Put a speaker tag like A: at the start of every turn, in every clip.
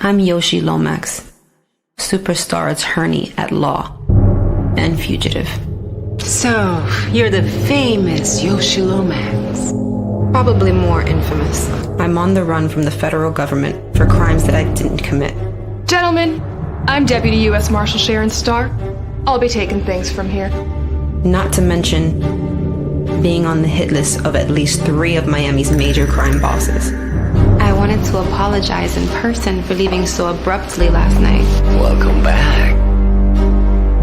A: I'm Yoshi Lomax, superstar attorney at law and fugitive.
B: So, you're the famous Yoshi Lomax.
A: Probably more infamous. I'm on the run from the federal government for crimes that I didn't commit.
C: Gentlemen, I'm Deputy U.S. Marshal Sharon Starr. I'll be taking things from here.
A: Not to mention being on the hit list of at least 3 of Miami's major crime bosses.
D: I wanted to apologize in person for leaving so abruptly last night.
E: Welcome back.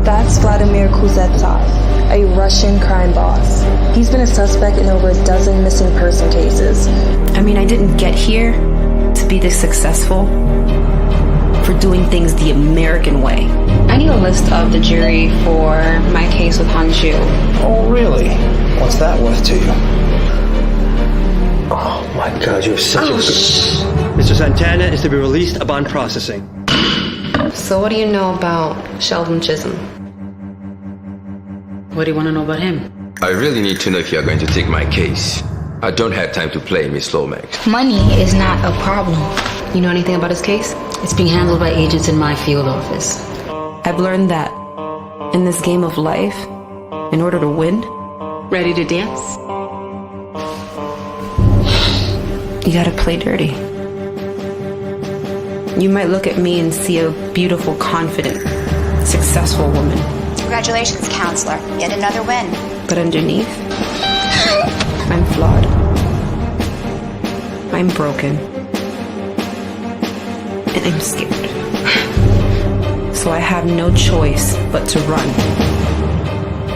F: That's Vladimir Kuznetsov, a Russian crime boss. He's been a suspect in over a dozen missing person cases.
A: I mean, I didn't get here to be this successful for doing things the American way.
D: I need a list of the jury for my case with Hanju.
E: Oh, really? What's that worth to you? Oh, my God, you're such a...
G: Mr. Santana is to be released upon processing.
D: So what do you know about Sheldon Chisholm?
B: What do you want to know about him?
H: I really need to know if you're going to take my case. I don't have time to play, Miss Lomax.
D: Money is not a problem. You know anything about his case?
B: It's being handled by agents in my field office.
A: I've learned that in this game of life, in order to win,
B: Ready to dance?
A: you gotta play dirty. You might look at me and see a beautiful, confident, successful woman.
I: Congratulations, counselor. Yet another win.
A: But underneath, I'm flawed. I'm broken. And I'm scared. So I have no choice but to run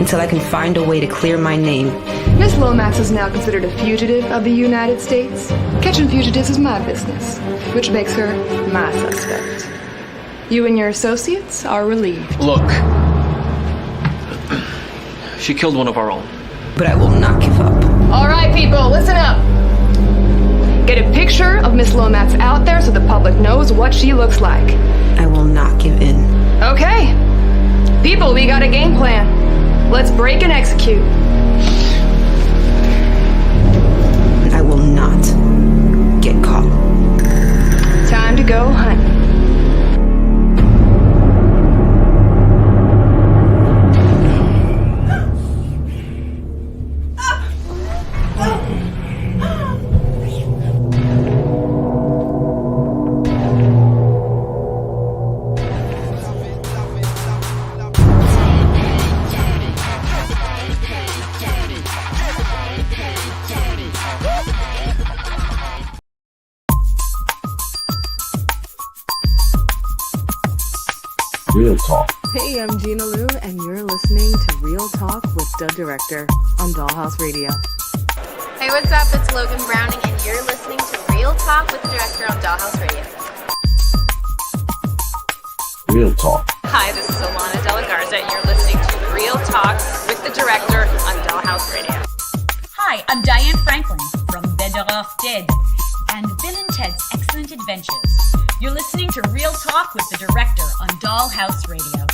A: until I can find a way to clear my name.
C: Miss Lomax is now considered a fugitive of the United States. Catching fugitives is my business, which makes her my suspect. You and your associates are relieved.
G: Look. She killed one of our own.
A: But I will not give up.
C: All right, people, listen up. Get a picture of Miss Lomax out there so the public knows what she looks like.
A: I will not give in.
C: Okay. People, we got a game plan. Let's break and execute.
A: I will not get caught.
C: Time to go hunt.
E: Real talk.
J: Hey, I'm Gina Lou, and you're listening to Real Talk with the Director on Dollhouse Radio.
K: Hey, what's up? It's Logan Browning, and you're listening to Real Talk with the Director on Dollhouse Radio.
E: Real talk.
K: Hi, this is Alana De La Garza, and you're listening to Real Talk with the Director on Dollhouse Radio.
L: Hi, I'm Diane Franklin from Better Off Dead and Bill and Ted's Excellent Adventures. You're listening to Real Talk with the Director on Dollhouse Radio.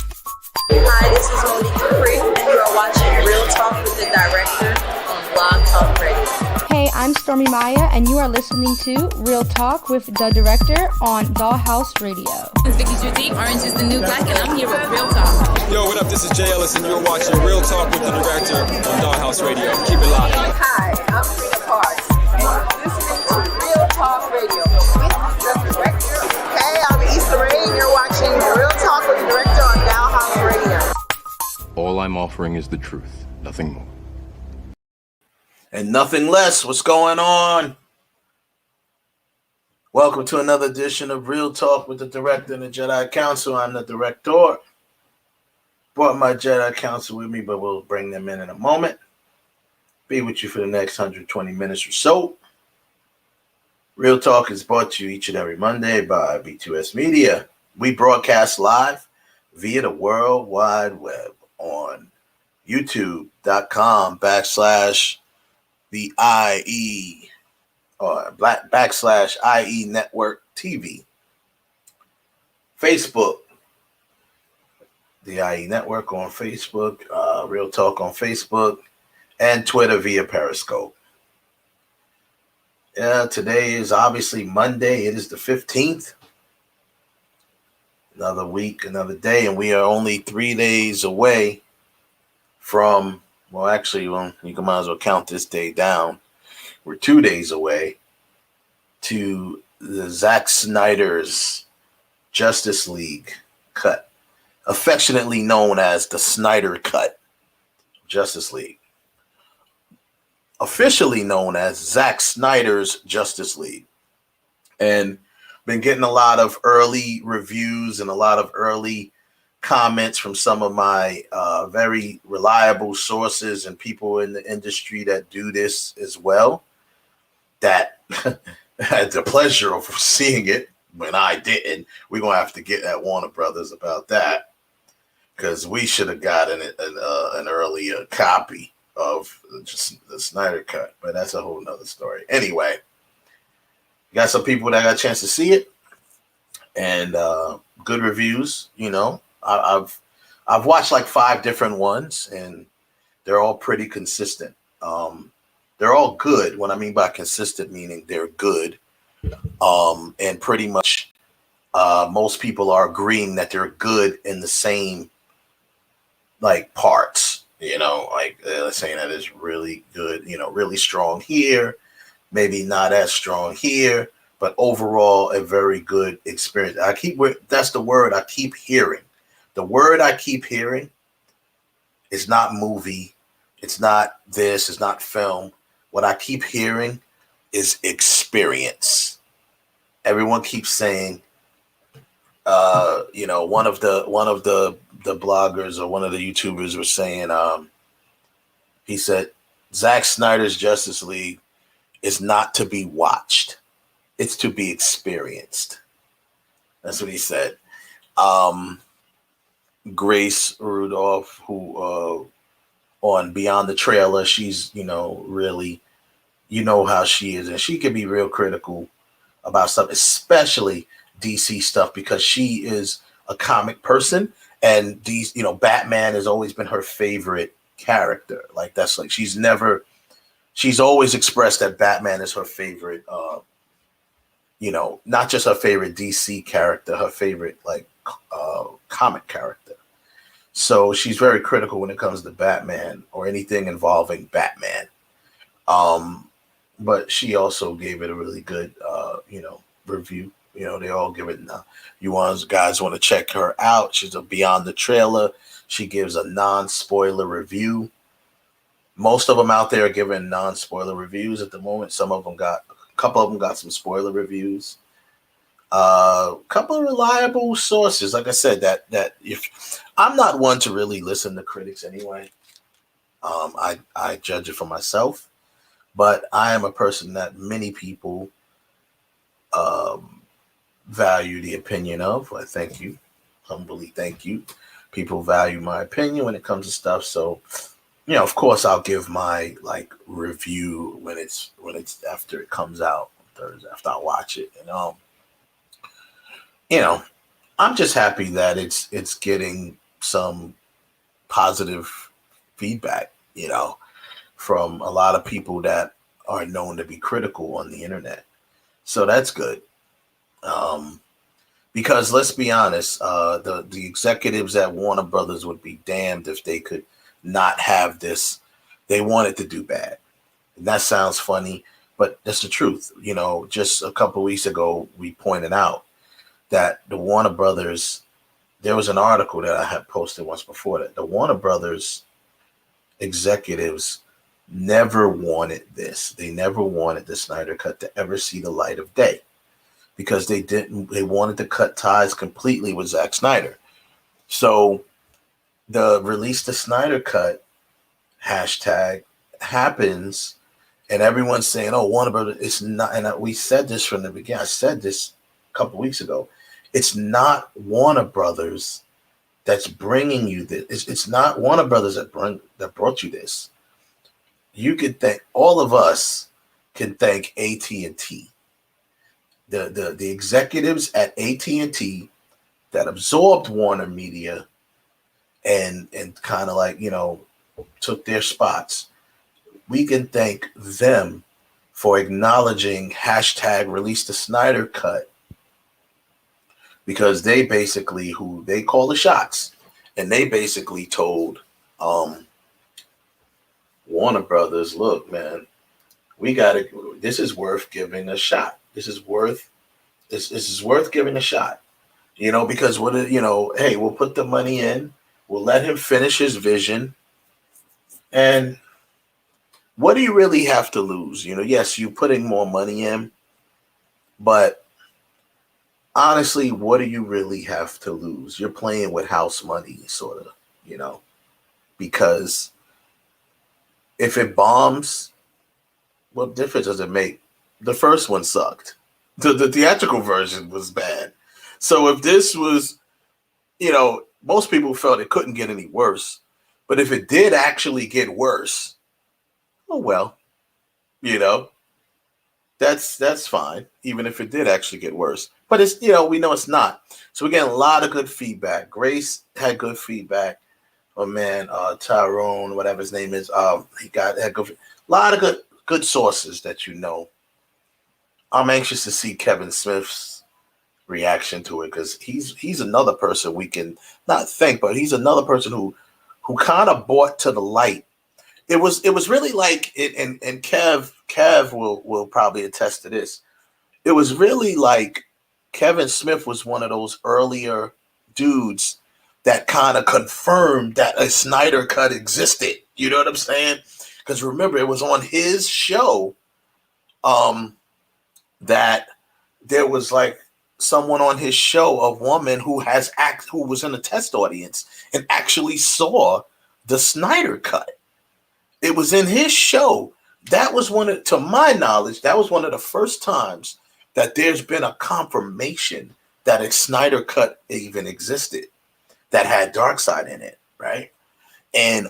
M: Hi, this is Monique Dupree, and you are watching Real Talk with the Director on Blog Talk Radio.
N: Hey, I'm Stormy Maya, and you are listening to Real Talk with the Director on Dollhouse Radio.
O: It's Vicky Judy, Orange is the New Black, and I'm here with Real Talk.
P: Yo, what up? This is Jay Ellis, and you're watching Real Talk with the Director on Dollhouse Radio. Keep it locked.
M: Hi, I'm Rita Parks. You're listening to Real Talk Radio with the Director. Hey, I'm Issa Rae, and you're watching Real Talk with the Director on Dollhouse Radio.
Q: All I'm offering is the truth, nothing more.
R: And nothing less. What's going on? Welcome to another edition of Real Talk with the Director and the Jedi Council. I'm the Director. Brought my Jedi Council with me, but we'll bring them in a moment. Be with you for the next 120 minutes or so. Real Talk is brought to you each and every Monday by B2S Media. We broadcast live via the World Wide Web on youtube.com/the IE or /IE Network TV. Facebook, the IE Network on Facebook, Real Talk on Facebook, and Twitter via Periscope. Today is obviously Monday. It is the 15th. Another week, another day, and we are only 3 days away from, well, actually, you might as well count this day down. We're 2 days away to the Zack Snyder's Justice League cut, affectionately known as the Snyder Cut. Justice League, officially known as Zack Snyder's Justice League, and been getting a lot of early reviews and a lot of early comments from some of my very reliable sources and people in the industry that do this as well, that had the pleasure of seeing it when I didn't. We're going to have to get at Warner Brothers about that, because we should have gotten an earlier copy of just the Snyder Cut, but that's a whole nother story. Anyway, got some people that got a chance to see it, and good reviews. You know, I've watched like 5 different ones, and they're all pretty consistent. They're all good. What I mean by consistent, meaning they're good, and pretty much most people are agreeing that they're good in the same like parts. You know, like saying that it's really good. You know, really strong here, maybe not as strong here, but overall a very good experience. That's the word I keep hearing. The word I keep hearing is not movie. It's not this. It's not film. What I keep hearing is experience. Everyone keeps saying, you know, one of the bloggers or one of the YouTubers was saying, he said, Zack Snyder's Justice League is not to be watched. It's to be experienced. That's what he said. Grace Rudolph, who on Beyond the Trailer, she's, you know, really, you know how she is, and she can be real critical about stuff, especially DC stuff, because she is a comic person, and these, you know, Batman has always been her favorite character. Like, that's like, she's always expressed that Batman is her favorite, you know, not just her favorite DC character, her favorite like comic character. So she's very critical when it comes to Batman or anything involving Batman. But she also gave it a really good, you know, review. You know, they all give it. Guys want to check her out. She's a Beyond the Trailer. She gives a non-spoiler review. Most of them out there are giving non-spoiler reviews at the moment. A couple of them got some spoiler reviews. A couple of reliable sources. Like I said, that if I'm not one to really listen to critics anyway, I judge it for myself. But I am a person that many people value the opinion of. I thank you, humbly thank you. People value my opinion when it comes to stuff. So, you know, of course, I'll give my like review when it's after it comes out Thursday, after I watch it. And you know, I'm just happy that it's getting some positive feedback, you know, from a lot of people that are known to be critical on the internet. So that's good. Because let's be honest, the executives at Warner Brothers would be damned if they could not have this. They wanted to do bad. And that sounds funny, but that's the truth. You know, just a couple of weeks ago, we pointed out that the Warner Brothers, there was an article that I had posted once before that the Warner Brothers executives never wanted this. They never wanted the Snyder Cut to ever see the light of day, because they wanted to cut ties completely with Zack Snyder. So the release the Snyder Cut hashtag happens, and everyone's saying, oh, Warner Brothers, it's not, and we said this from the beginning. I said this a couple weeks ago. It's not Warner Brothers that's bringing you this. It's not Warner Brothers that brought you this. You could thank, all of us can thank AT&T. The executives at AT&T that absorbed Warner Media and kind of like, you know, took their spots. We can thank them for acknowledging hashtag release the Snyder Cut because they basically who they call the shots, and they basically told Warner Brothers, look, man, we got to. This is worth giving a shot. This is worth giving a shot. Because hey, we'll put the money in, we'll let him finish his vision, and what do you really have to lose? Yes, you're putting more money in, but honestly, what do you really have to lose? You're playing with house money, sort of, because if it bombs, what difference does it make? The first one sucked. The theatrical version was bad. So if this was, most people felt it couldn't get any worse. But if it did actually get worse, oh well, that's fine. Even if it did actually get worse. But it's, we know it's not. So we're getting a lot of good feedback. Grace had good feedback. Oh man, Tyrone, whatever his name is, he had good, a lot of good sources that I'm anxious to see Kevin Smith's reaction to it, because he's another person we can not thank, but he's another person who kind of brought to the light. It was really like it, and Kev will probably attest to this. It was really like Kevin Smith was one of those earlier dudes that kind of confirmed that a Snyder cut existed. You know what I'm saying? Because remember, it was on his show that there was like someone on his show, a woman who was in a test audience and actually saw the Snyder cut. It was in his show. That was to my knowledge, that was one of the first times that there's been a confirmation that a Snyder cut even existed that had Darkseid in it, right? And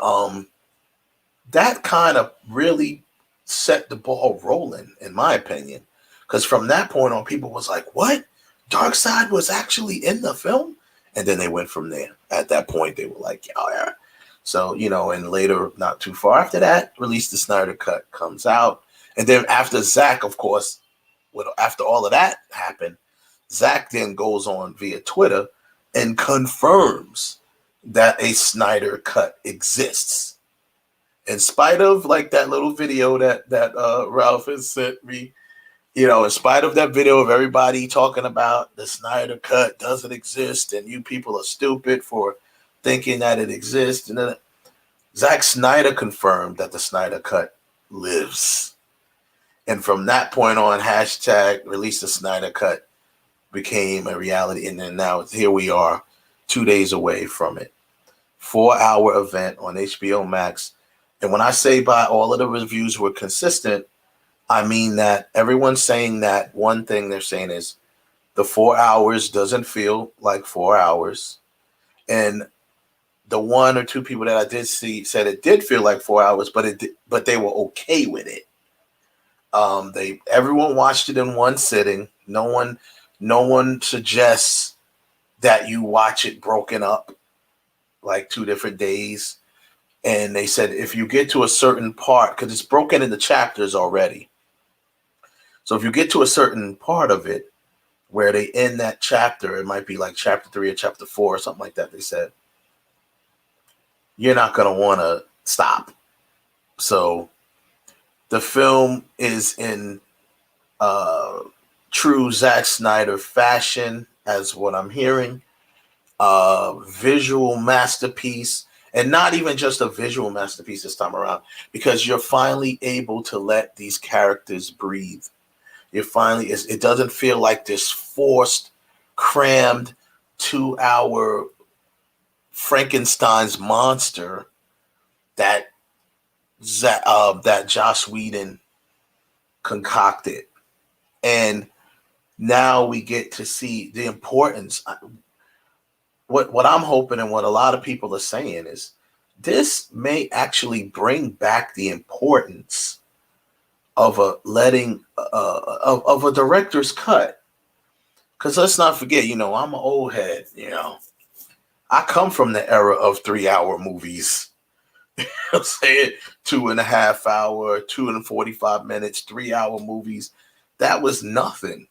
R: that kind of really set the ball rolling, in my opinion. Because from that point on, people was like, what? Darkseid was actually in the film? And then they went from there. At that point, they were like, oh, yeah. So, and later, not too far after that, Release the Snyder Cut comes out. And then after Zack, of course, after all of that happened, Zack then goes on via Twitter and confirms that a Snyder Cut exists. In spite of like that little video that Ralph has sent me, in spite of that video of everybody talking about the Snyder Cut doesn't exist and you people are stupid for thinking that it exists, and then Zack Snyder confirmed that the Snyder Cut lives. And from that point on, hashtag Release the Snyder Cut became a reality. And then now here we are 2 days away from it. 4-hour event on HBO Max. And when I say by all of the reviews were consistent, I mean that everyone's saying that one thing they're saying is the 4 hours doesn't feel like 4 hours. And the one or two people that I did see said it did feel like 4 hours, but they were okay with it. Everyone watched it in one sitting. No one suggests that you watch it broken up like 2 different days. And they said if you get to a certain part, because it's broken into chapters already. So if you get to a certain part of it where they end that chapter, it might be like chapter 3 or chapter 4 or something like that, they said, you're not going to want to stop. So the film is in true Zack Snyder fashion, as what I'm hearing. Visual masterpiece, and not even just a visual masterpiece this time around, because you're finally able to let these characters breathe. It doesn't feel like this forced, crammed 2-hour Frankenstein's monster that Joss Whedon concocted. And now we get to see the importance. What I'm hoping and what a lot of people are saying is this may actually bring back the importance of a director's cut. Because let's not forget, I'm an old head, I come from the era of 3-hour movies. I'm saying 2.5 hour, 2 and 45 minutes, 3-hour movies. That was nothing.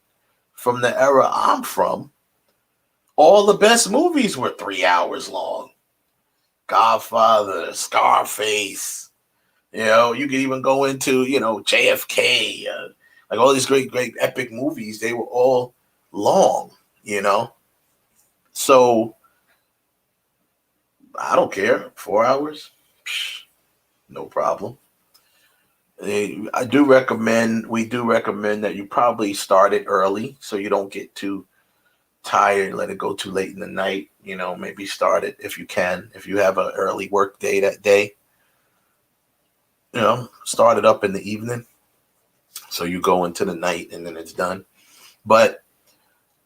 R: From the era I'm from, All the best movies were 3 hours long. Godfather, Scarface. You know, you could even go into, you know, JFK, like all these great epic movies. They were all long, you know. So I don't care. 4 hours, no problem. We do recommend that you probably start it early so you don't get too tired, let it go too late in the night. You know, maybe start it if you can. If you have an early work day that day, you know, start it up in the evening so you go into the night and then it's done. But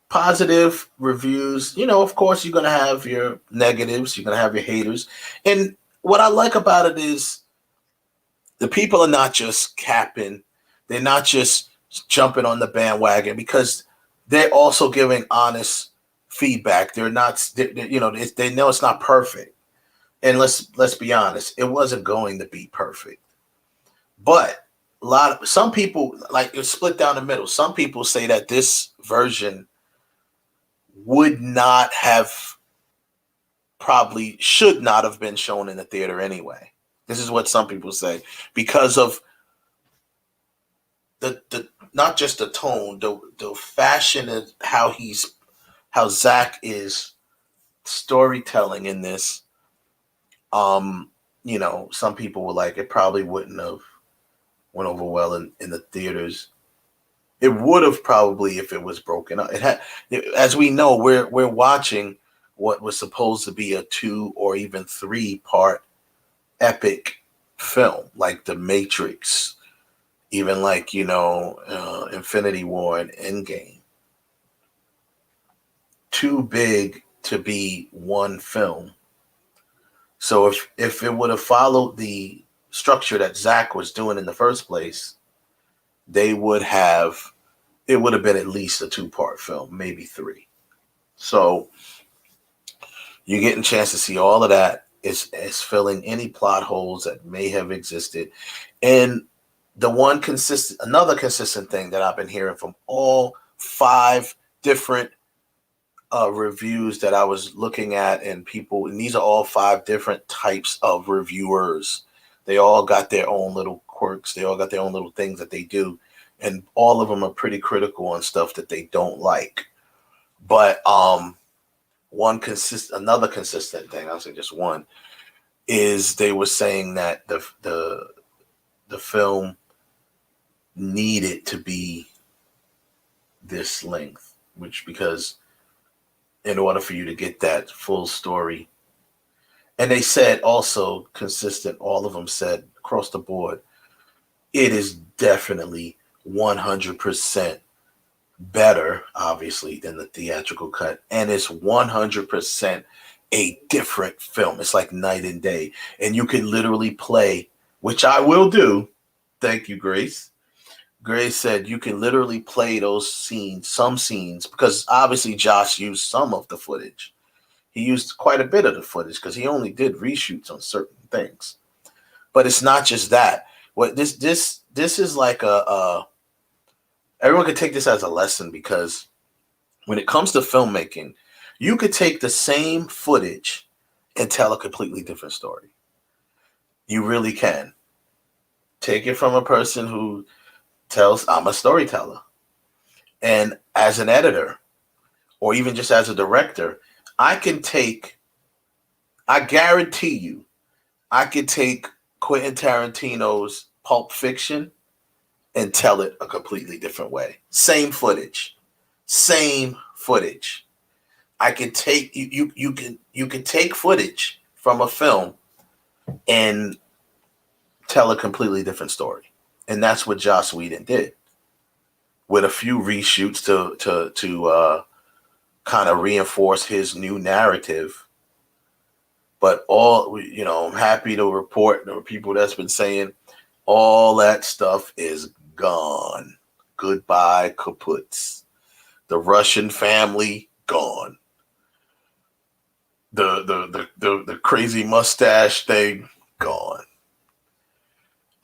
R: positive reviews, you know, of course you're going to have your negatives, you're going to have your haters. And what I like about it is the people are not just capping, they're not just jumping on the bandwagon, because they're also giving honest feedback. They know it's not perfect. And let's be honest, it wasn't going to be perfect. But some people, like, it's split down the middle. Some people say that this version would not have, probably should not have been shown in the theater anyway. This is what some people say, because of the not just the tone, the fashion of how Zack is storytelling in this. You know, some people were like, it probably wouldn't have went over well in the theaters. It would have probably if it was broken up. As we know, we're watching what was supposed to be a 2 or even 3 part epic film, like The Matrix, even like, you know, Infinity War and Endgame. Too big to be one film. So if it would have followed the structure that Zack was doing in the first place, it would have been at least a 2-part film, maybe 3. So you're getting a chance to see all of that. It's filling any plot holes that may have existed. And another consistent thing that I've been hearing from all 5 different reviews that I was looking at, and these are all 5 different types of reviewers. They all got their own little quirks. They all got their own little things that they do. And all of them are pretty critical on stuff that they don't like. But another consistent thing, I'll say just one, is they were saying that the film needed to be this length, because in order for you to get that full story. And they said also consistent, all of them said across the board, it is definitely 100% better, obviously, than the theatrical cut. And it's 100% a different film. It's like night and day. And you can literally play, which I will do. Thank you, Grace. Grace said you can literally play those scenes, some scenes, because obviously Josh used some of the footage. He used quite a bit of the footage because he only did reshoots on certain things. But it's not just that. What this is like everyone could take this as a lesson, because when it comes to filmmaking, you could take the same footage and tell a completely different story. You really can. Take it from a person who tells, I'm a storyteller. And as an editor, or even just as a director, I guarantee you, I could take Quentin Tarantino's Pulp Fiction and tell it a completely different way. Same footage. I could take you can take footage from a film and tell a completely different story. And that's what Joss Whedon did, with a few reshoots to kind of reinforce his new narrative. But I'm happy to report, there are people that's been saying all that stuff is gone. Goodbye, kaputs. The Russian family, gone. The crazy mustache thing, gone.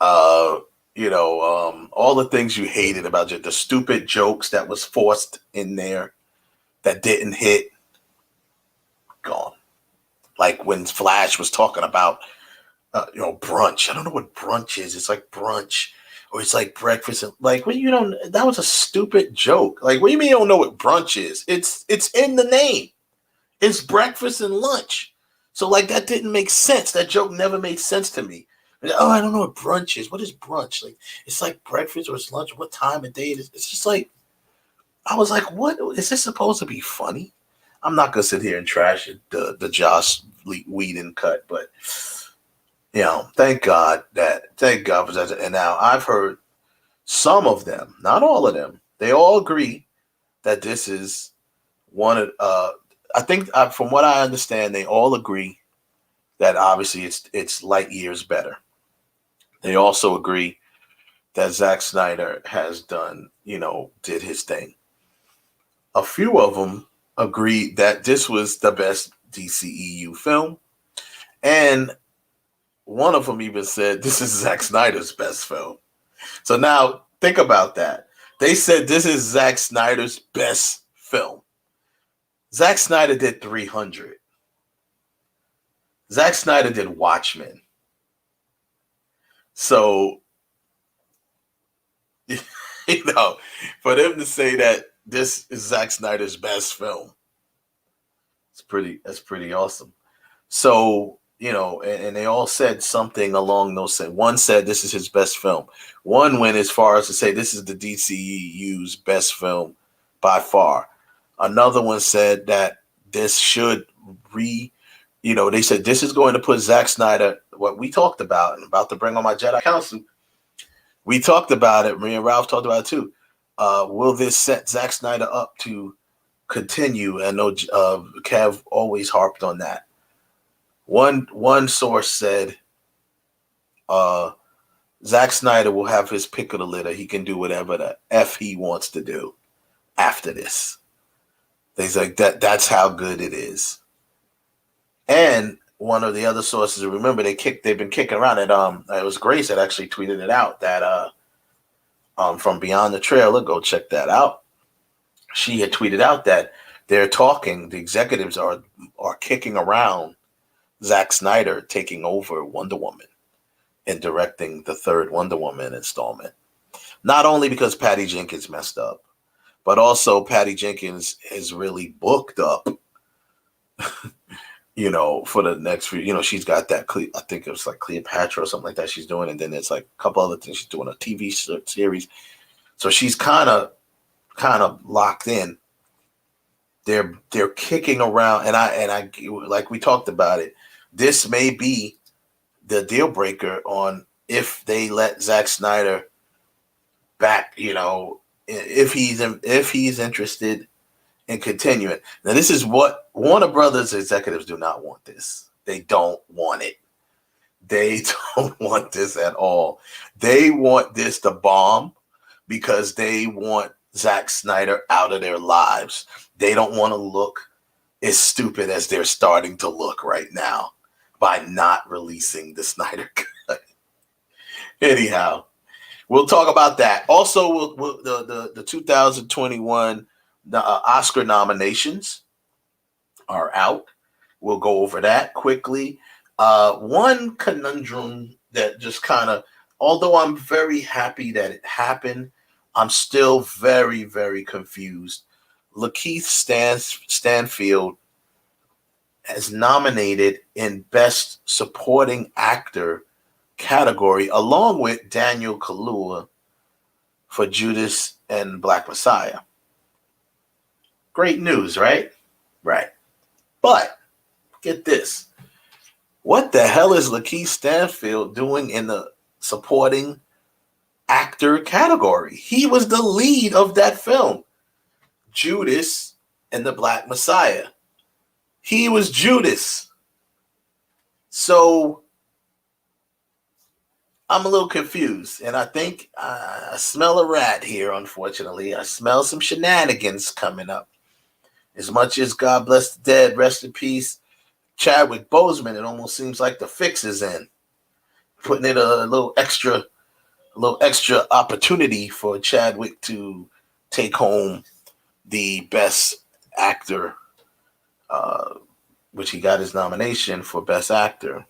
R: All the things you hated about it, the stupid jokes that was forced in there that didn't hit, gone. Like when Flash was talking about, brunch. I don't know what brunch is. It's like brunch, or it's like breakfast. Like, well, you don't. That was a stupid joke. Like, what do you mean you don't know what brunch is? It's in the name. It's breakfast and lunch. So like that didn't make sense. That joke never made sense to me. Oh, I don't know what brunch is. What is brunch? Like, it's like breakfast or it's lunch. What time of day it is? It's just like, I was like, what is this supposed to be funny? I'm not gonna sit here and trash it, the Joss Whedon cut, but thank God for that. And now I've heard some of them, not all of them, they all agree that this is one of. I think from what I understand, they all agree that obviously it's light years better. They also agree that Zack Snyder has did his thing. A few of them agreed that this was the best DCEU film. And one of them even said this is Zack Snyder's best film. So now think about that. They said this is Zack Snyder's best film. Zack Snyder did 300. Zack Snyder did Watchmen. So, for them to say that this is Zack Snyder's best film, that's pretty awesome. So, and they all said something along those lines. One said this is his best film. One went as far as to say this is the DCEU's best film by far. Another one said that this should they said this is going to put Zack Snyder, what we talked about, and about to bring on my Jedi Council. We talked about it. Me and Ralph talked about it too. Will this set Zack Snyder up to continue? I know Kev always harped on that. One source said Zack Snyder will have his pick of the litter. He can do whatever the F he wants to do after this. He's like, that's how good it is. And one of the other sources, remember they've been kicking around it. It was Grace that actually tweeted it out that from Beyond the Trailer, go check that out. She had tweeted out that they're talking, the executives are kicking around Zack Snyder taking over Wonder Woman and directing the third Wonder Woman installment. Not only because Patty Jenkins messed up, but also Patty Jenkins is really booked up, for the next few, she's got that, I think it was like Cleopatra or something like that she's doing. And then there's like a couple other things she's doing, a TV series. So she's kind of locked in. They're kicking around. And I, like we talked about it, this may be the deal breaker on if they let Zack Snyder back, if he's interested in continuing. Now, this is what Warner Brothers executives do not want this. They don't want it. They don't want this at all. They want this to bomb because they want Zack Snyder out of their lives. They don't want to look as stupid as they're starting to look right now by not releasing the Snyder Cut. Anyhow, we'll talk about that. Also, the 2021 Oscar nominations are out. We'll go over that quickly. One conundrum that just kind of, although I'm very happy that it happened, I'm still very, very confused. Lakeith Stanfield is nominated in Best Supporting Actor category, along with Daniel Kaluuya for Judas and Black Messiah. Great news, right? Right. But get this. What the hell is Lakeith Stanfield doing in the supporting actor category? He was the lead of that film, Judas and the Black Messiah. He was Judas. So I'm a little confused, and I think I smell a rat here, unfortunately. I smell some shenanigans coming up. As much as God bless the dead, rest in peace, Chadwick Boseman, it almost seems like the fix is in. Putting in a little extra opportunity for Chadwick to take home the best actor which he got his nomination for Best Actor.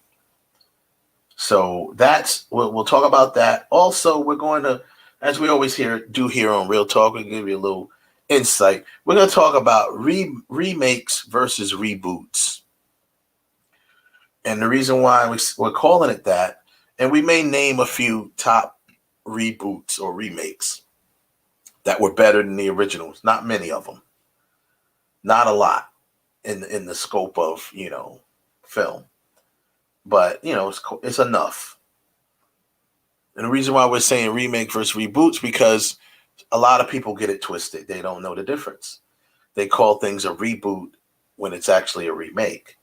R: So that's we'll talk about that. Also, we're going to, as we always do here on Real Talk, we'll give you a little insight. We're going to talk about remakes versus reboots. And the reason why we're calling it that, and we may name a few top reboots or remakes that were better than the originals. Not many of them. Not a lot in the scope of, film. But, it's enough. And the reason why we're saying remake versus reboots, because a lot of people get it twisted. They don't know the difference. They call things a reboot when it's actually a remake.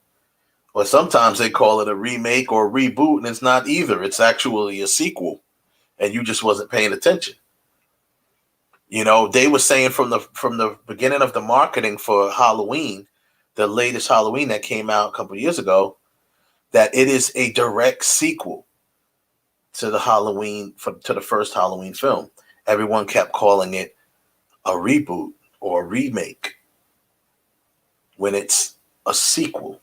R: Or sometimes they call it a remake or reboot, and it's not either. It's actually a sequel, and you just wasn't paying attention. They were saying from the beginning of the marketing for Halloween, the latest Halloween that came out a couple of years ago, that it is a direct sequel to the first Halloween film. Everyone kept calling it a reboot or a remake when it's a sequel.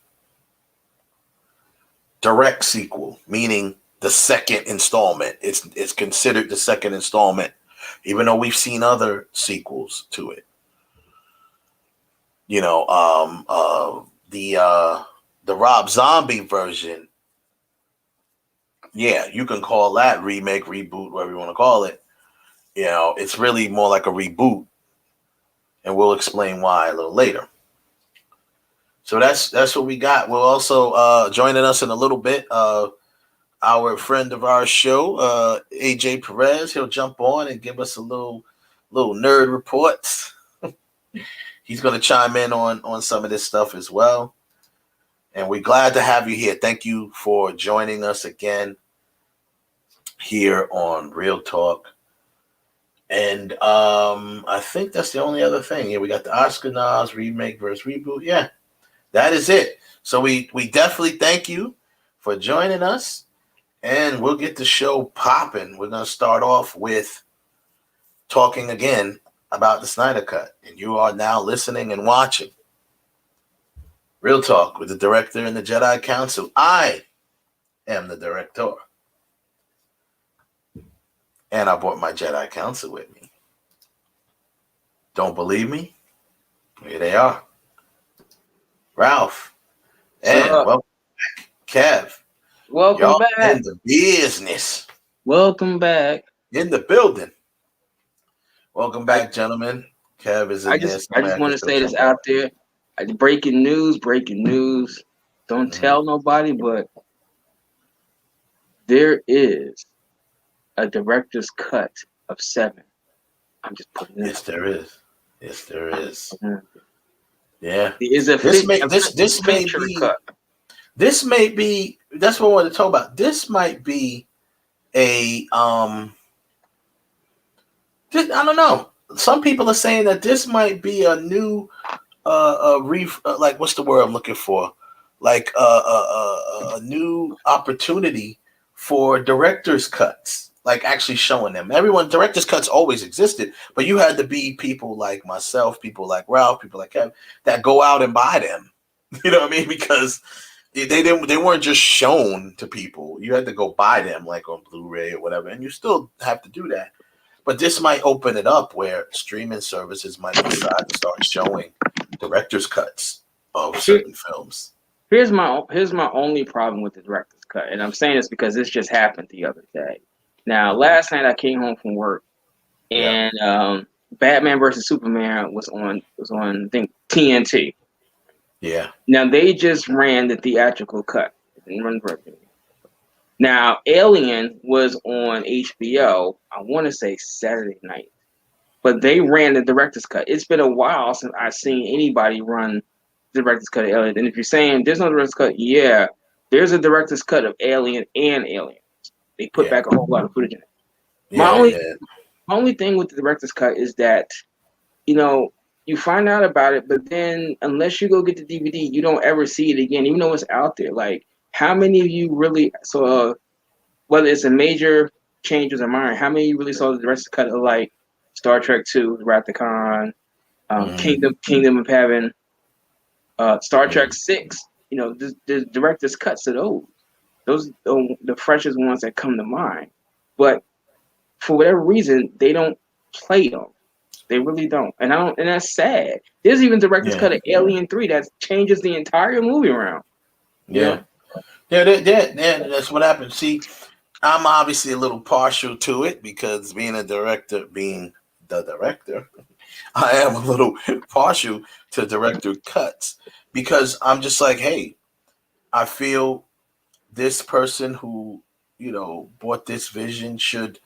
R: Direct sequel, meaning the second installment. It's considered the second installment, even though we've seen other sequels to it. The Rob Zombie version, yeah, you can call that remake, reboot, whatever you want to call it. It's really more like a reboot, and we'll explain why a little later. So that's what we got. We'll also joining us in a little bit, our friend of our show, AJ Perez. He'll jump on and give us a little nerd reports. He's going to chime in on some of this stuff as well. And we're glad to have you here. Thank you for joining us again here on Real Talk. And I think that's the only other thing. Yeah, we got the Oscar nods, remake versus reboot. Yeah, that is it. So we definitely thank you for joining us. And we'll get the show popping. We're going to start off with talking again about the Snyder Cut. And you are now listening and watching Real Talk with the Director and the Jedi Council. I am the Director. And I brought my Jedi Council with me. Don't believe me? Here they are. Ralph. And welcome back, Kev.
S: Welcome
R: Y'all
S: back.
R: in the business.
S: Welcome back.
R: In the building. Welcome back, gentlemen. Kev is in
S: I just want to say this out there. Breaking news. Don't tell nobody, but there is a director's cut of 7. I'm just putting it.
R: Yes, there is. Yes, there is. Yeah.
S: Is a
R: this may
S: cut.
R: This may be. That's what I wanted to talk about. This might be a I don't know. Some people are saying that this might be a new like what's the word I'm looking for? Like a new opportunity for director's cuts. Like actually showing them. Director's cuts always existed, but you had to be people like myself, people like Ralph, people like Kevin that go out and buy them. You know what I mean? Because they weren't just shown to people. You had to go buy them like on Blu-ray or whatever, and you still have to do that. But this might open it up where streaming services might decide to start showing director's cuts of certain films.
S: Here's my only problem with the director's cut, and I'm saying this because this just happened the other day. Now, last night I came home from work, and Batman versus Superman was on I think TNT.
R: Yeah.
S: Now they just ran the theatrical cut. Now Alien was on HBO. I want to say Saturday night, but they ran the director's cut. It's been a while since I've seen anybody run the director's cut of Alien. And if you're saying there's no director's cut, yeah, there's a director's cut of Alien and Alien. They put back a whole lot of footage in it. My only thing with the director's cut is that, you find out about it, but then unless you go get the DVD, you don't ever see it again, even though it's out there. Like, how many of you really saw, whether it's a major changes or minor, how many of you really saw the director's cut of like Star Trek II, Wrath of Khan, Kingdom of Heaven, Star Trek VI, the director's cuts of those the freshest ones that come to mind. But for whatever reason, they don't play them. They really don't, and that's sad. There's even director's cut of Alien 3 that changes the entire movie around.
R: Yeah, that's what happened. See, I'm obviously a little partial to it because being the director, I am a little partial to director cuts because I'm just like, hey, I feel this person who bought this vision should,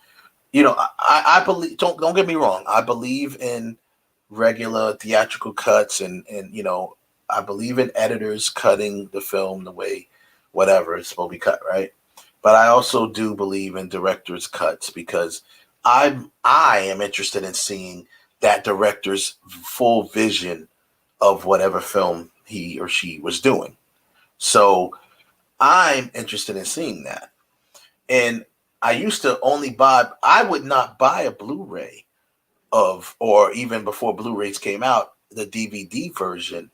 R: I believe. Don't get me wrong. I believe in regular theatrical cuts, and I believe in editors cutting the film the way whatever it's supposed to be cut, right? But I also do believe in director's cuts because I am interested in seeing that director's full vision of whatever film he or she was doing. So I'm interested in seeing that. And I used to I would not buy a Blu-ray or even before Blu-rays came out, the DVD version.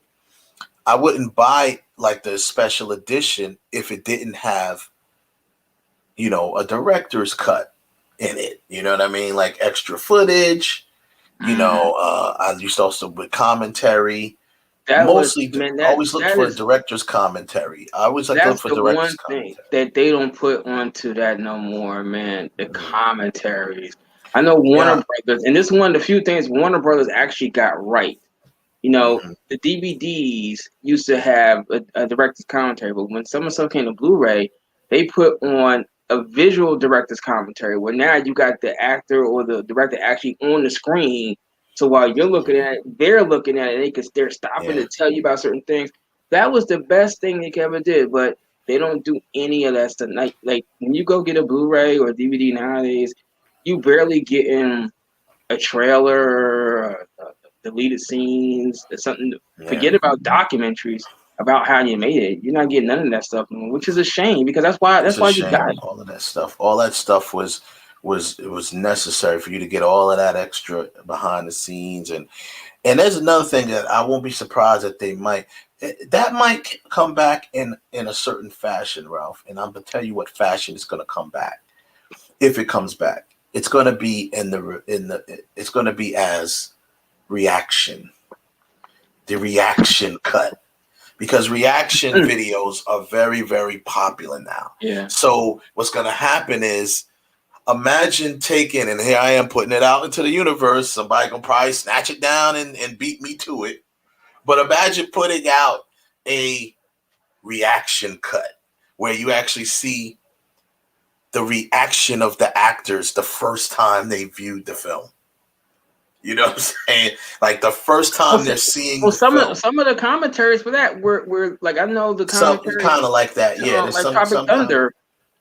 R: I wouldn't buy like the special edition if it didn't have, a director's cut in it. You know what I mean? Like extra footage. I used to also with commentary. Always look for a director's commentary. I always like to look for director's commentary.
S: Thing that they don't put onto that no more, man. The commentaries. I know Warner Brothers, and this is one of the few things Warner Brothers actually got right. The DVDs used to have a director's commentary, but when some stuff came to Blu-ray, they put on a visual director's commentary where now you got the actor or the director actually on the screen. So while you're looking at it, they're looking at it. They're stopping to tell you about certain things. That was the best thing they ever did, but they don't do any of that stuff. Like when you go get a Blu-ray or a DVD nowadays, you barely get in a trailer, deleted scenes, or something. Forget about documentaries about how you made it. You're not getting none of that stuff, which is a shame because that's why you got it.
R: All of that stuff. All that stuff was necessary for you to get all of that extra behind the scenes. And there's another thing that I won't be surprised that they might come back in a certain fashion, Ralph. And I'm gonna tell you what fashion is gonna come back. If it comes back, it's gonna be it's gonna be as reaction. The reaction cut. Because reaction videos are very, very popular now.
S: Yeah.
R: So what's going to happen is, imagine taking, and here I am putting it out into the universe. Somebody can probably snatch it down and beat me to it. But imagine putting out a reaction cut where you actually see the reaction of the actors the first time they viewed the film. You know what I'm saying? Like the first time they're seeing.
S: Some of the commentaries for that were like, I know the commentaries
R: kind of like that, yeah.
S: Like Tropic Thunder,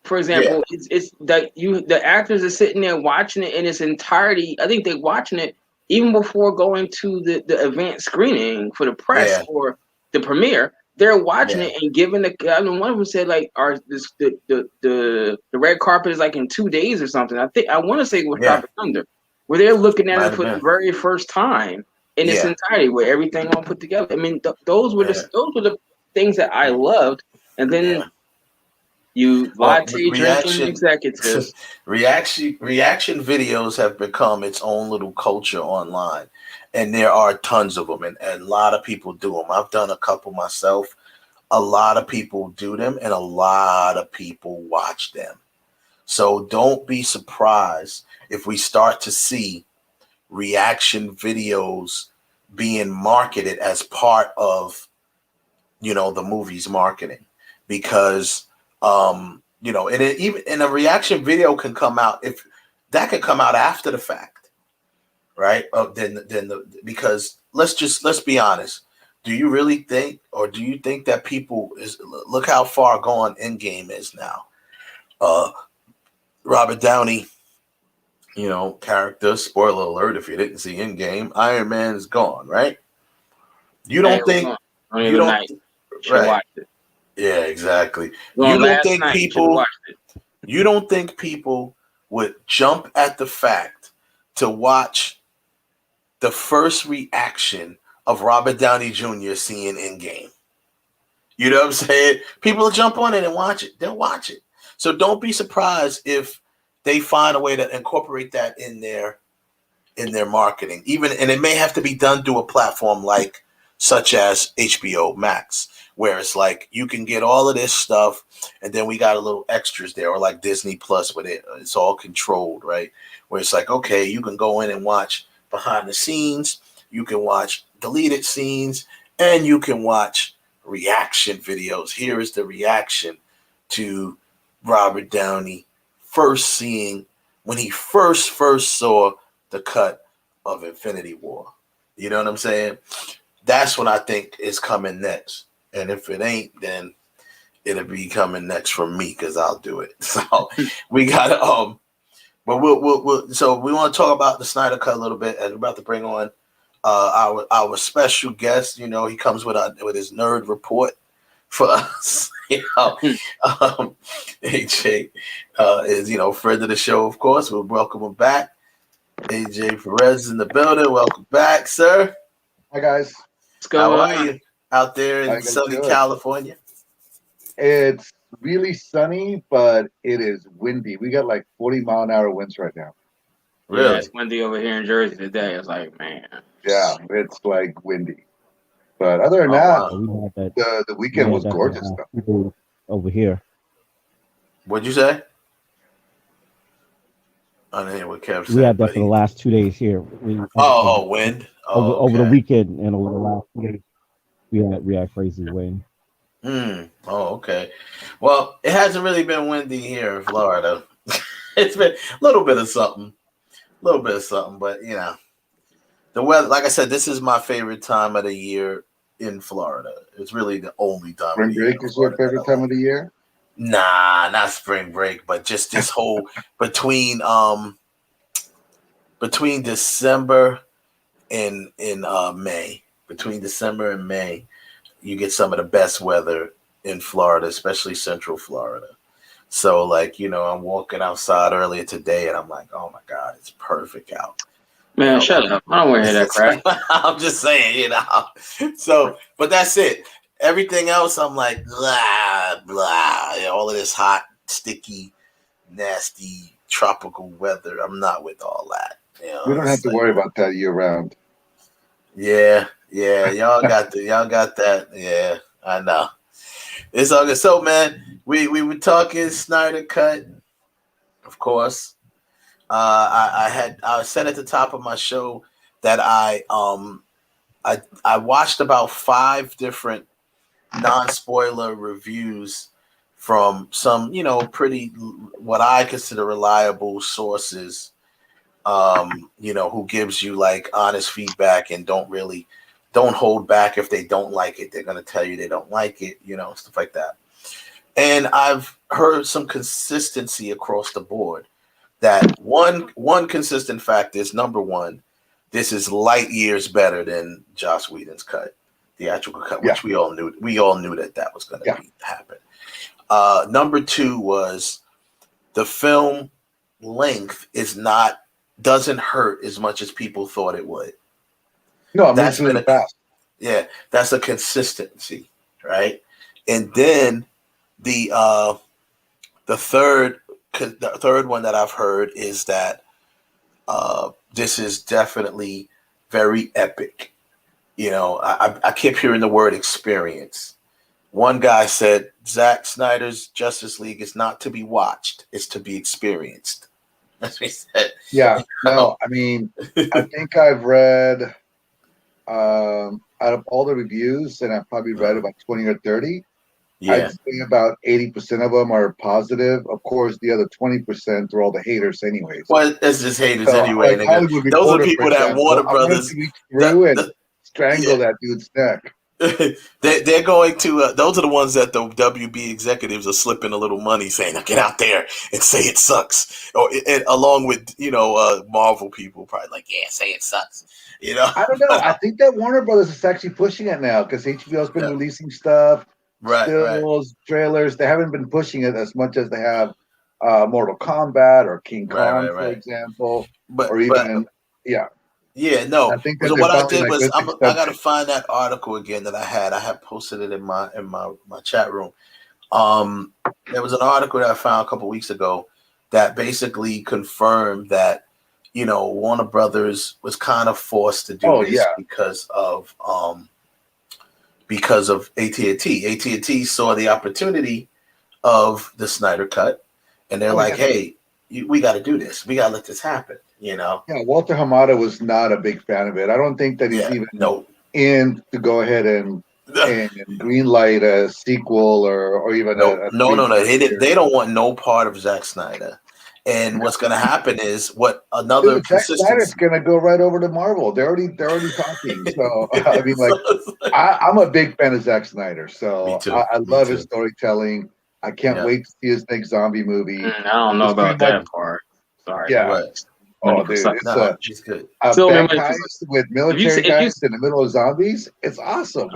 S: for example. It's that the actors are sitting there watching it in its entirety. I think they're watching it even before going to the advanced screening for the press or the premiere. They're watching it and giving I mean, one of them said like, the red carpet is like in 2 days or something. I want to say it was Tropic Thunder, where they're looking at it for the very first time in its entirety, where everything all put together. I mean, those were the things that I loved. And then you latte drinking executives.
R: Reaction videos have become its own little culture online, and there are tons of them, and a lot of people do them. I've done a couple myself. A lot of people do them, and a lot of people watch them. So don't be surprised if we start to see reaction videos being marketed as part of, the movie's marketing, because, and a reaction video can come out after the fact, right? Because let's be honest. Do you really think, or do you think that people look how far gone Endgame is now? Robert Downey, character, spoiler alert if you didn't see Endgame, Iron Man is gone, right? You don't think right? Yeah, exactly. You don't think people would jump at the fact to watch the first reaction of Robert Downey Jr. seeing Endgame? You know what I'm saying? People will jump on it and watch it. They'll watch it. So don't be surprised if they find a way to incorporate that in their marketing. And it may have to be done through a platform such as HBO Max, where it's like you can get all of this stuff, and then we got a little extras there, or like Disney Plus, but it's all controlled, right? Where it's like, okay, you can go in and watch behind the scenes, you can watch deleted scenes, and you can watch reaction videos. Here is the reaction to Robert Downey when he first saw the cut of Infinity War. You know what I'm saying? That's what I think is coming next. And if it ain't, then it'll be coming next from me because I'll do it. So we got but so we want to talk about the Snyder Cut a little bit, and we're about to bring on our special guest. You know, he comes with his nerd report for us. AJ is friend of the show, of course. We'll welcome him back. AJ Perez is in the building. Welcome back, sir.
T: Hi guys.
S: What's going on?
R: How are you out there in sunny California?
T: It's really sunny, but it is windy. We got like 40-mile-an-hour winds right now.
S: Really? Yeah, it's windy over here in Jersey today. It's like, man.
T: Yeah, it's like windy. But other than that, the weekend was gorgeous.
U: Over here.
R: What'd you say? I didn't hear what Kev said.
U: We had that for the last 2 days here.
R: Wind.
U: Over the weekend and over the last 2 days, we had crazy wind.
R: Oh, okay. Well, it hasn't really been windy here in Florida. It's been a little bit of something, but the weather. Like I said, this is my favorite time of the year in Florida. It's really the only time.
T: Spring break is your favorite time of the year?
R: Nah, not spring break, but just this whole between December and May. Between December and May, you get some of the best weather in Florida, especially Central Florida. So, I'm walking outside earlier today, and I'm like, oh my God, it's perfect out.
S: Man, shut up. I don't want to hear that crap.
R: I'm just saying, So, but that's it. Everything else, I'm like, blah, blah. All of this hot, sticky, nasty, tropical weather. I'm not with all that.
T: We don't have to worry about that year round.
R: Yeah. Y'all got that. Yeah, I know. It's all good. So, man, we were talking Snyder Cut, of course. I said at the top of my show that I watched about 5 different non-spoiler reviews from some, pretty what I consider reliable sources, who gives you honest feedback and don't hold back. If they don't like it, they're going to tell you they don't like it, stuff like that. And I've heard some consistency across the board that one consistent fact is, number one, this is light years better than Joss Whedon's cut, theatrical cut, which we all knew that was going to happen. Number 2 was the film length doesn't hurt as much as people thought it would.
T: No, that's been fast.
R: Yeah, that's a consistency, right? And then the third one that I've heard is that this is definitely very epic. I kept hearing the word experience. One guy said Zack Snyder's Justice League is not to be watched; it's to be experienced. That's what he said.
T: Yeah, no, I mean, I think I've read out of all the reviews, and I've probably read about 20 or 30. Yeah. I'd say about 80% of them are positive. Of course, the other 20% are all the haters anyways.
R: Well, it's just haters anyway. Those are people that Warner Brothers
T: through and strangle that dude's neck.
R: They're going to those are the ones that the WB executives are slipping a little money, saying, "Get out there and say it sucks," along with Marvel people probably say it sucks.
T: I don't know. I think that Warner Brothers is actually pushing it now because HBO's been releasing stuff, stills, trailers. They haven't been pushing it as much as they have Mortal Kombat or King Kong, for example,
R: Yeah, no.
T: I think that
R: So
T: they're
R: what I
T: finally
R: did
T: like,
R: was
T: let's
R: I
T: accept
R: got to
T: it.
R: find that article again that I had. I had posted it in my chat room. There was an article that I found a couple weeks ago that basically confirmed that Warner Brothers was kind of forced to do this because of AT&T. AT&T saw the opportunity of the Snyder Cut, and they're like, "Hey, we got to do this. We got to let this happen."
T: Yeah, Walter Hamada was not a big fan of it. I don't think that he's even in to go ahead and greenlight a sequel or even a
R: no. They don't want no part of Zack Snyder. And what's going to happen is another
T: Zack Snyder's going to go right over to Marvel. They're already talking. So I mean, like, I'm a big fan of Zack Snyder. So I love his storytelling. I can't wait to see his next zombie movie.
S: I don't know about that part. Sorry.
T: Yeah.
R: Right.
T: Oh, dude,
R: it's good.
T: A bank heist with military guys in the middle of zombies. It's awesome.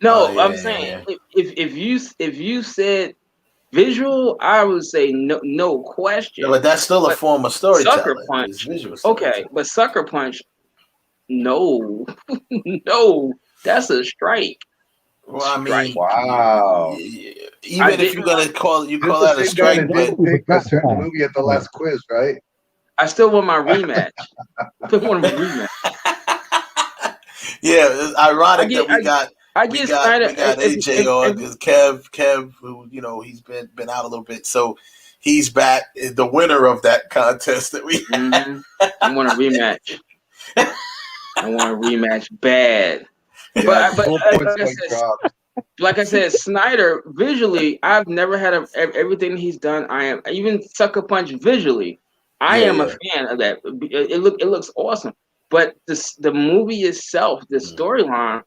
S: No, I'm saying if you said visual, I would say no question.
R: Yeah, but that's still a form of storytelling.
S: Sucker Punch.
R: Visual
S: Okay, but Sucker Punch, no, no, that's a strike.
R: Well, I mean,
T: wow.
R: Even if you're gonna call that a strike,
T: but pick Best Movie at the last quiz, right?
S: I still want my rematch. I still want a rematch.
R: Yeah, it's ironic that we got AJ on because Kev, who he's been out a little bit, so he's back, the winner of that contest that we.
S: I want a rematch. I want a rematch bad.
R: Yeah,
S: but like I said, Snyder visually, I've never had everything he's done. I am even Sucker Punch visually. I am a fan of that. It looks awesome, but the movie itself, the storyline,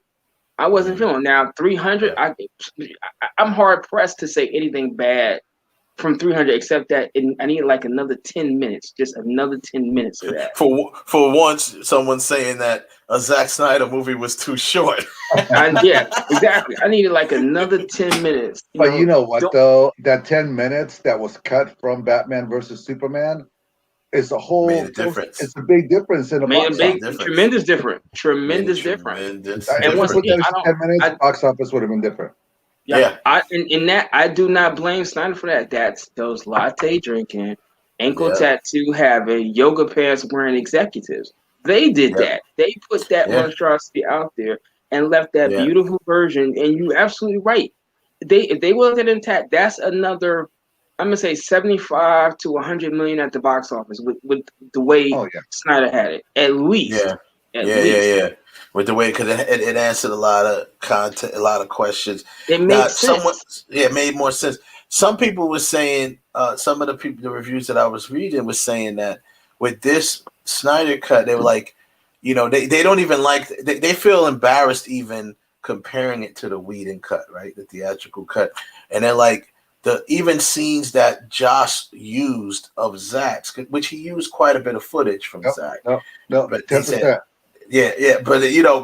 S: I wasn't feeling. Now 300, I'm hard pressed to say anything bad from 300, except that I need like another 10 minutes, just another 10 minutes of that.
R: For once, someone's saying that a Zack Snyder movie was too short.
S: Yeah, exactly. I needed like another 10 minutes.
T: But you know what, though? That 10 minutes that was cut from Batman versus Superman is a whole difference. It's a big difference in the box office.
S: Tremendous difference.
T: And once those 10 minutes, box office would have been different.
S: Yeah. In that, I do not blame Snyder for that. That's those latte drinking, ankle tattoo having, yoga pants wearing executives. They did that. They put that monstrosity out there and left that beautiful version. And you're absolutely right. If they will let it intact, that's another, I'm gonna say 75 to 100 million at the box office with the way Snyder had it. At least.
R: Yeah. With the way, because it answered a lot of content, a lot of questions.
S: It made sense.
R: It made more sense. Some people were saying, some of the reviews that I was reading was saying that with this Snyder cut, they were like, they don't even like, they feel embarrassed even comparing it to the Whedon cut, right? The theatrical cut. And they're like, the even scenes that Josh used of Zack's, which he used quite a bit of footage from Zack.
T: No,
R: but
T: 10%.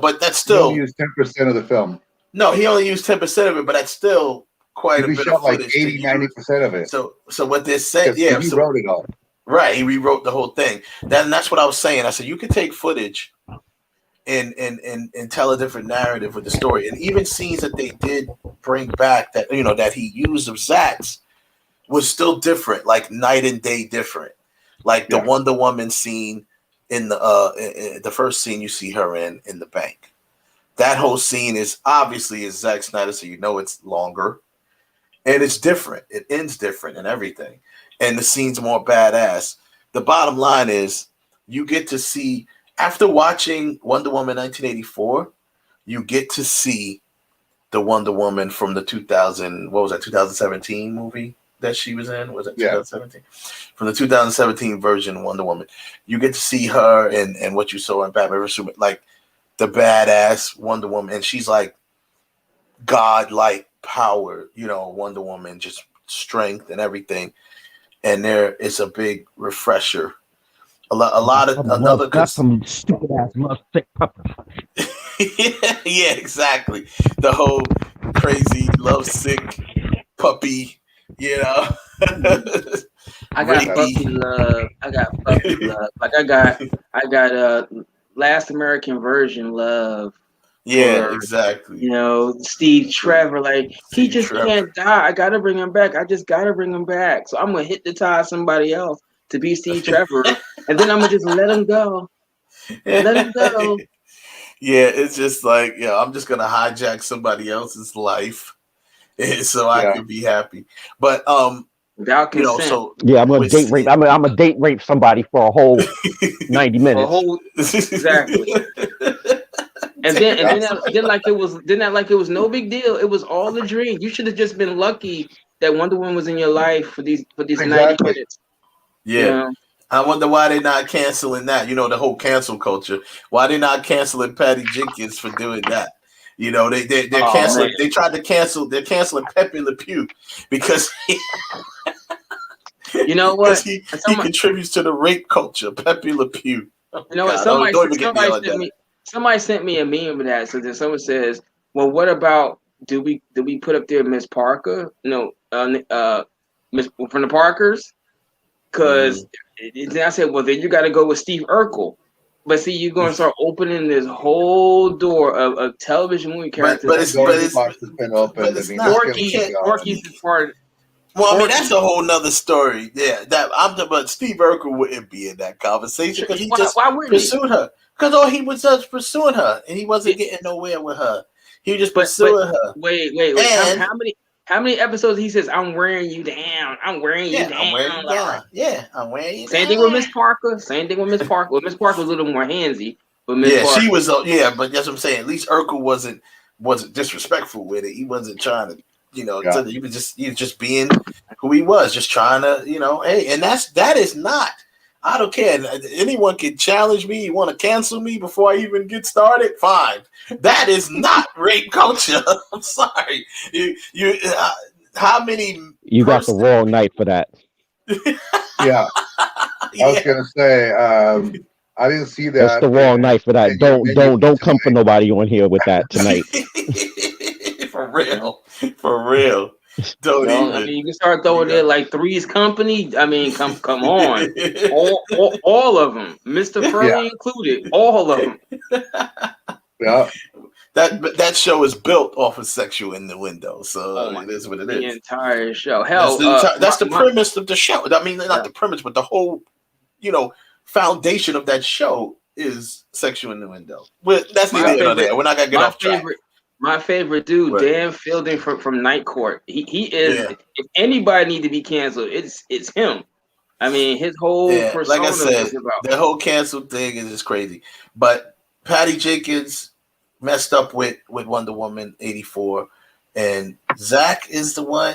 R: But that's still.
T: He used 10% of the film.
R: No, he only used 10% of it, but that's still quite a bit of footage.
T: Like 80-90% of it.
R: So what they said,
T: he wrote it all.
R: Right, he rewrote the whole thing. That's what I was saying. I said you could take footage and tell a different narrative with the story, and even scenes that they did bring back that that he used of Zack's was still different, like night and day different. Like the Wonder Woman scene in the first scene you see her in the bank. That whole scene is obviously Zack Snyder, so it's longer and it's different. It ends different and everything, and the scene's more badass. The bottom line is you get to see. After watching Wonder Woman 1984, you get to see the Wonder Woman from the 2017 movie that she was in. Was it 2017? From the 2017 version Wonder Woman. You get to see her and what you saw in Batman vs. Superman, like the badass Wonder Woman. And she's like God-like power, Wonder Woman, just strength and everything. And there is a big refresher. A lot of another.
U: Got some stupid ass lovesick puppet.
R: Yeah, exactly. The whole crazy lovesick puppy.
S: I got puppy love. Like I got Last American Virgin love.
R: Yeah, exactly.
S: You know, Steve Trevor, like he just can't die. I gotta bring him back. I just gotta bring him back. So I'm gonna hypnotize somebody else to be Steve Trevor, and then I'm gonna just let him go. Let him go.
R: Yeah, it's just like, I'm just gonna hijack somebody else's life, so I can be happy. But
S: without consent.
R: So
U: I'm gonna date rape. I'm gonna date rape somebody for a whole 90 minutes.
S: Exactly. And then like it was no big deal. It was all a dream. You should have just been lucky that Wonder Woman was in your life for these 90 minutes.
R: Yeah.
S: You know?
R: I wonder why they're not canceling that. The whole cancel culture. Why they're not canceling Patty Jenkins for doing that? They're canceling.
S: Man.
R: They tried to cancel. They're canceling Pepe Le Pew because
S: you know what?
R: he contributes to the rape culture. Pepe Le Pew.
S: You know what? Somebody sent me a meme of that. So then someone says, "Well, what about do we put up there Miss Parker? Miss from the Parkers?" Because I said, "Well, then you got to go with Steve Urkel." But see, you're going to start opening this whole door of television movie characters.
T: But it's not.
S: Porky's part.
R: Well, I mean, that's a whole nother story. Yeah, but Steve Urkel wouldn't be in that conversation because he just pursued her. Because he was just pursuing her, and he wasn't getting nowhere with her. He was just pursuing her.
S: Wait. How many episodes he says, "I'm wearing you down. I'm wearing you down."
R: I'm wearing you down. Yeah, I'm wearing you down.
S: Same thing with Miss Parker. Well, Miss Parker was a little more handsy. But Parker,
R: she was. But that's what I'm saying. At least Urkel wasn't disrespectful with it. He wasn't trying to. He was just being who he was, just trying to, hey, and that is not. I don't care. Anyone can challenge me. You want to cancel me before I even get started? Fine. That is not rape culture. I'm sorry. How many?
U: You got the wrong night for that.
T: Yeah. I was gonna say. I didn't see that.
U: That's the wrong night for that. Don't come for nobody on here with that tonight.
R: For real. Don't even.
S: I mean, you can start throwing it like Three's Company. I mean, come on, all of them, Mr. Furley included, all of them.
T: Yeah.
R: That show is built off of sexual innuendo, so it is what it is.
S: The entire show. Hell,
R: that's the premise of the show. I mean, not the premise, but the whole, foundation of that show is sexual innuendo. That's neither here nor there. We're not gonna get off track.
S: My favorite dude, Dan Fielding from Night Court. He is. Yeah. If anybody need to be canceled, it's him. I mean, his whole persona.
R: Like I said, the whole cancel thing is just crazy. But Patty Jenkins messed up with Wonder Woman 84, and Zack is the one.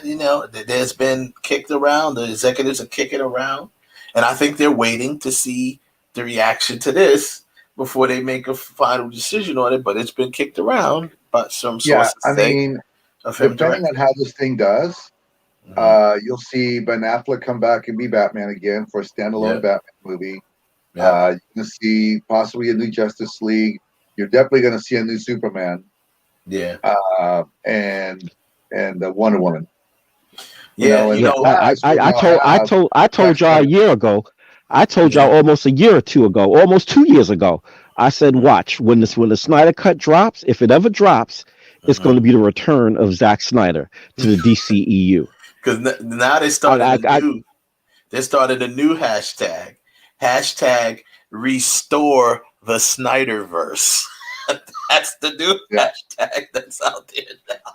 R: There's been kicked around. The executives are kicking around, and I think they're waiting to see the reaction to this before they make a final decision on it. But it's been kicked around. But some sources
T: depending on how this thing does, you'll see Ben Affleck come back and be Batman again for a standalone Batman movie.
R: Yeah.
T: You're going to see possibly a new Justice League. You're definitely going to see a new Superman.
R: Yeah.
T: And the Wonder Woman.
U: Yeah. I told y'all a year ago. I told y'all almost a year or two ago, almost 2 years ago. I said, watch, when the Snyder cut drops, if it ever drops, it's going to be the return of Zack Snyder to the DCEU.
R: Because now they started a new hashtag. Hashtag restore the Snyderverse. That's the new hashtag that's out there now.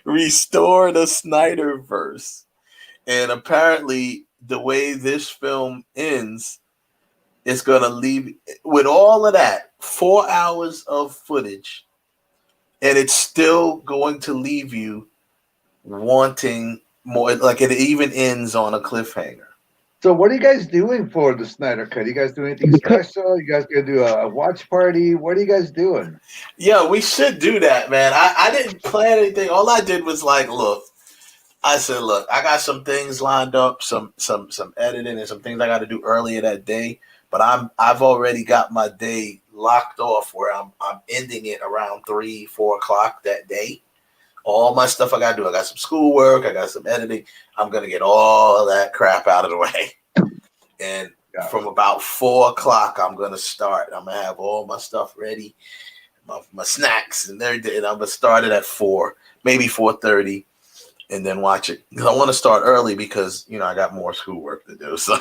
R: Restore the Snyderverse. And apparently the way this film ends, it's going to leave, with all of that, 4 hours of footage, and it's still going to leave you wanting more. Like, it even ends on a cliffhanger.
T: So what are you guys doing for the Snyder Cut? You guys doing anything special? You guys going to do a watch party? What are you guys doing?
R: Yeah, we should do that, man. I didn't plan anything. All I did was I said, look, I got some things lined up, some editing and some things I got to do earlier that day. But I've already got my day locked off where I'm ending it around 3-4 o'clock that day. All my stuff I gotta do. I got some schoolwork, I got some editing. I'm gonna get all that crap out of the way. And from about 4 o'clock, I'm gonna start. I'm gonna have all my stuff ready, my snacks and everything. And I'm gonna start it at 4, maybe 4:30, and then watch it. Because I want to start early because I got more schoolwork to do. So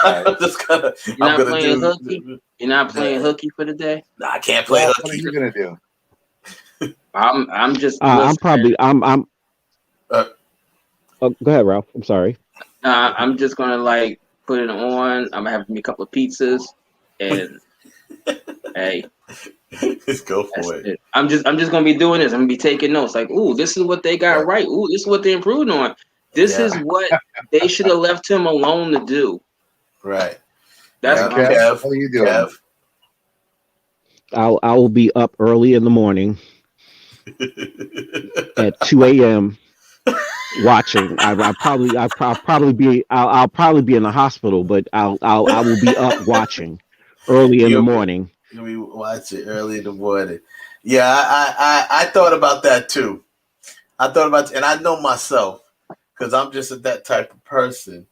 R: I'm just gonna.
S: You're not playing hooky. You're not playing hooky for the day.
R: Nah, I can't play hooky.
T: What are you gonna do?
S: I'm just.
U: I'm probably. I'm. Oh, go ahead, Ralph. I'm sorry.
S: I'm just gonna like put it on. I'm gonna have me a couple of pizzas, and hey,
R: let's go for it.
S: I'm just gonna be doing this. I'm gonna be taking notes. Like, ooh, this is what they got right. Ooh, this is what they improved on. This is what they should have left him alone to do.
R: Right.
S: That's
R: Kev.
T: What are you doing?
R: Kev.
U: I will be up early in the morning at 2 a.m. watching. I'll probably be in the hospital, but I will be up watching early in the morning.
R: We watch it early in the morning. Yeah, I thought about that too. And I know myself because I'm just that type of person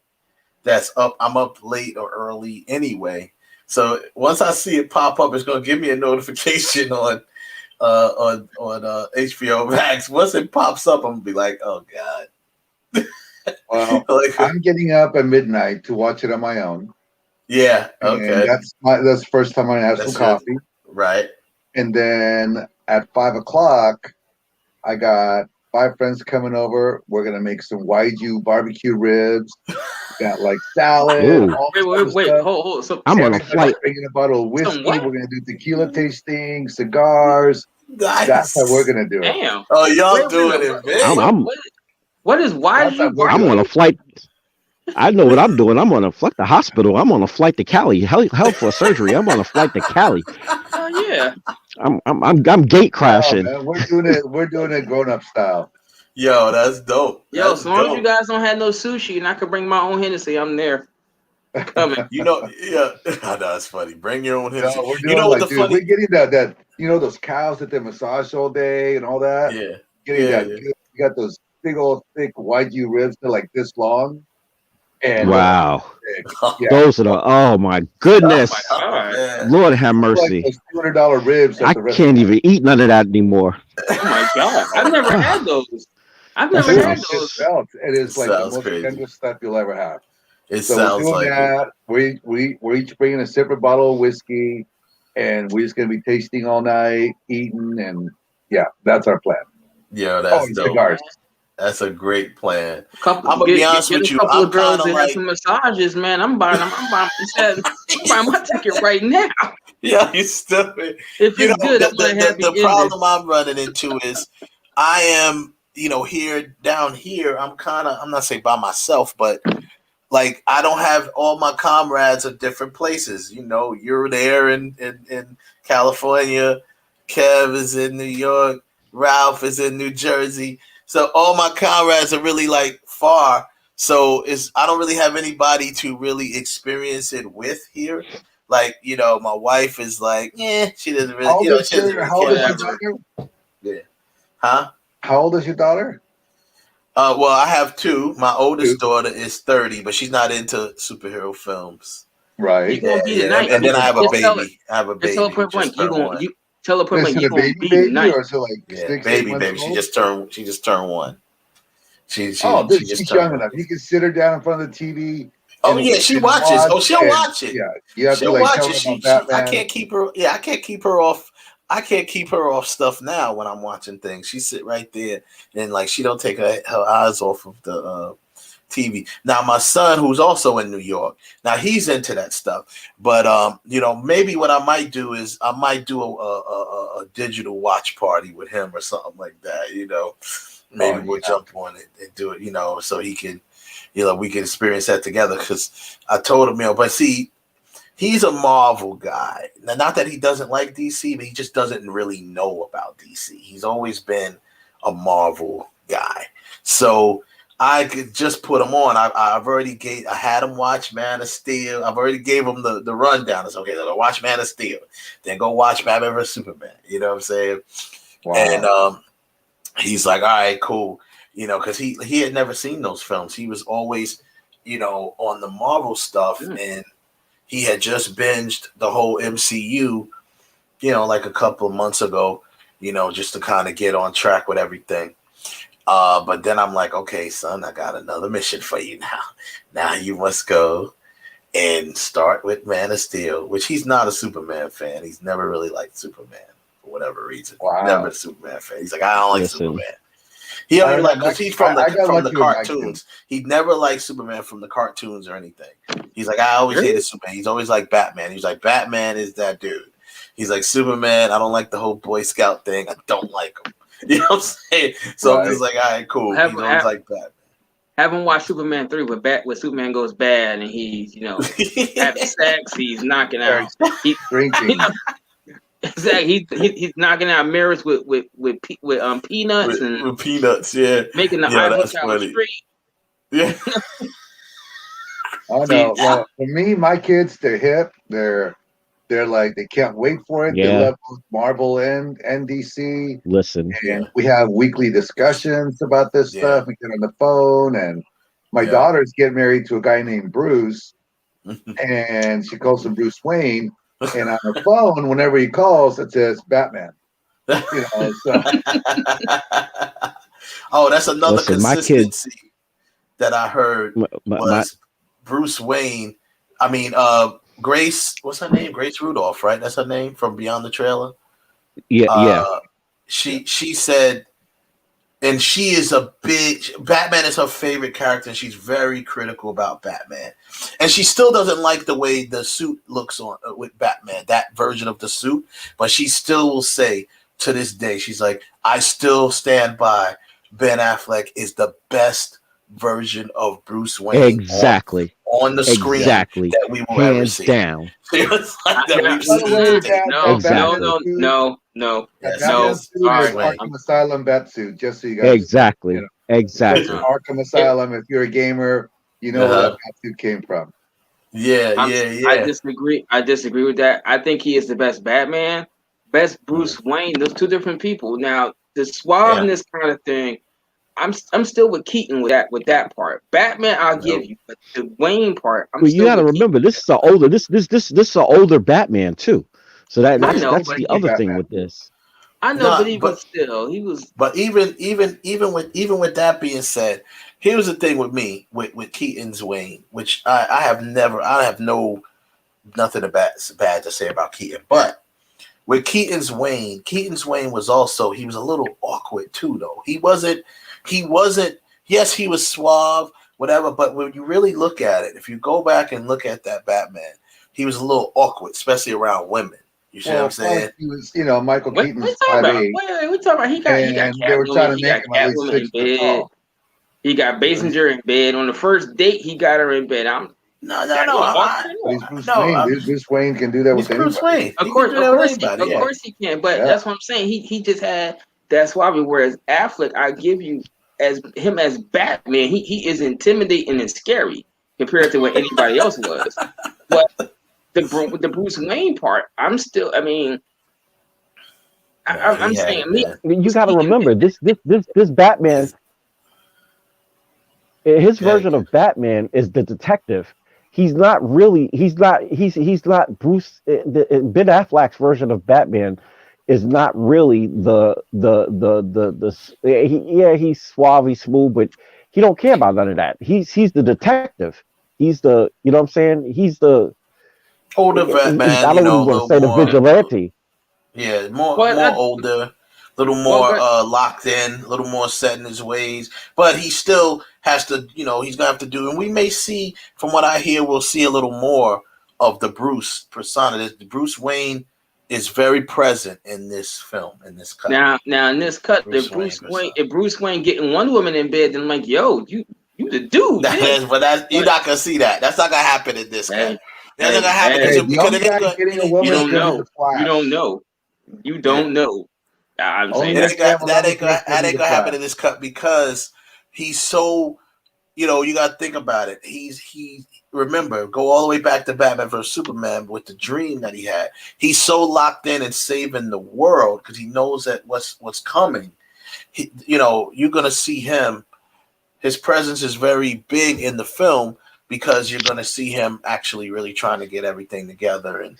R: that's up. I'm up late or early anyway. So once I see it pop up, it's gonna give me a notification on HBO Max. Once it pops up, I'm gonna be like, oh god.
T: Well, I'm getting up at midnight to watch it on my own.
R: Yeah, okay.
T: And that's the first time I have some coffee.
R: Right.
T: And then at 5 o'clock, I got 5 friends coming over. We're gonna make some Wagyu barbecue ribs. Got like salad.
S: Wait, hold. So
U: I'm on a flight.
T: Bringing a bottle of whiskey. We're gonna do tequila tasting, cigars.
R: Nice.
T: That's how we're gonna do it.
S: Damn.
R: Oh, y'all doing it, man.
S: What is Wagyu?
U: I'm on a flight. I know what I'm doing. I'm on a flight to hospital. I'm on a flight to Cali. Hell for surgery. I'm on a flight to Cali.
S: Oh yeah.
U: I'm gate crashing.
T: Oh, we're doing it grown up style.
R: Yo, that's dope.
S: Yo, as long as you guys don't have no sushi and I can bring my own Hennessy, I'm there. Coming.
R: Yeah. I know it's funny. Bring your own Hennessy.
T: No, we're doing we're getting that those cows that they massage all day and all that.
R: Yeah.
T: You got those big old thick Wagyu ribs. They're like this long. And
U: wow. Those are oh my goodness.
S: Oh my God.
U: Lord have mercy.
T: Like those $200 ribs.
U: I can't even eat none of that anymore.
S: Oh my God. I've never had those. I've never had those.
T: It is like the most
R: crazy.
T: tender stuff you'll ever have.
R: It
T: so
R: sounds
T: we're doing
R: like
T: that. We're each bringing a separate bottle of whiskey, and we're just gonna be tasting all night, eating, and that's our plan.
R: Yeah, that's dope.
T: Cigars.
R: That's a great plan.
S: I'm
R: gonna be honest with you.
S: I'm girls that have some massages, man. I'm buying my ticket right now.
R: Yeah, you stupid.
S: If it's good,
R: the problem I'm running into is I am, down here. I'm not saying by myself, but like I don't have all my comrades at different places. You're there in California. Kev is in New York. Ralph is in New Jersey. So all my comrades are really like far. So I don't really have anybody to really experience it with here. Like, my wife is like, she doesn't really, she doesn't really
T: How old is
R: care.
T: your daughter?
R: Yeah. Huh?
T: How old is your daughter?
R: Well, I have 2. My oldest daughter is 30, but she's not into superhero films.
T: Right.
R: And then I have a baby.
S: Tell her point blank, you gonna be
T: baby
S: nice.
T: or so like
R: baby. She just turned 1. She's
T: young enough. You can sit her down in front of the TV.
R: Oh yeah, she watches. She'll watch it.
T: Yeah, you have
R: she'll
T: to
R: watch
T: it.
R: I can't keep her. Yeah, I can't keep her off. I can't keep her off stuff now when I'm watching things. She sit right there and like she don't take her eyes off of the TV. Now my son, who's also in New York, now he's into that stuff. But maybe what I might do is I might do a digital watch party with him or something like that. Maybe we'll jump on it and do it. So he can, we can experience that together. Because I told him, but see, he's a Marvel guy. Now, not that he doesn't like DC, but he just doesn't really know about DC. He's always been a Marvel guy. So I could just put him on. I had him watch Man of Steel. I've already gave him the rundown. It's okay. So watch Man of Steel, then go watch Batman vs Superman. You know what I'm saying? Wow. And he's like, all right, cool. Because he had never seen those films. He was always, on the Marvel stuff, and he had just binged the whole MCU, like a couple of months ago, just to kind of get on track with everything. But then I'm like, okay, son, I got another mission for you now. Now you must go and start with Man of Steel, which he's not a Superman fan. He's never really liked Superman for whatever reason.
T: Wow.
R: Never a Superman fan. He's like, I don't like Superman. He only like because he's from the cartoons. He never liked Superman from the cartoons or anything. He's like, I always hated Superman. He's always like Batman. He's like, Batman is that dude. He's like, Superman, I don't like the whole Boy Scout thing. I don't like him. You know what I'm saying? So I'm just like, all right, cool. He's always like Batman.
S: Haven't watched Superman 3 where Superman goes bad and he's, having sex, he's knocking out. He's drinking. Exactly. He's knocking out mirrors with peanuts
R: with peanuts, yeah.
S: Making the Eiffel Tower straight.
R: Yeah.
T: Oh no. Well, for me, my kids, they're hip. They're like they can't wait for it.
U: Yeah.
T: They love both Marvel and DC.
U: Listen.
T: And we have weekly discussions about this stuff. We get on the phone, and my daughter's getting married to a guy named Bruce, and she calls him Bruce Wayne. And on the phone, whenever he calls, it says Batman. So.
R: Oh, that's another consistency that I heard was Bruce Wayne. I mean, Grace, what's her name? Grace Rudolph, right? That's her name from Beyond the Trailer.
U: Yeah.
R: She said, and she is Batman is her favorite character, and she's very critical about Batman. And she still doesn't like the way the suit looks on with Batman, that version of the suit. But she still will say to this day, she's like, I still stand by Ben Affleck is the best version of Bruce Wayne.
U: Exactly.
R: On the screen that we will ever see.
U: Down.
S: No.
T: Arkham Asylum Batsuit, just so you guys.
U: Exactly. Exactly.
T: Arkham Asylum. If you're a gamer, you know where that Batsuit came from.
R: Yeah.
S: I disagree. With that. I think he is the best Batman, best Bruce Wayne. Those two different people. Now the suaveness kind of thing. I'm still with Keaton with that part. Batman, I'll give you, but the Wayne part.
U: You got to remember, this is an older this is an older Batman too. So that's the other
T: Batman.
U: thing with this.
S: I know, but still, he was.
R: But even with that being said, here's the thing with me with Keaton's Wayne, which I have nothing bad to say about Keaton, but with Keaton's Wayne was also he was a little awkward too, though. He wasn't. Yes, he was suave, whatever. But when you really look at it, if you go back and look at that Batman, he was a little awkward, especially around women. You see what I'm saying?
T: He was, Michael Keaton's
S: 5'8".
T: He
S: got
T: they were trying to make him at least 6 foot tall.
S: He got Basinger in bed on the first date. He got her in bed.
T: Bruce Wayne can do that with
R: Bruce Wayne.
S: Of course he can. But that's what I'm saying. He just had that suave. Whereas Affleck, I give you as Batman, he is intimidating and scary compared to what anybody else was. But the Bruce Wayne part, I'm still. I mean, I'm saying me.
U: You got to remember this Batman. His version of Batman is the detective. He's not Bruce. Ben Affleck's version of Batman is not really he's suave, he's smooth, but he don't care about none of that. He's the detective. He's the, you know what I'm saying? He's the
R: older Batman.
U: I don't even want to say the vigilante.
R: Yeah, more older, a little more locked in, a little more set in his ways. But he still has to, he's gonna have to do. And we may see, from what I hear, we'll see a little more of the Bruce persona. The Bruce Wayne is very present in this film, in this cut.
S: Now in this cut, if Bruce Wayne getting one woman in bed, then I'm like, yo, you the dude.
R: But you're not gonna see that. That's not gonna happen in this cut. That's not gonna happen
S: You don't know. I'm saying
R: that ain't gonna happen in this cut because he's so. You got to think about it. Remember, go all the way back to Batman vs Superman with the dream that he had. He's so locked in and saving the world because he knows that what's coming. You're gonna see him. His presence is very big in the film because you're going to see him actually really trying to get everything together and,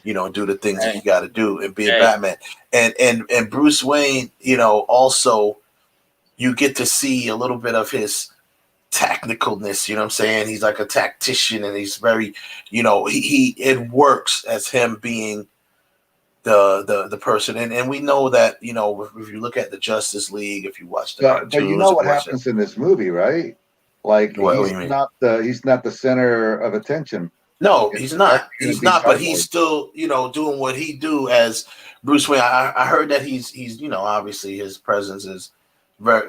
R: you know, do the things that you got to do and be a Batman. And Bruce Wayne, you know, also you get to see a little bit of his technicalness, you know what I'm saying? He's like a tactician, and he's very, you know, it works as him being the person. And we know that, you know, if you look at the Justice League, if you watch the cartoons,
T: but you know what happens in this movie, right? Like he's not the center of attention.
R: No, he's not. He's not, but he's still, you know, doing what he do as Bruce Wayne. I heard that he's you know, obviously his presence is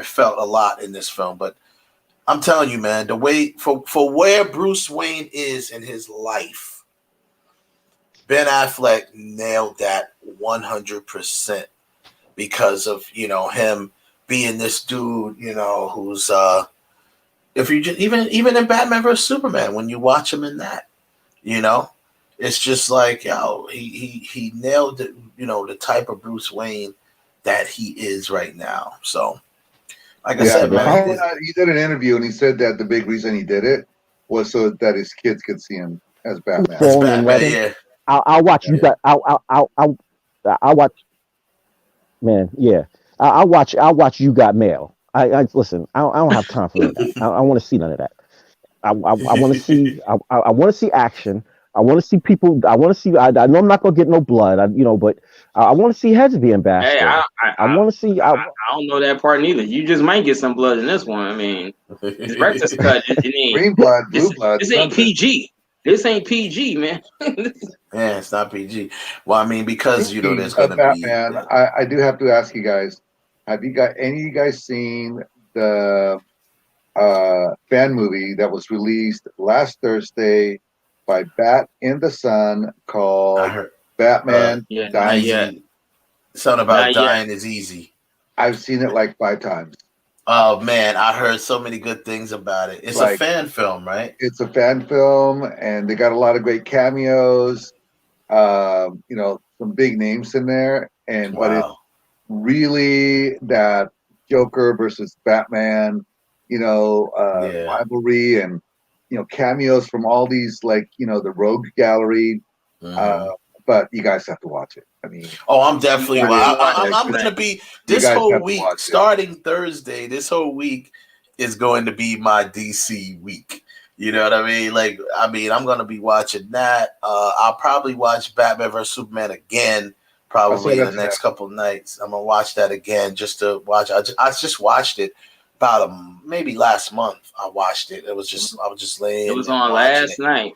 R: felt a lot in this film, but I'm telling you, man, the way for where Bruce Wayne is in his life, Ben Affleck nailed that 100% because of, you know, him being this dude, you know, who's if you just even in Batman vs Superman, when you watch him in that, you know, it's just like, yo, he nailed it, you know, the type of Bruce Wayne that he is right now. So, like I said, man,
T: he did an interview and he said that the big reason he did it was so that his kids could see him as Batman.
R: As Batman, yeah.
U: I'll watch you guys. I'll watch. Man, yeah. I'll watch You Got Mail. I listen. I don't have time for that. I want to see none of that. I want to see. I want to see action. I want to see people. I want to see. I know I'm not gonna get no blood. But I want to see heads being bashed.
S: Hey,
U: I want to see.
S: I don't know that part neither. You just might get some blood in this one. I mean, it's director's cut.
T: Green blood, blue blood.
S: This ain't PG. This ain't PG, man.
R: Yeah, it's not PG. Well, I mean, because you know there's gonna be.
T: Batman, I do have to ask you guys: have you got any of you guys seen the fan movie that was released last Thursday by Bat in the Sun called Batman Dying
R: Easy? Something about dying is easy.
T: I've seen it like 5 times.
R: Oh man, I heard so many good things about it. It's like, a fan film, right?
T: It's a fan film, and they got a lot of great cameos. You know, some big names in there, and but it's really that Joker versus Batman, you know, rivalry, and you know, cameos from all these, like, you know, the Rogue Gallery. But you guys have to watch it. I mean,
R: I'm definitely. I'm going to be this whole week, starting Thursday. This whole week is going to be my DC week. You know what I mean? Like, I'm going to be watching that. I'll probably watch Batman vs Superman again, probably in the next couple of nights. I'm gonna watch that again just to watch. I just watched it about maybe last month. I watched it. I was just laying.
S: It was on last night.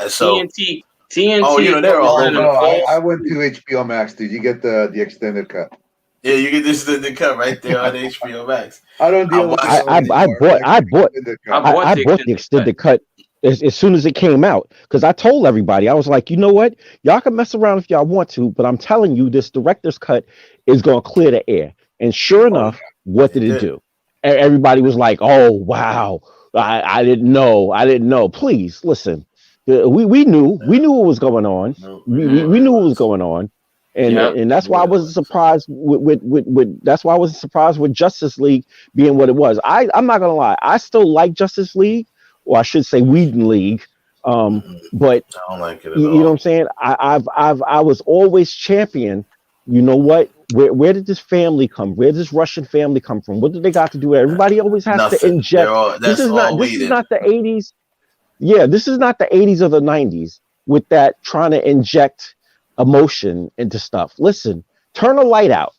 R: So
S: TNT.
R: Oh, you know they're all over.
T: I went to HBO Max. Did you get the extended cut?
R: Yeah, you get this extended cut right there on HBO Max.
T: I don't deal with.
U: I bought the extended cut as soon as it came out, because I told everybody, I was like, you know what, y'all can mess around if y'all want to, but I'm telling you, this director's cut is going to clear the air. And sure enough, what did it do? Everybody was like, oh wow, I didn't know. Please listen. We knew what was going on. We knew what was going on, and that's why I wasn't surprised that's why I wasn't surprised with Justice League being what it was. I'm not gonna lie, I still like Justice League, or I should say Whedon League, but
R: I don't like it at all.
T: You
U: know what I'm saying? I was always champion. You know what? Where did this family come? Where did this Russian family come from? What did they got to do? Everybody always has to inject. This is not the 80s. Yeah, this is not the 80s or the 90s with that trying to inject emotion into stuff. Listen, turn the light out.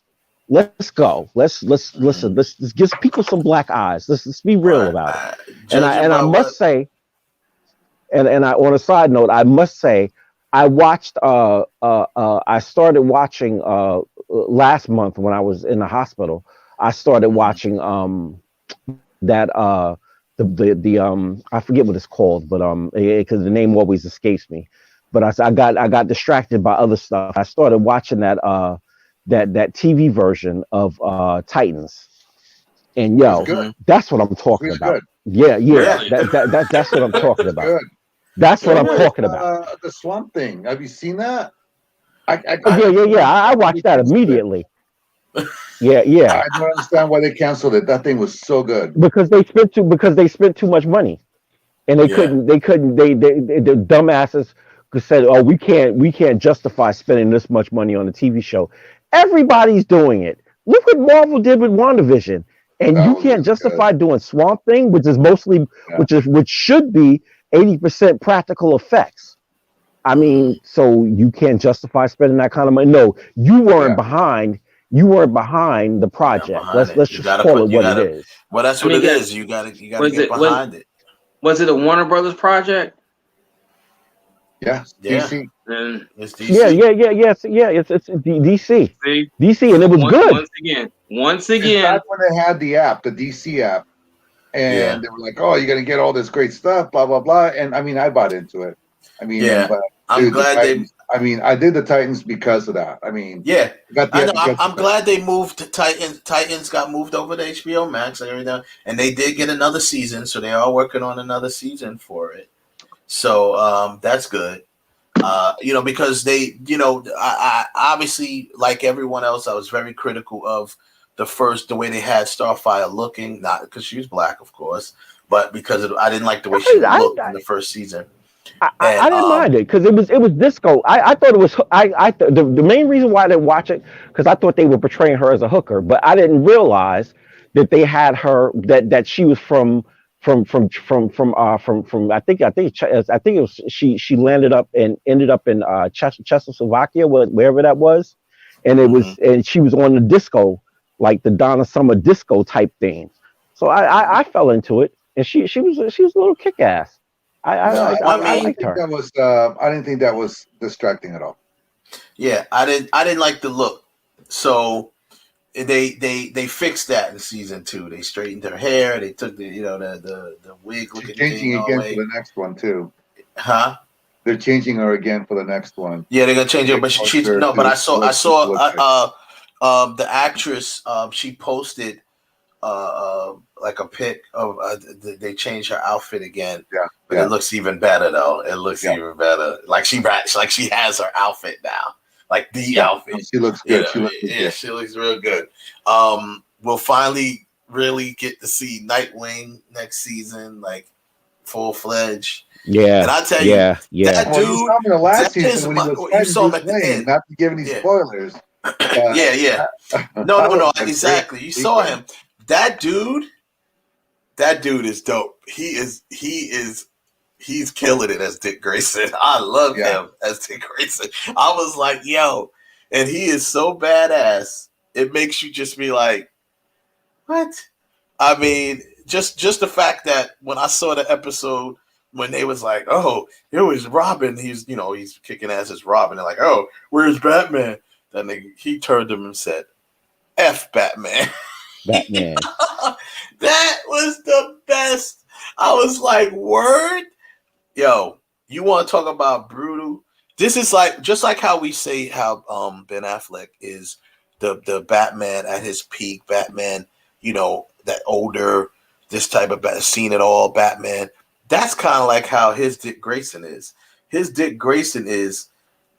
U: Let's go. Let's listen. Let's give people some black eyes. Let's be real about it. And I must say, and I on a side note, I must say, I watched. I started watching last month when I was in the hospital. I started watching that. The I forget what it's called, but because the name always escapes me. But I got distracted by other stuff. I started watching that TV version of Titans, and that's what I'm talking about. Yeah. That's what I'm talking about. That's what I'm talking about.
T: The Swamp Thing. Have you seen that?
U: I watched that immediately. Yeah.
T: I don't understand why they canceled it. That thing was so good.
U: Because they spent too much money. and they couldn't. The dumbasses said, "Oh, we can't justify spending this much money on a TV show." Everybody's doing it. Look what Marvel did with WandaVision, and you can't justify doing Swamp Thing, which is mostly, which should be 80% practical effects. I mean, so you can't justify spending that kind of money. No, you weren't behind. You weren't behind the project. Let's just call it what it is.
R: Well, that's what it is. You gotta get behind it.
S: Was it a Warner Brothers project?
T: Yeah, DC.
R: It's DC.
U: Yeah. It's DC. DC, and it was good.
S: Once again.
T: That's when they had the app, the DC app, and they were like, "Oh, you're gonna get all this great stuff, blah blah blah." And I mean, I bought into it. I mean, but,
R: I'm glad
T: I did the Titans because of that. I mean,
R: I'm glad they moved to Titans. Titans got moved over to HBO Max and everything, and they did get another season, so they are working on another season for it. So that's good. Because they, I obviously, like everyone else, I was very critical of the way they had Starfire looking, not because she was black, of course, but because I didn't like the way she looked in the first season.
U: I didn't mind it because it was disco. I thought it was. The main reason why I didn't watch it because I thought they were portraying her as a hooker, but I didn't realize that they had her that she was from I think it was she landed up and ended up in Czechoslovakia, wherever that was, and it was and she was on the disco, like the Donna Summer disco type thing. So I fell into it, and she was a little kick ass. I liked her.
T: I didn't think that was distracting at all.
R: Yeah, I didn't like the look. So they fixed that in season 2. They straightened her hair. They took the wig looking thing
T: changing again for the next one too.
R: Huh?
T: They're changing her again for the next one.
R: Yeah, they're gonna change her, but she's no. But I saw the actress. She posted like a pic of they changed her outfit again. But it looks even better though. It looks even better. Like she has her outfit now. Like the outfit.
T: She looks good.
R: She looks real good. We'll finally really get to see Nightwing next season, like full-fledged.
U: Yeah.
R: And I tell you, that dude.
T: You saw him in the last season when he was
R: you saw him at the end.
T: Not to give any spoilers.
R: No, exactly. You saw him. That dude is dope. He's killing it as Dick Grayson. I love him as Dick Grayson. I was like, yo, and he is so badass. It makes you just be like, what? I mean, just the fact that when I saw the episode when they was like, oh, it was Robin. He's kicking ass as Robin. They're like, oh, where's Batman? Then he turned to him and said, F Batman.
U: Batman.
R: That was the best. I was like, word? Yo, you want to talk about brutal? This is like just like how we say how Ben Affleck is the Batman at his peak. Batman, that older, this type of seen it all Batman. That's kind of like how his Dick Grayson is. His Dick Grayson is,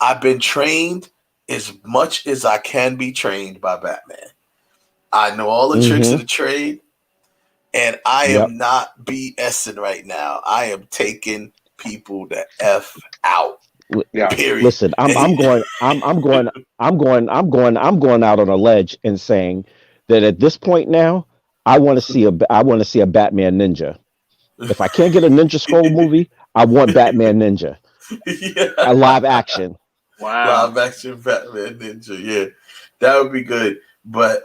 R: I've been trained as much as I can be trained by Batman. I know all the tricks of the trade, and I am not BSing right now. I am taking people the F out. Period.
U: Listen, I'm going out on a ledge and saying that at this point now, I want to see a Batman Ninja. If I can't get a Ninja Scroll movie, I want Batman Ninja. A live action.
R: Wow. Live action Batman Ninja. Yeah, that would be good. But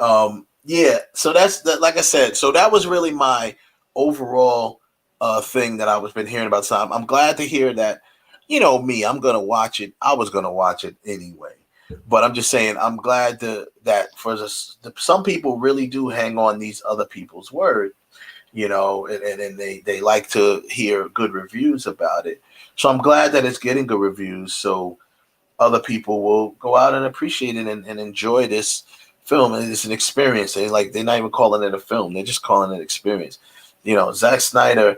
R: so that's like I said. So that was really my overall thing that I was been hearing about. So I'm glad to hear that. Me, I'm gonna watch it. I was gonna watch it anyway. But I'm just saying, I'm glad that for some people really do hang on these other people's word. And they like to hear good reviews about it. So I'm glad that it's getting good reviews. So other people will go out and appreciate it and enjoy this film. And it's an experience. They're not even calling it a film. They're just calling it experience. Zack Snyder.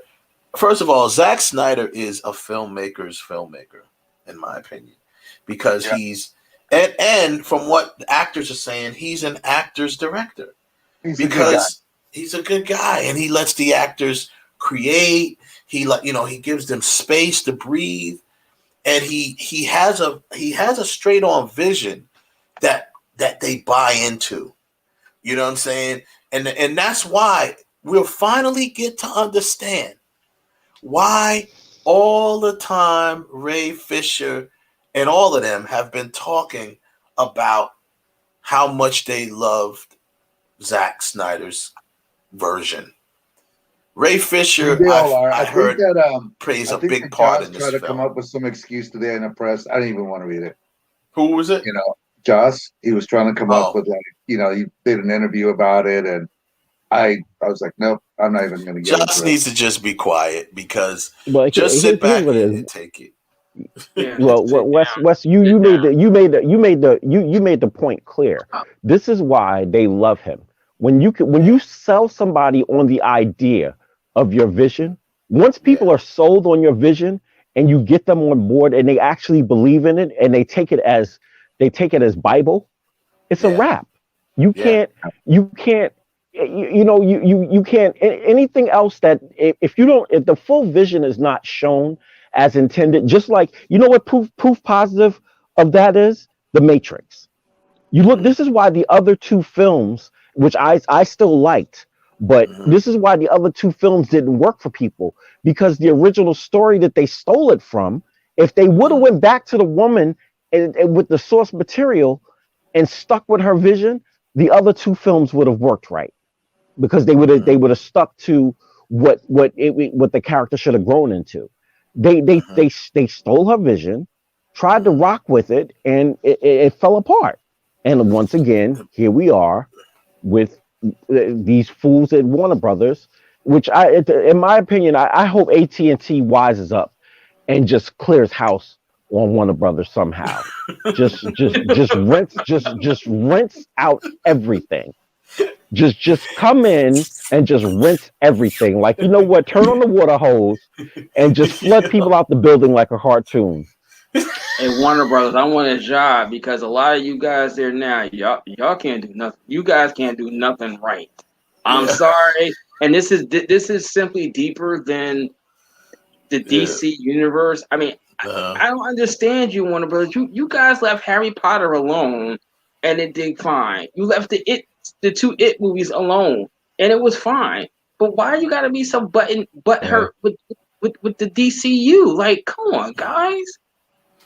R: First of all, Zack Snyder is a filmmaker's filmmaker, in my opinion, because he's and from what the actors are saying, he's an actor's director. He's a good guy, and he lets the actors create. He he gives them space to breathe, and he has a straight on vision that they buy into. You know what I'm saying? And that's why we'll finally get to understand why all the time Ray Fisher and all of them have been talking about how much they loved Zack Snyder's version. Ray Fisher, I heard, plays a big part in this film.
T: Tried to come up with some excuse today in the press. I didn't even want to read it.
R: Who was it?
T: Joss. He was trying to come up with he did an interview about it, and I was like, nope, I'm not even going to get
R: Joss needs to just be quiet because
U: sit
R: back and take it.
U: Yeah, well, Wes, you made the point clear. This is why they love him. When you sell somebody on the idea of your vision, once people are sold on your vision and you get them on board and they actually believe in it and they take it as Bible, it's a wrap. You can't anything else that if the full vision is not shown as intended, just like what proof positive of that is? The Matrix. This is why the other two films, which I still liked, but this is why the other two films didn't work for people, because the original story that they stole it from, if they would have went back to the woman and with the source material and stuck with her vision, the other two films would have worked right, because they would have stuck to what the character should have grown into. They stole her vision, tried to rock with it, and it fell apart. And once again, here we are with these fools at Warner Brothers, which in my opinion, I hope AT&T wises up and just clears house on Warner Brothers somehow. just rents out everything. Just come in and just rinse everything. Like, turn on the water hose and just flood people out the building like a cartoon.
S: Hey, Warner Brothers, I want a job, because a lot of you guys there now, y'all can't do nothing. You guys can't do nothing right. I'm sorry. And this is simply deeper than the DC universe. I mean, I don't understand you, Warner Brothers. You guys left Harry Potter alone, and it did fine. You left the two It movies alone, and it was fine. But why you gotta be so butthurt with the DCU? Like, come on, guys.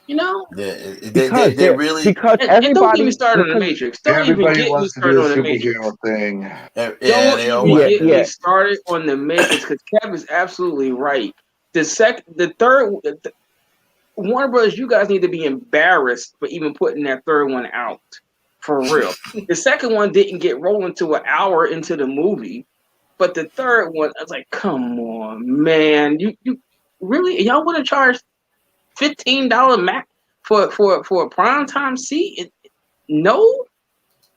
R: They really,
U: because
S: everybody, don't get me started on the Matrix. Don't even get me started on the Matrix.
T: Thing.
S: Don't even get me started on the Matrix, because Kev is absolutely right. The third, Warner Brothers, you guys need to be embarrassed for even putting that third one out. For real. The second one didn't get rolling to an hour into the movie, but the third one, I was like, come on, man. You really, y'all want to charge $15 Mac for a primetime seat? No.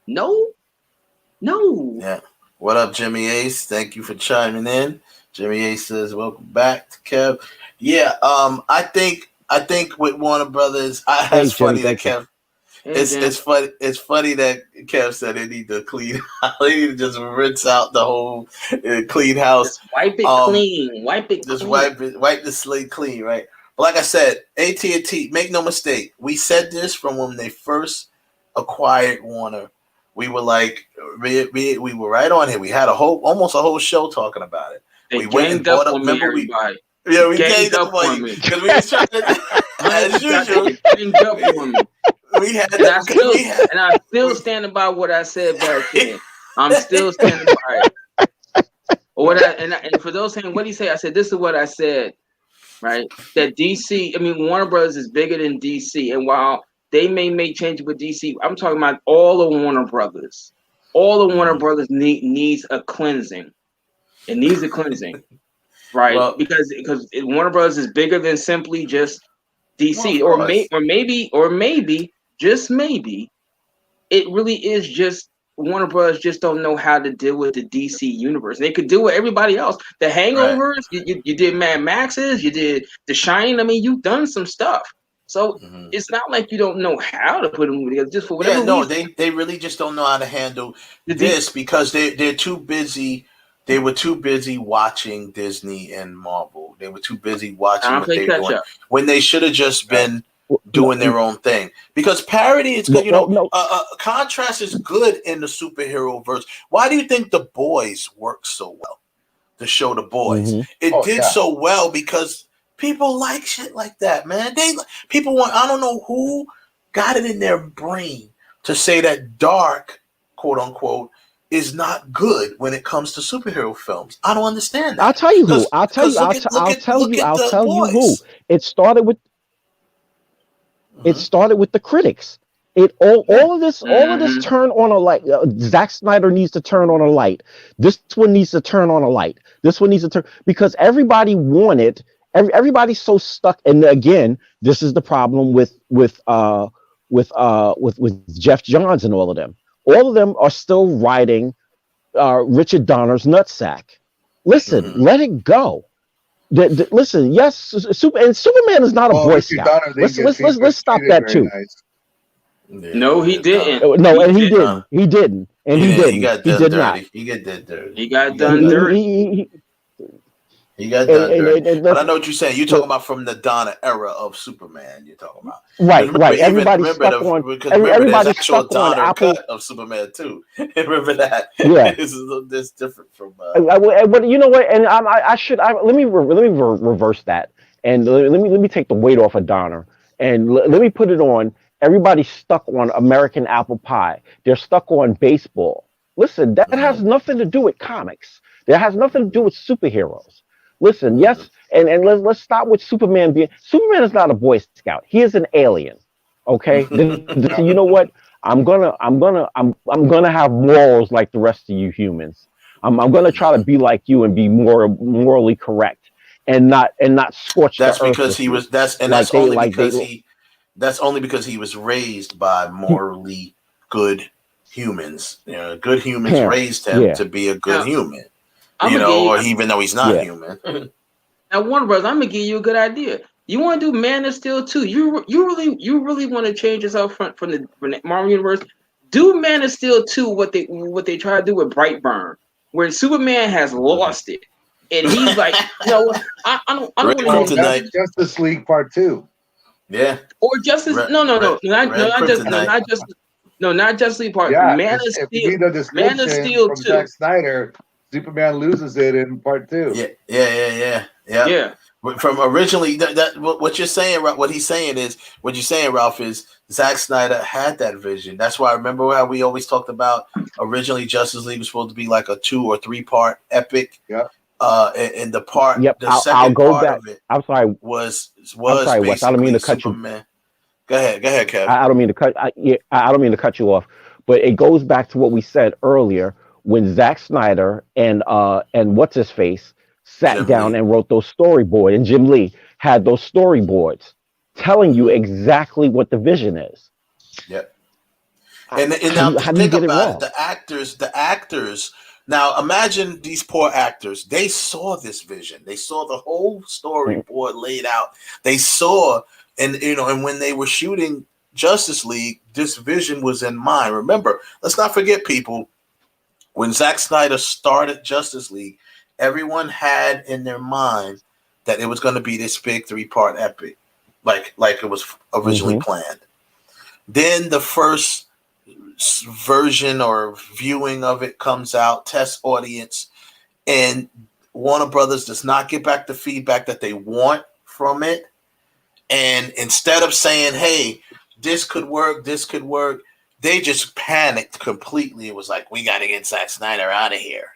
R: Yeah. What up, Jimmy Ace? Thank you for chiming in. Jimmy Ace says, "Welcome back to Kev." Yeah. I think with Warner Brothers, it's funny that Kev. It's funny. It's funny that Kev said they need to clean. They need to just rinse out the whole clean house.
S: Just wipe it clean. Wipe it.
R: Just
S: clean.
R: wipe the slate clean, right? But like I said, AT&T. Make no mistake. We said this from when they first acquired Warner. We were like, we were right on here. We had almost a whole show talking about it.
S: We went and bought up. Remember we
R: ganged up on you because we was trying to, as usual.
S: Ganged up on me. And I'm still standing by what I said back then. I'm still standing by it. And for those saying, what did he say? I said, this is what I said, right? That DC, Warner Brothers is bigger than DC. And while they may make changes with DC, I'm talking about all of Warner Brothers. All of Warner Brothers needs a cleansing. It needs a cleansing, right? Well, because Warner Brothers is bigger than simply just DC, or maybe, just maybe, it really is just Warner Brothers just don't know how to deal with the DC universe. They could deal with everybody else. The Hangovers, right. you did Mad Maxes, you did The Shining. You've done some stuff. So it's not like you don't know how to put a movie together. Just for whatever reason.
R: They really just don't know how to handle this because they're too busy. They were too busy watching Disney and Marvel. They were too busy watching what they were doing when they should have just been doing their own thing. Because parody is good, contrast is good in the superhero verse. Why do you think The Boys worked so well? The show The Boys, it did so well because people like shit like that, man. People want. I don't know who got it in their brain to say that dark, quote unquote, is not good when it comes to superhero films. I don't understand that.
U: I'll tell you who. I'll tell you who. It started with. It started with the critics. All of this turn on a light. Zack Snyder needs to turn on a light. This one needs to turn on a light. This one needs to turn because everybody wanted. Everybody's so stuck. And again, this is the problem with Jeff Johns and all of them. All of them are still riding Richard Donner's nutsack. Listen, let it go. Listen, yes, Superman is not a Boy Scout. Let's stop that too.
S: Nice. No, he didn't.
U: No, and he didn't. He didn't. And he didn't.
R: He got done dirty. He got done dirty.
S: He got done dirty.
R: He got done dirty. But I know what you're saying. You're talking about from the Donner era of Superman. You're talking about
U: right. Everybody's stuck on. Everybody's stuck on Apple
R: cut of Superman too. Remember that?
U: Yeah,
R: this different from.
U: But you know what? And let me reverse that, and let me take the weight off of Donner, and let me put it on. Everybody's stuck on American Apple Pie. They're stuck on baseball. Listen, that has nothing to do with comics. That has nothing to do with superheroes. Listen, yes, and let's stop with Superman being. Superman is not a Boy Scout. He is an alien. Okay, you know what? I'm gonna have morals like the rest of you humans. I'm gonna try to be like you and be more morally correct and not scorch the earth.
R: That's because he was. That's only because he was raised by morally good humans. You know, good humans raised him to be a good human. Or even though he's not human.
S: Now, Warner Bros., I'm gonna give you a good idea. You want to do Man of Steel 2? You really want to change yourself from the Marvel universe? Do Man of Steel 2 what they try to do with Brightburn, where Superman has lost it, and he's like, I don't want to
T: do Justice League Part 2.
R: Yeah.
S: Or Justice? Not Justice League Part.
T: Yeah,
S: Man of Steel
T: from
S: 2.
T: Zack Snyder. Superman loses it in Part 2.
R: Yeah. From originally, what you're saying, what he's saying is, what you're saying, Ralph, is Zack Snyder had that vision. That's why I remember how we always talked about originally Justice League was supposed to be like a 2 or 3 part epic.
T: Yep.
R: And the part, the second
U: I'll go
R: part
U: back.
R: of it,
U: I'm sorry.
R: Was
U: sorry, Wes. I don't mean to cut
R: Superman.
U: you.
R: Go ahead, Kev.
U: I don't mean to cut. I don't mean to cut you off, but it goes back to what we said earlier when Zack Snyder and what's his face sat
R: Jim
U: down
R: Lee.
U: and wrote those storyboards, and Jim Lee had those storyboards telling you exactly what the vision is.
R: Yep. And now think about it. The actors. Now imagine these poor actors. They saw this vision. They saw the whole storyboard laid out. They saw, and when they were shooting Justice League, this vision was in mind. Remember, let's not forget, people, when Zack Snyder started Justice League, everyone had in their mind that it was going to be this big 3-part epic, like it was originally planned. Then the first version or viewing of it comes out, test audience, and Warner Brothers does not get back the feedback that they want from it. And instead of saying, hey, this could work, they just panicked completely. It was like, we got to get Zack Snyder out of here.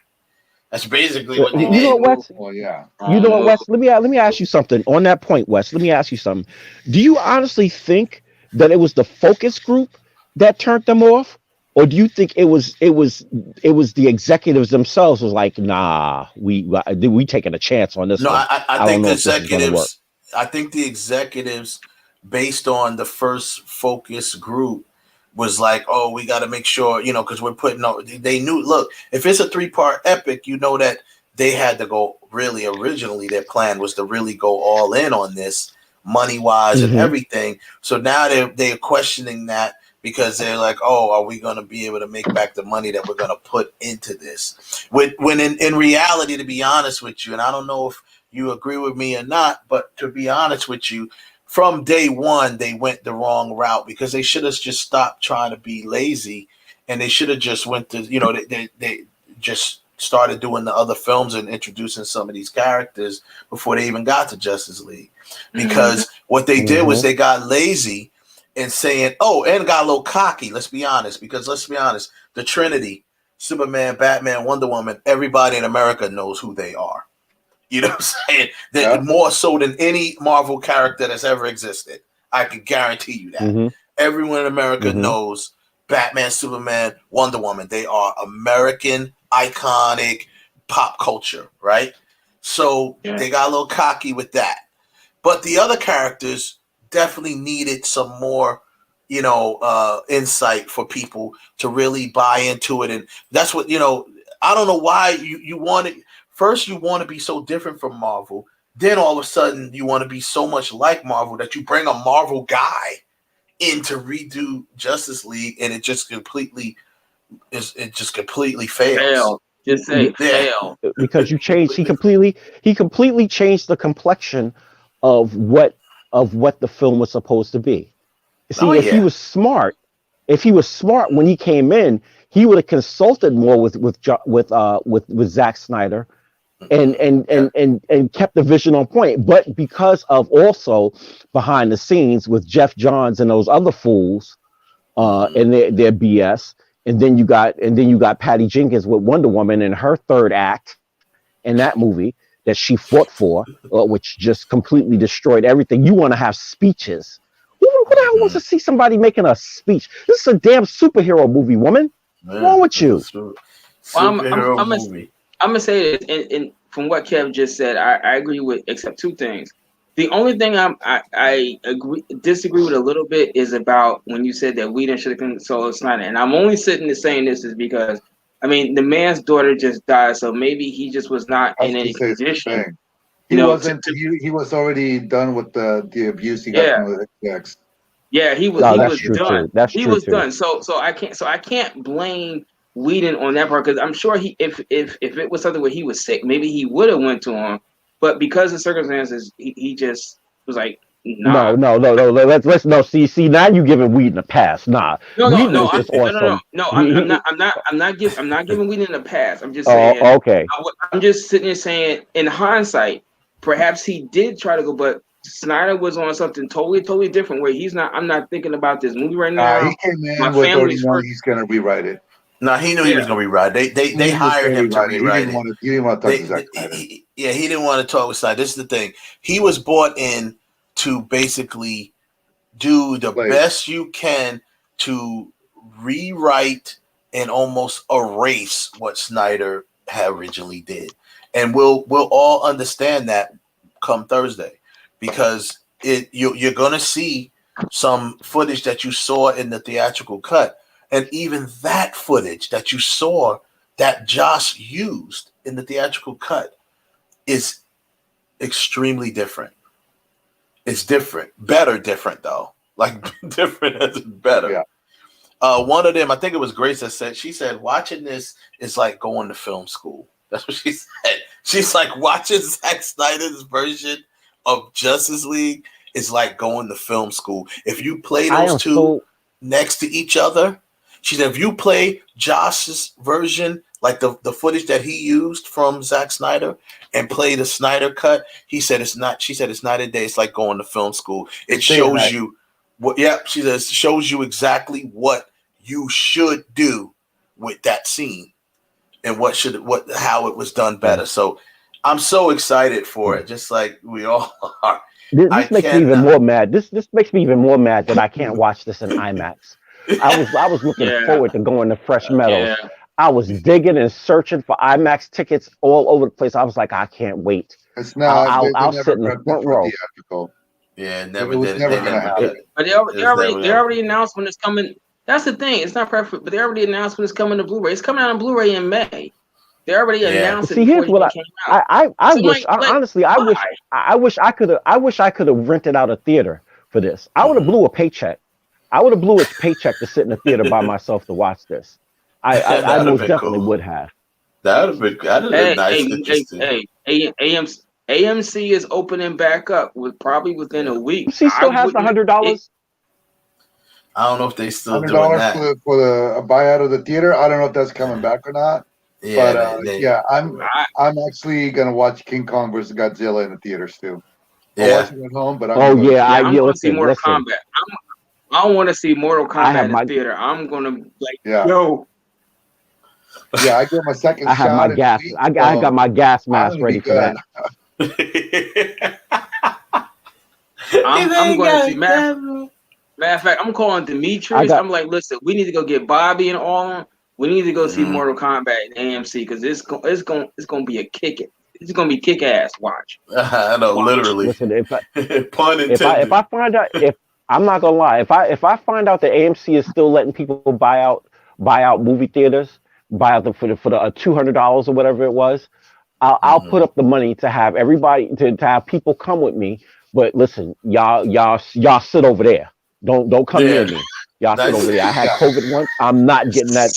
R: That's basically what they did.
U: You know what, Wes?
T: Well, yeah.
U: You know what, Wes? Let me ask you something on that point, Wes. Let me ask you something. Do you honestly think that it was the focus group that turned them off, or do you think it was the executives themselves was like, nah, we taking a chance on this?
R: No,
U: one.
R: I think the executives. I think the executives, based on the first focus group, was like, oh, we got to make sure, because we're putting on. They knew, look, if it's a 3-part epic, that they had to go. Really, originally, their plan was to really go all in on this, money wise and everything. So now they're questioning that because they're like, oh, are we going to be able to make back the money that we're going to put into this? When in reality, to be honest with you, and I don't know if you agree with me or not, but to be honest with you, from day one, they went the wrong route because they should have just stopped trying to be lazy, and they should have just went to, they just started doing the other films and introducing some of these characters before they even got to Justice League. Because what they did was they got lazy and saying, and got a little cocky, let's be honest, because let's be honest, the Trinity, Superman, Batman, Wonder Woman, everybody in America knows who they are. You know what I'm saying? That more so than any Marvel character that's ever existed. I can guarantee you that. Everyone in America knows Batman, Superman, Wonder Woman. They are American, iconic pop culture, right? So they got a little cocky with that. But the other characters definitely needed some more, insight for people to really buy into it. And that's what, I don't know why you want it. First, you want to be so different from Marvel. Then all of a sudden, you want to be so much like Marvel that you bring a Marvel guy in to redo Justice League, and it just completely fails.
S: Just say fail.
U: Because he completely changed the complexion of what the film was supposed to be. See, if he was smart when he came in, he would have consulted more with Zack Snyder and kept the vision on point. But because of also behind the scenes with Jeff Johns and those other fools and their BS, and then you got Patty Jenkins with Wonder Woman in her third act in that movie that she fought for, which just completely destroyed everything. You want to have speeches. Who the hell wants to see somebody making a speech? This is a damn superhero movie, woman. What's wrong with you?
S: I'm gonna say this, and from what Kev just said, I agree with, except two things. The only thing I disagree with a little bit is about when you said that Whedon should have consulted Snyder, and I'm only sitting there saying this is because the man's daughter just died, so maybe he just was not in any position.
T: He was already done with the abuse he got from the ex.
S: Yeah, he was done. He was done. So I can't blame Whedon on that part, because I'm sure if it was something where he was sick, maybe he would have went to him, but because of circumstances, he just was like, nah.
U: No. Let's see. Now you giving Whedon a pass. Nah.
S: No. I'm not giving Whedon a pass. I'm just saying.
U: Oh, okay.
S: I'm just sitting there saying, in hindsight, perhaps he did try to go, but Snyder was on something totally different. Where he's not. I'm not thinking about this movie right now.
T: He came in with already knowing he's going to rewrite it.
R: No, he knew he was going to rewrite. They hired him to rewrite it.
T: He didn't want to talk to Zack Snyder.
R: He didn't want to talk with Snyder. This is the thing. He was brought in to basically do the best you can to rewrite and almost erase what Snyder had originally did. And we'll all understand that come Thursday, because you're going to see some footage that you saw in the theatrical cut. And even that footage that you saw that Josh used in the theatrical cut is extremely different. It's different. Different though. Like different as better. Yeah. One of them, I think it was Grace that said, she said, watching this is like going to film school. That's what she said. She's like, watching Zack Snyder's version of Justice League is like going to film school. If you play those two next to each other, she said, if you play Josh's version, like the footage that he used from Zack Snyder, and play the Snyder cut, she said it's not a day. It's like going to film school. It shows you what, she says, shows you exactly what you should do with that scene and how it was done better. So I'm so excited for it, just like we all are.
U: This makes me even more mad. This makes me even more mad that I can't watch this in IMAX. I was looking forward to going to Fresh Meadows. Yeah. I was digging and searching for IMAX tickets all over the place. I was like, I can't wait.
T: It's not.
U: I'll sit in the front row.
R: Yeah, never did.
S: But they already announced when it's coming. That's the thing. It's not perfect, but they already announced when it's coming to Blu-ray. It's coming out on Blu-ray in May. They already announced it.
U: See, here's what I wish I could have rented out a theater for this. I would have blew a paycheck. I would have blew its paycheck to sit in the theater by myself to watch this. I most definitely would have.
R: That'd have been nice.
S: AMC is opening back up with probably within a week.
U: She still has the $100.
R: I don't know if they still doing
T: $100
R: that
T: for a buyout of the theater. I don't know if that's coming back or not.
R: Yeah,
T: but I'm actually gonna watch King Kong versus Godzilla in the theaters too. I'll watch it at home, but
S: I'm going to see Mortal Kombat. I want to see Mortal Kombat in the theater. I'm gonna yo.
T: Yeah, I get my second
U: I have
T: shot.
U: my gas. I got my gas mask ready for that.
S: I'm going to see. Matter of fact, I'm calling Demetrius. I'm like, listen, we need to go get Bobby and all. We need to go see Mortal Kombat in AMC because it's gonna be a kick it. It's gonna be kick ass. Watch.
R: I know, literally.
U: Listen,
R: pun intended.
U: If I find out, if I'm not gonna lie, if I find out that AMC is still letting people buy out movie theaters, buy out for the $200 or whatever it was, I'll put up the money to have everybody to have people come with me. But listen, y'all sit over there. Don't come near me. Y'all sit over there. I had COVID once. I'm not getting that.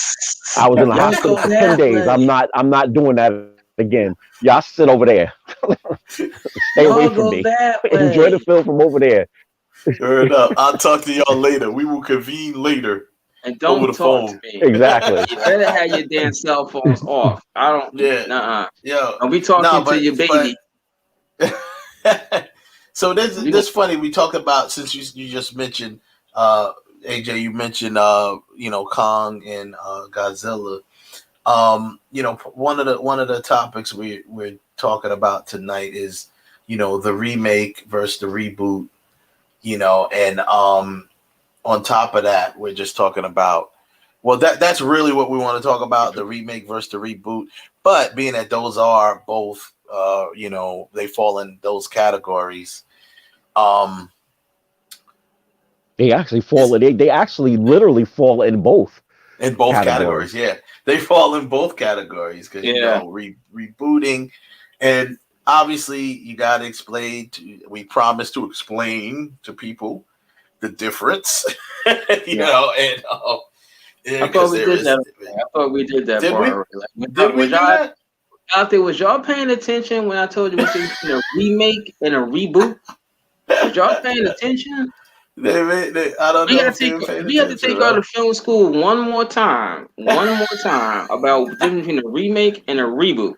U: I was in the hospital for 10 days. I'm not doing that again. Y'all sit over there. Stay away from me. Enjoy the film from over there.
R: Fair enough. I'll talk to y'all later. We will convene later.
S: And don't
R: over the
S: talk
R: phone.
S: to me.
U: Exactly.
S: You better have your damn cell phones off. I don't.
R: Yeah.
S: Don't be talking to your baby.
R: So this funny. We talk about, since you just mentioned AJ, you mentioned Kong and Godzilla. One of the topics we're talking about tonight is the remake versus the reboot. And on top of that, we're just talking about, that's really what we want to talk about, the remake versus the reboot. But being that those are both, they fall in those categories.
U: They actually fall in. They actually literally fall in both.
R: In both categories, yeah, they fall in both categories because rebooting, and obviously you got to explain. We promise to explain to people the difference. And
S: I thought we did that. I thought we did that.
R: Did we?
S: Did we do that? Out there, was y'all paying attention when I told you we a remake and a reboot? Was y'all paying attention?
R: I don't know.
S: We have to take out of film school one more time about the difference between a remake and a reboot.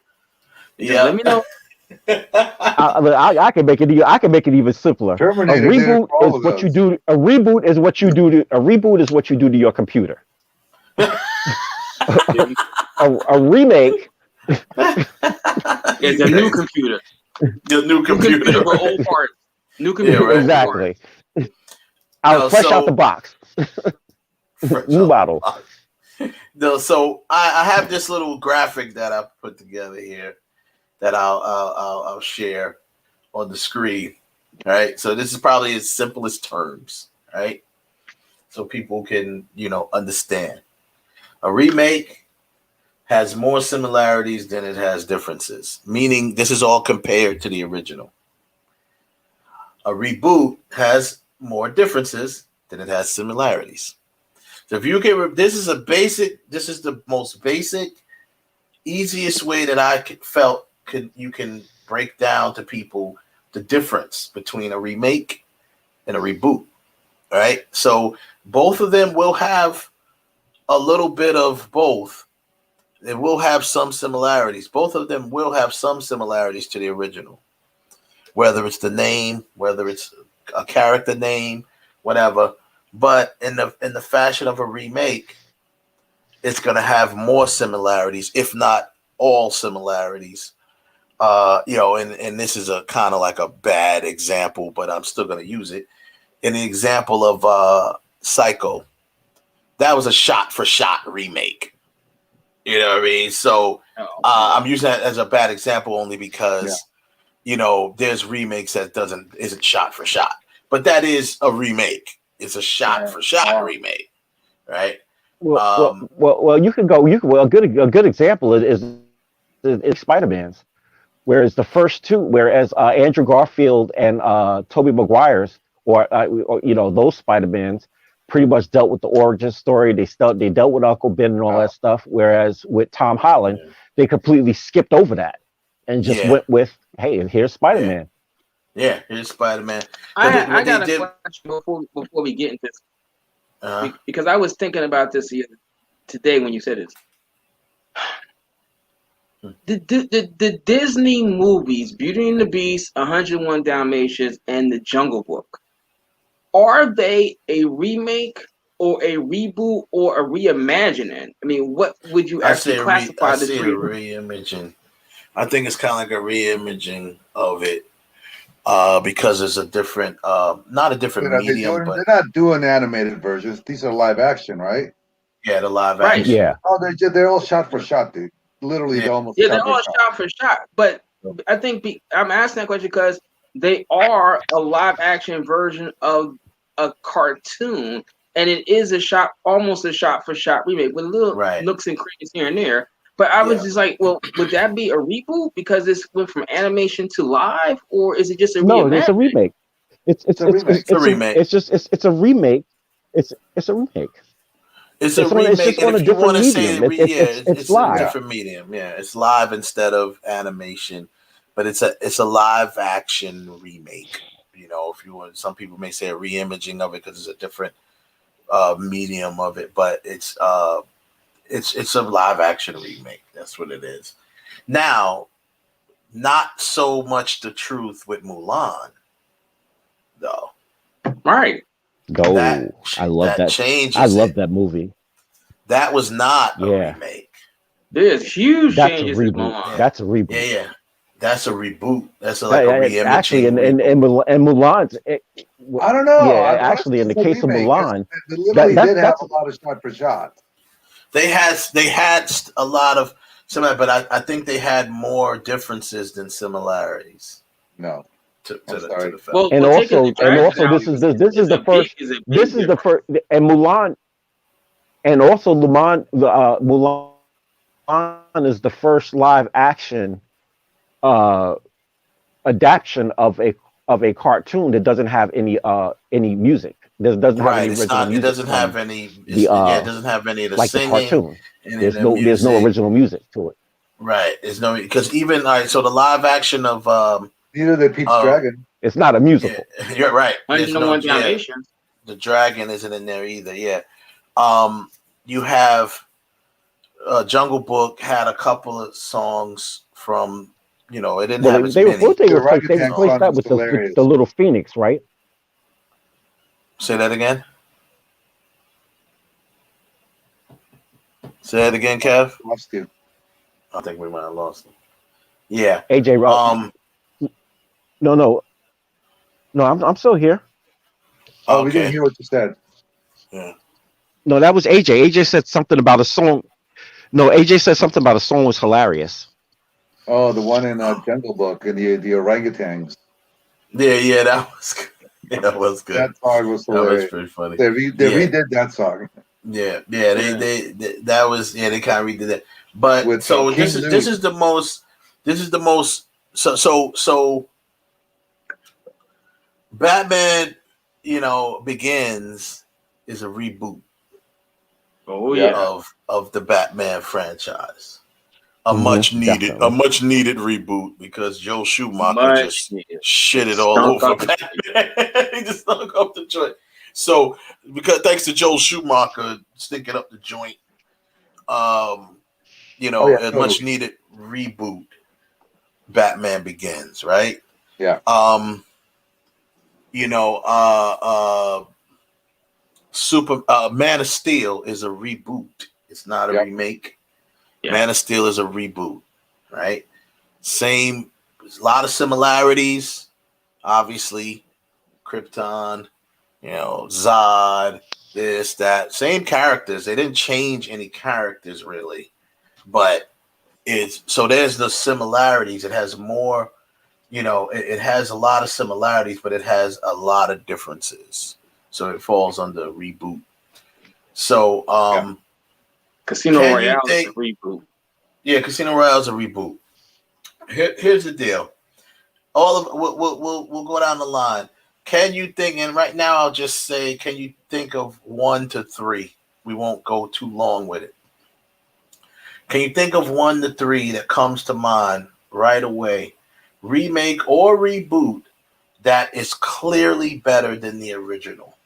U: Yeah,
S: let me know.
U: I can make it. I can make it even simpler.
T: Terminator
U: a reboot is what you do. A reboot is what you do. A reboot is what you do to your computer. a remake.
S: It's a new computer.
R: The new computer
S: for old parts. New computer.
U: Yeah, exactly. Fresh out the box. New bottle.
R: No, so I have this little graphic that I put together here that I'll share on the screen. All right. So this is probably as simple as terms, right? So people can, understand. A remake has more similarities than it has differences, meaning this is all compared to the original. A reboot has more differences than it has similarities. So if you can, this is the most basic, easiest way that I felt you can break down to people the difference between a remake and a reboot. All right. So both of them will have a little bit of both. They will have some similarities. Both of them will have some similarities to the original, whether it's the name, whether it's a character name, whatever. But in the fashion of a remake, it's going to have more similarities, if not all similarities. And this is a kind of like a bad example, but I'm still going to use it. In the example of Psycho, that was a shot-for-shot remake. You know what I mean? So I'm using that as a bad example only because, there's remakes that isn't shot for shot, but that is a remake. It's a shot for shot remake, right?
U: Well, you can go. A good example is Spider-Man's, whereas the first two, whereas Andrew Garfield and Tobey Maguire's, or those Spider-Mans, pretty much dealt with the origin story. They dealt with Uncle Ben and all that stuff. Whereas with Tom Holland, they completely skipped over that and just went with, hey, here's Spider-Man.
R: Yeah, here's Spider-Man.
S: I got a question before we get into this, because I was thinking about this today when you said this. The Disney movies, Beauty and the Beast, 101 Dalmatians, and The Jungle Book, are they a remake or a reboot or a reimagining? I mean, what would you actually classify this
R: reimaging? I think it's kind of like a reimaging of it, because it's a different, not a different medium, but
T: they're not doing animated versions. These are live action, right?
R: Yeah, the live action.
U: Yeah.
T: Oh, they're all shot for shot, dude. Literally, they're almost.
S: Yeah, they're all shot for shot. But I think I'm asking that question because they are a live action version of a cartoon, and it is almost a shot for shot remake with little nooks and crannies here and there. But I was just like, well, would that be a reboot because this went from animation to live, or is it just a
U: no? It's a remake. It's a remake. It's a remake. It's a remake. It's a remake.
R: It's a remake.
U: It's just on a different medium. It's live.
R: A different medium. Yeah, it's live instead of animation, but it's a live action remake. You know, if you want, some people may say a reimaging of it because it's a different medium of it, but it's a live action remake. That's what it is. Now, not so much the truth with Mulan, though.
S: Right.
U: Go! I love that. I love that movie.
R: That was not a remake.
S: There's huge changes.
U: That's a reboot.
R: Yeah. That's a reboot. That's like a reimaging.
U: Actually, and Mulan's.
T: I don't know.
U: Yeah, actually, in the case of Mulan,
T: they literally did have a lot of shot for shot.
R: They had a lot of similar, but I think they had more differences than similarities.
T: No.
R: To the film.
U: Well, and also this is the first and Mulan, and also Mulan is the first live action adaptation of a cartoon that doesn't have any music. Doesn't have any original music.
R: It doesn't have any. It doesn't have any of the
U: like
R: singing.
U: The cartoon. There's no original music to it.
R: Right. There's no, because even so the live action of
T: Neither the Pete's Dragon.
U: It's not a musical.
R: Yeah, you're right.
S: The
R: dragon isn't in there either. Yeah. You have Jungle Book had a couple of songs from, it didn't have as many.
U: They replaced that with the Little Phoenix, right?
R: Say that again. Say that again, Kev.
T: Lost you.
R: I think we might have lost him. Yeah.
U: AJ. No, I'm still here.
T: Oh, we didn't hear what you said.
R: Yeah.
U: No, that was AJ. AJ said something about a song. No, AJ said something about a song was hilarious.
T: Oh, the one in Jungle Book and the orangutans.
R: Yeah, that was good. Yeah, that was good.
T: That song was hilarious.
R: That was pretty funny.
T: They redid that song.
R: Yeah. They that was they kind of redid that. But
T: with,
R: so this is the most so Batman, Begins is a reboot.
S: Oh yeah.
R: Of the Batman franchise. A much needed reboot because Joel Schumacher just shit it all over Batman. He just stunk up the joint. So because thanks to Joel Schumacher stinking up the joint, a much needed reboot. Batman Begins, right?
T: Yeah.
R: Man of Steel is a reboot. It's not a remake. Yeah. Man of Steel is a reboot, right? Same, there's a lot of similarities. Obviously, Krypton, Zod, this, that, same characters. They didn't change any characters really, but there's the similarities. It has more. It has a lot of similarities, but it has a lot of differences. So it falls under reboot. So,
S: Casino Royale is a reboot.
R: Yeah, Casino Royale is a reboot. Here's the deal. We'll go down the line. Can you think? And right now, I'll just say, can you think of 1 to 3? We won't go too long with it. Can you think of 1 to 3 that comes to mind right away, remake or reboot, that is clearly better than the original?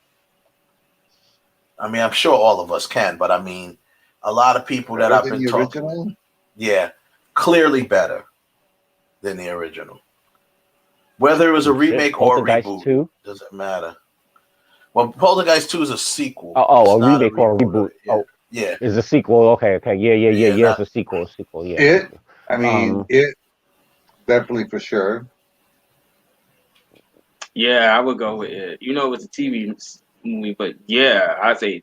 R: I mean, I'm sure all of us can, but I mean, a lot of people that I've been talking with, yeah, clearly better than the original. Whether it was a remake or a reboot,
U: 2?
R: doesn't matter. Well, Poltergeist 2 is a sequel.
U: A remake or a reboot.
R: Yeah.
U: Oh,
R: yeah.
U: It's a sequel. Okay. Yeah. It's a sequel. Yeah.
T: It definitely for sure.
S: Yeah, I would go with it. You know, it's a TV movie, but yeah, I'd say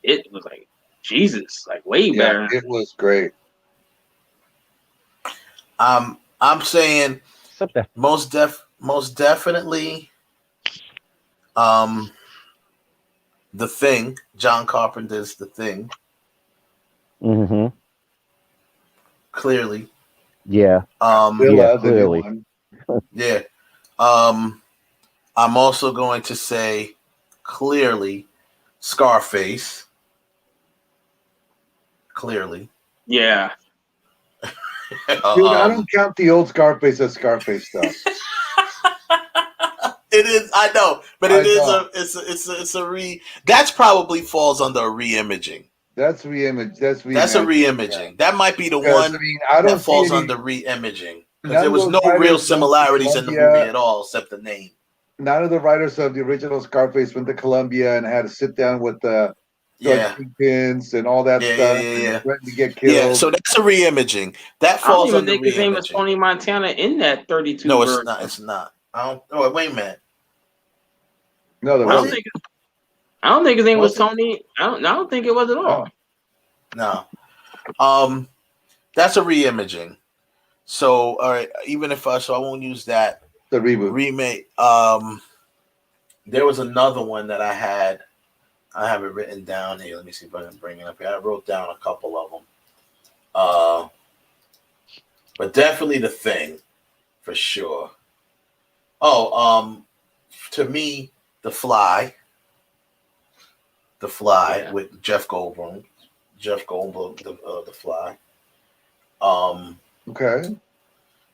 S: it was like Jesus, like way better.
T: It was great.
R: I'm saying most definitely The Thing, John Carpenter's The Thing.
U: Mm-hmm.
R: Clearly.
U: Yeah. Clearly.
R: Yeah. I'm also going to say clearly Scarface. Clearly.
S: Yeah.
T: Dude, I don't count the old Scarface as Scarface stuff.
R: It is, I know, but that's probably falls under a re-imaging.
T: That's re-image. That's
R: a re-imaging. Yeah. That might be the one that falls under re-imaging, because there was no real similarities in the movie at all, except the name.
T: None of the writers of the original Scarface went to Colombia and had to sit down with the pins and all that stuff. And threatened to get killed.
R: Yeah, so that's a re-imaging. That falls under
S: re-imaging. I don't even think his name was Tony Montana in that 32.
R: No, it's not. It's not. I don't. Oh, wait a minute.
T: No,
S: I don't think his name was Tony. I don't think it was at all.
R: No. That's a re-imaging. So, all right. Even if I won't use that.
T: The reboot
R: remake. There was another one that I had. I have it written down here. Let me see if I can bring it up here. I wrote down a couple of them. But definitely The Thing, for sure. Oh, to me, The Fly. The Fly with Jeff Goldblum. The Fly.
T: Okay.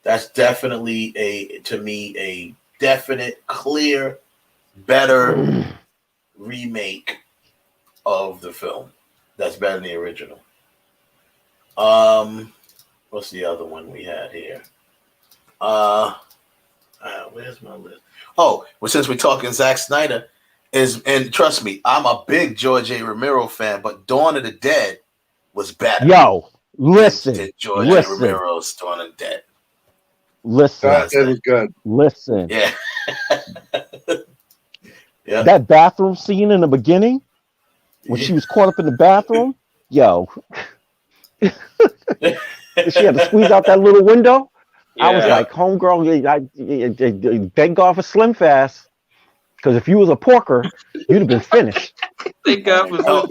R: That's definitely a definite, clear, better remake of the film. That's better than the original. What's the other one we had here? Where's my list? Oh, well, since we're talking Zack Snyder, and trust me, I'm a big George A. Romero fan, but Dawn of the Dead was better.
U: Yo, listen.
R: Than George A. Romero's Dawn of the Dead.
U: Listen.
T: It was good.
U: Listen.
R: Yeah. Yeah.
U: That bathroom scene in the beginning, when she was caught up in the bathroom, yo. She had to squeeze out that little window. Yeah. I was like, homegirl, I thank God for Slim Fast. Because if you was a porker, you'd have been finished.
S: Thank God for Slim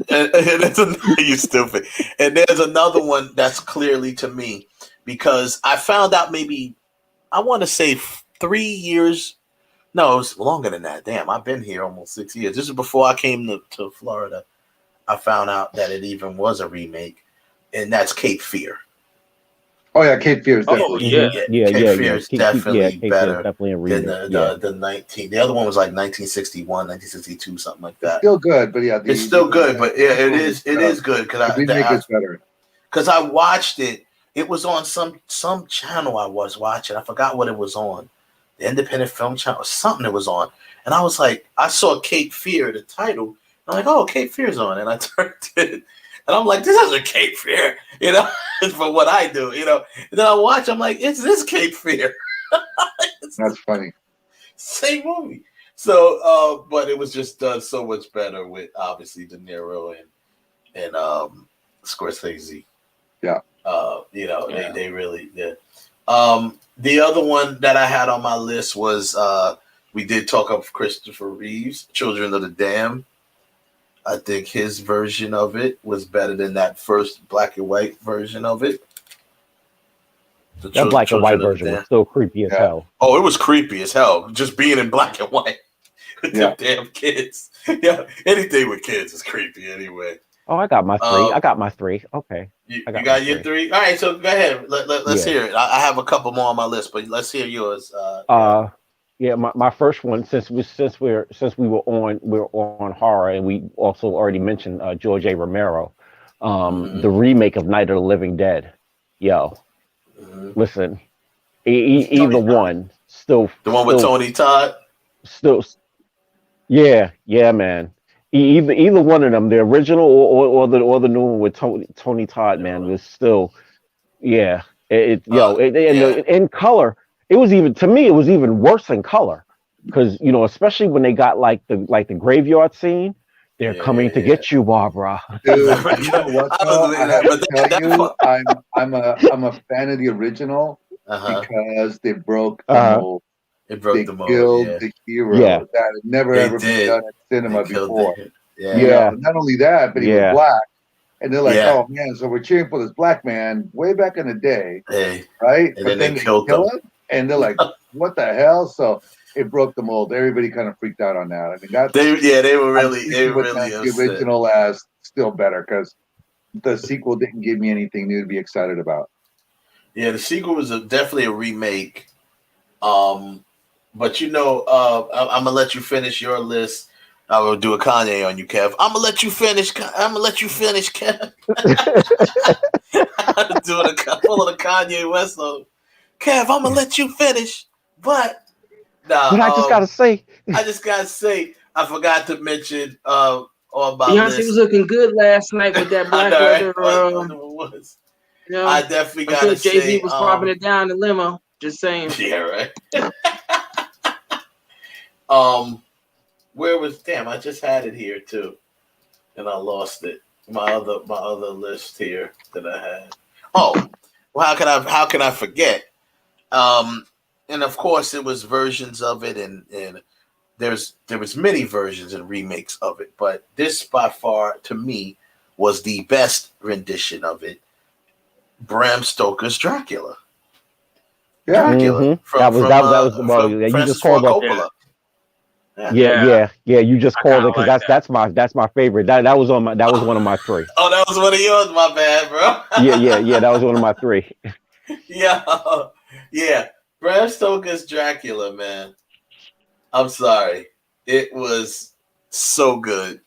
R: Fast. You stupid. And there's another one that's clearly to me, because I found out maybe, I want to say 3 years. No, it was longer than that. Damn, I've been here almost 6 years. This is before I came to Florida. I found out that it even was a remake, and that's Cape Fear.
T: Oh yeah, Cape Fear is
R: definitely. Cape Fear is definitely better than the 19. The other one was like 1961, 1962, something like that.
T: It's still good, but yeah,
R: it's still good. But yeah, it is good because
T: remake is better.
R: Because I watched it. It was on some channel I was watching. I forgot what it was on. The Independent Film Channel or something it was on. And I was like, I saw Cape Fear, the title. And I'm like, oh, Cape Fear's on. And I turned it. And I'm like, this isn't Cape Fear, for what I do, And then I watch, I'm like, it's this Cape Fear.
T: That's funny.
R: Same movie. So, but it was just done so much better with obviously De Niro and Scorsese.
T: Yeah.
R: They really did. The other one that I had on my list was we did talk of Christopher Reeve's Children of the Damned. I think his version of it was better than that first black and white version of it.
U: That black and white
R: Children of the
U: version was
R: Damned.
U: still creepy as hell.
R: Oh, it was creepy as hell. Just being in black and white with them damn kids. Yeah, anything with kids is creepy anyway.
U: Oh, I got my three. Okay.
R: You
U: I
R: got
U: my
R: your three? All right, so go ahead. Let's hear it. I have a couple more on my list, but let's hear yours.
U: Yeah, my first one, since we were on horror, and we also already mentioned George A. Romero, the remake of Night of the Living Dead. Yo, listen, either one still
R: the one with Tony Todd.
U: Still, yeah, man. Either one of them, the original or the new one with Tony Todd, man, was still, yeah. In color, it was even, to me, it was even worse in color, because especially when they got like the graveyard scene, they're coming to get you, Barbara.
T: Dude, you know what? Though? I have to tell you, I'm a fan of the original because they broke the mold.
R: It broke the mold.
T: Killed the hero.
U: Yeah.
T: That had never ever been done in cinema before.
R: Yeah.
T: Not only that, but he was black. And they're like, oh man, so we're cheering for this black man way back in the day. Right?
R: And then they killed him.
T: And they're like, what the hell? So it broke the mold. Everybody kind of freaked out on that. I mean,
R: they were really
T: the original as still better, because the sequel didn't give me anything new to be excited about.
R: Yeah, the sequel was definitely a remake. But I'm gonna let you finish your list. I will do a Kanye on you, Kev. I'm gonna let you finish, Kev. I'm doing a Kanye West on Kev. I'm gonna let you finish, but
U: I just gotta
R: say, I forgot to mention on my
S: Beyonce
R: list.
S: was looking good last night with that black leather.
R: I definitely gotta say,
S: Jay-Z was popping it down in the limo. Just saying.
R: Yeah, right. Where was I just had it here too, and I lost it. My other list here that I had. Oh, well, how can I forget? And of course it was versions of it, and there was many versions and remakes of it, but this by far to me was the best rendition of it. Bram Stoker's Dracula.
U: Yeah,
R: Dracula.
U: That was you just called
R: Coppola.
U: Yeah. You just called it, because that's my favorite. That was one of my three.
R: Oh, that was one of yours. My bad, bro.
U: yeah. That was one of my three.
R: Yeah. Bram Stoker's Dracula, man. I'm sorry, it was so good.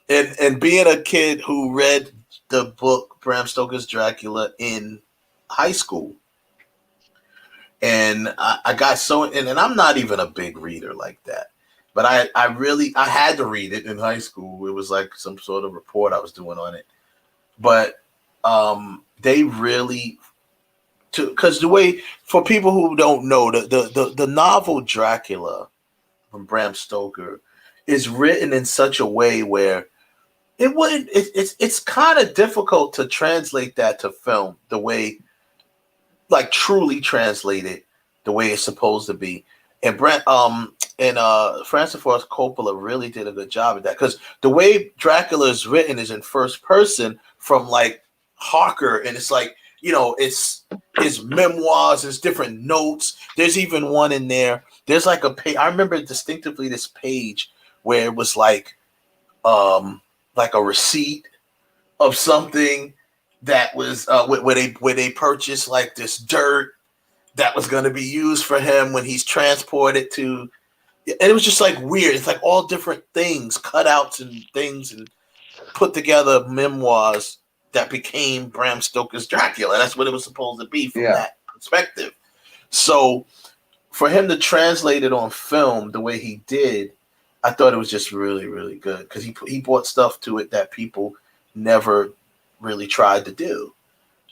R: And being a kid who read the book Bram Stoker's Dracula in high school, and I got so, and I'm not even a big reader like that. But I had to read it in high school. It was like some sort of report I was doing on it. But they really, because the way, for people who don't know, the novel Dracula from Bram Stoker is written in such a way where it's kind of difficult to translate that to film the way, like truly translate it the way it's supposed to be. And Francis Ford Coppola really did a good job of that, because the way Dracula is written is in first person from like Harker, and it's like, it's his memoirs, it's different notes. There's even one in there. There's like a page. I remember distinctively this page where it was like a receipt of something that was where they purchased like this dirt that was going to be used for him when he's transported to, and it was just like weird. It's like all different things, cutouts and things, and put together memoirs that became Bram Stoker's Dracula. That's what it was supposed to be from that perspective. So for him to translate it on film the way he did, I thought it was just really, really good, because he brought stuff to it that people never really tried to do.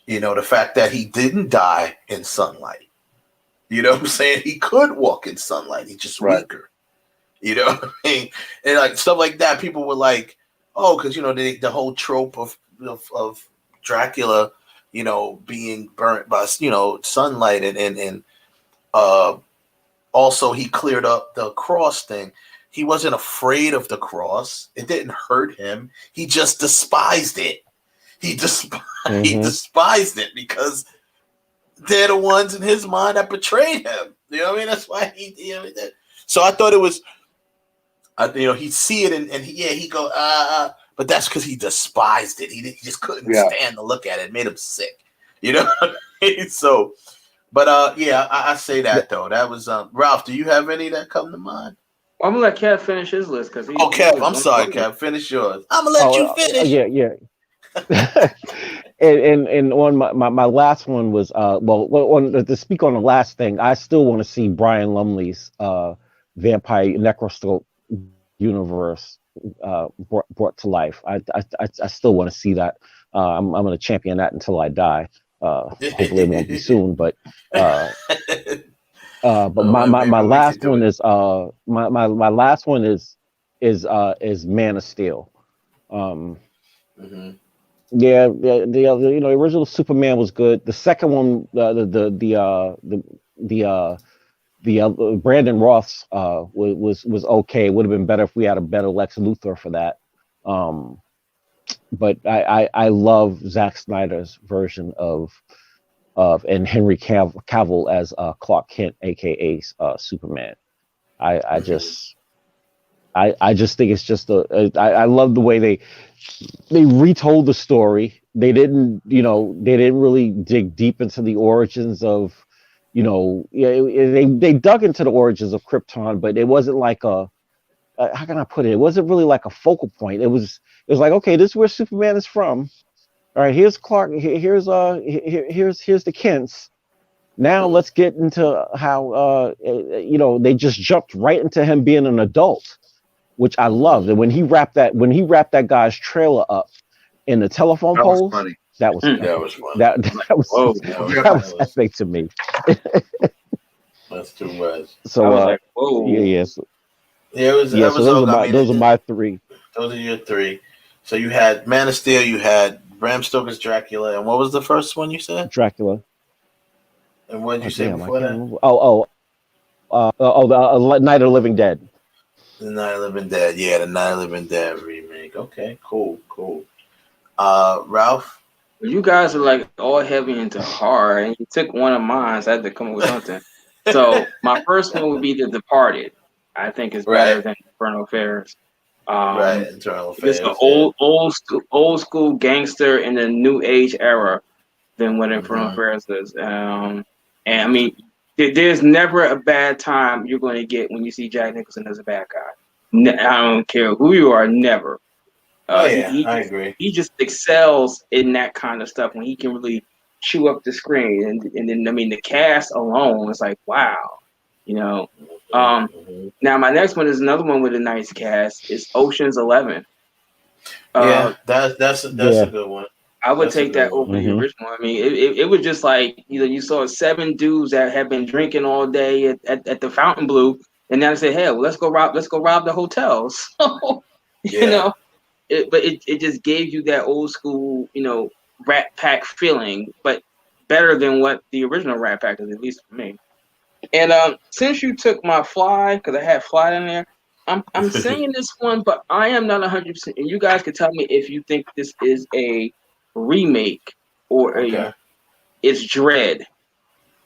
R: The fact that he didn't die in sunlight. You know what I'm saying? He could walk in sunlight. He's just weaker. You know what I mean? And like stuff like that, people were like, oh, because the whole trope of Dracula, being burnt by sunlight, and also he cleared up the cross thing. He wasn't afraid of the cross. It didn't hurt him. He just despised it. He despised it because they're the ones in his mind that betrayed him. You know what I mean? That's why he so I thought it was, he'd see it and he'd go, but that's because he despised it. He just couldn't stand to look at it. It made him sick. You know what I mean? So, but I say that though. That was Ralph. Do you have any that come to mind?
S: Well, I'm gonna let Kev finish his list because he.
R: Oh, Kev, I'm sorry, Kev. Finish yours. I'm gonna let you finish.
U: Yeah. and on my last one was to speak on the last thing, I still want to see Brian Lumley's Vampire Necroscope universe brought to life. I still want to see that. I'm going to champion that until I die. Hopefully it won't be soon, but my last one is my last one is Man of Steel. Yeah, the original Superman was good. The second one, the Brandon Roth's was okay. It would have been better if we had a better Lex Luthor for that. But I love Zack Snyder's version of and Henry Cavill as Clark Kent, aka Superman. I just think it's just I love the way they retold the story. They didn't really dig deep into the origins of, they dug into the origins of Krypton, but it wasn't like how can I put it? It wasn't really like a focal point. It was like, okay, this is where Superman is from. All right, here's Clark. Here's the Kents. Now let's get into how they just jumped right into him being an adult, which I loved. And when he wrapped that guy's trailer up in the telephone poles, that was funny. That was epic to me.
R: That's too much.
U: So
R: Those are my three. Those are your three. So you had Man of Steel, you had Bram Stoker's Dracula, and what was the first one you said?
U: Dracula.
R: And what did you say before that?
U: The Night of the Living Dead.
R: The Night of the Living Dead. Yeah, the Night of the Living Dead remake. Okay, cool. Ralph?
S: You guys are like all heavy into horror, and you took one of mine, so I had to come up with something. So my first one would be The Departed. I think is better than Infernal Affairs.
R: Internal Affairs.
S: It's an old school gangster in the new age era than what Infernal Affairs is. And I mean, there's never a bad time you're going to get when you see Jack Nicholson as a bad guy. I don't care who you are, never.
R: I agree.
S: He just excels in that kind of stuff when he can really chew up the screen. And then, I mean, the cast alone is like, wow, Now, my next one is another one with a nice cast. It's Ocean's 11.
R: That's a good one.
S: I would take that over the original. I mean, it was just like, you saw 7 dudes that had been drinking all day at the Fountain Blue, and now they say, hey, let's go rob the hotel. So, it just gave you that old school, Rat Pack feeling, but better than what the original Rat Pack is, at least for me. And since you took my Fly, because I had Fly in there, I'm saying this one, but I am not 100%. And you guys can tell me if you think this is a remake or it's Dread.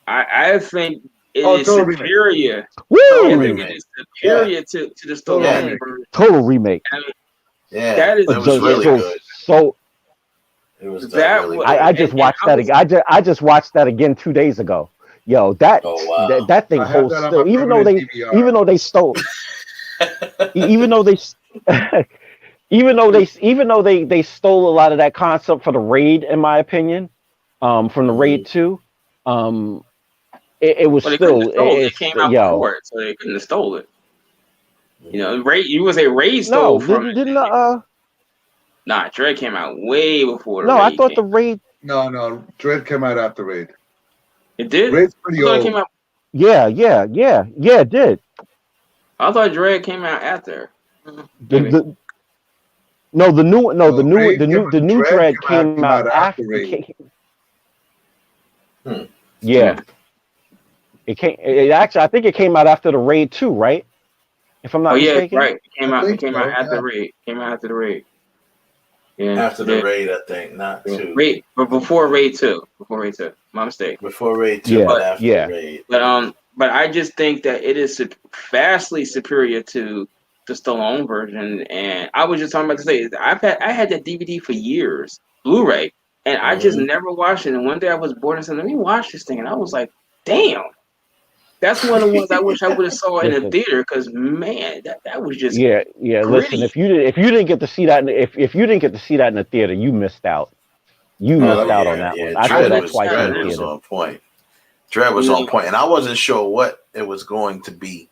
S: I think it is superior. It is superior to the Stallone version.
U: Total remake.
S: I mean, that is
R: really good.
U: So
R: it was
S: that.
U: I just watched that again. I just watched that again 2 days ago. Yo, that thing holds still. Even though they stole, even though they stole a lot of that concept for the Raid, in my opinion, from the Raid 2. It was still.
S: It came out before it, so they couldn't have stole it. Raid. You was a Raid stole from it. Nah, Dread came out way before. The Raid
U: I thought the Raid.
T: No, Dread came out after Raid.
S: It did?
T: Raid's pretty old.
S: It came out...
U: Yeah, it did.
S: I thought Dread came out after.
U: The new Dread came out after Raid. Yeah. I think it came out after the Raid 2, right? If I'm not mistaken.
S: Right. It came out after Raid. Came out after the Raid.
R: After the raid, I think, not 2.
S: Raid, but before raid 2. Before raid 2. My mistake.
R: Before raid 2, but after the raid.
S: But I just think that it is vastly superior to the Stallone version. And I was just talking about to say, I had that DVD for years, Blu-ray, and I just never watched it. And one day I was bored and said, "Let me watch this thing," and I was like, "Damn." That's one of the ones I wish I would have saw in a theater because man, that was just
U: gritty. Listen, if you didn't get to see that, if you didn't get to see that in the theater, you missed out. You missed out on that one. I saw that twice in the theater.
R: Was on point. Dread was on point, and I wasn't sure what it was going to be.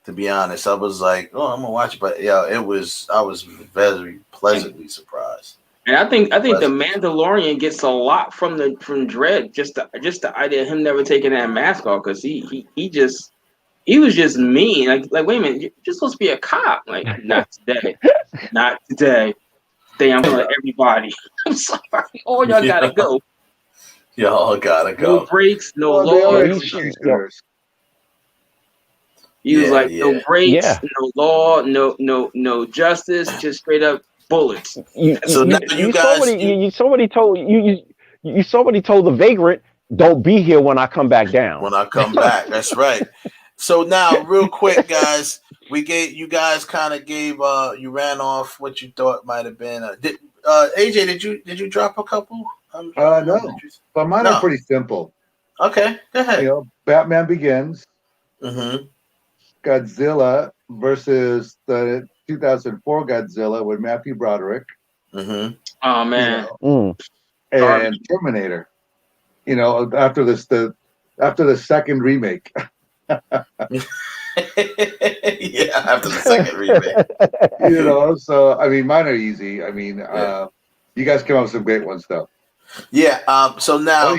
R: To be honest, I was like, "Oh, I'm gonna watch it," but it was. I was very pleasantly surprised.
S: And I think the Mandalorian gets a lot from Dredd, just the idea of him never taking that mask off because he was just mean. Like wait a minute, you're just supposed to be a cop. Like not today, not today. Today I'm killing everybody. I'm sorry, all y'all gotta go.
R: Y'all gotta go.
S: No breaks, no laws. He was like, no breaks, no law, no justice, just straight up bullets.
U: Somebody told the vagrant, "Don't be here when I come back down."
R: When I come back, that's right. So now, real quick, guys, you guys kind of gave you ran off what you thought might have been. AJ, did you drop a couple?
T: No, but mine are pretty simple.
R: Okay, go ahead.
T: Batman Begins.
R: Mm-hmm.
T: Godzilla versus the 2004 Godzilla with Matthew Broderick.
R: Mm-hmm.
S: Oh man.
T: And Terminator. After the second remake.
R: After the second remake.
T: So I mean, mine are easy. I mean, you guys came up with some great ones though.
R: Yeah. So now,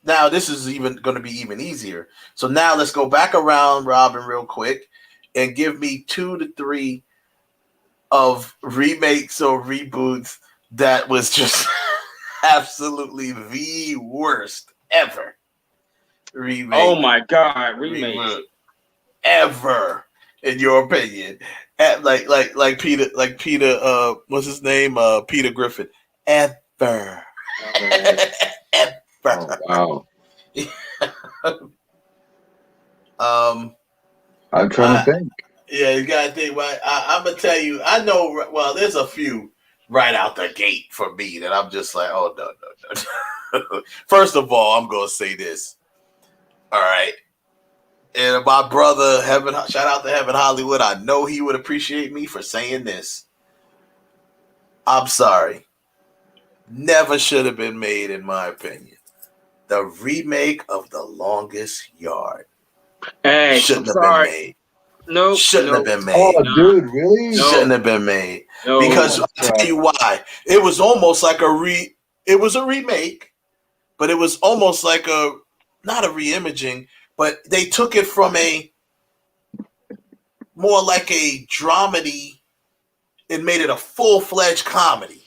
R: now this is going to be even easier. So now let's go back around, Robin, real quick, and give me 2 to 3 of remakes or reboots that was just absolutely the worst ever. Remake.
S: Oh my God, remake
R: ever, in your opinion? Like Peter, what's his name? Peter Griffin. Ever.
T: Oh, wow. I'm trying to think.
R: Yeah, you gotta think. I'm gonna tell you. I know. Well, there's a few right out the gate for me that I'm just like, oh no. First of all, I'm gonna say this. All right, and my brother Heaven, shout out to Heaven Hollywood. I know he would appreciate me for saying this. I'm sorry. Never should have been made, in my opinion. The remake of The Longest Yard.
S: Hey,
R: shouldn't have been made.
S: No,
R: shouldn't have been made.
T: Oh, dude, really?
R: Shouldn't have been made. Because I'll tell you why. It was almost like it was a remake, but it was almost like not a re-imaging, but they took it from more like a dramedy and made it a full-fledged comedy.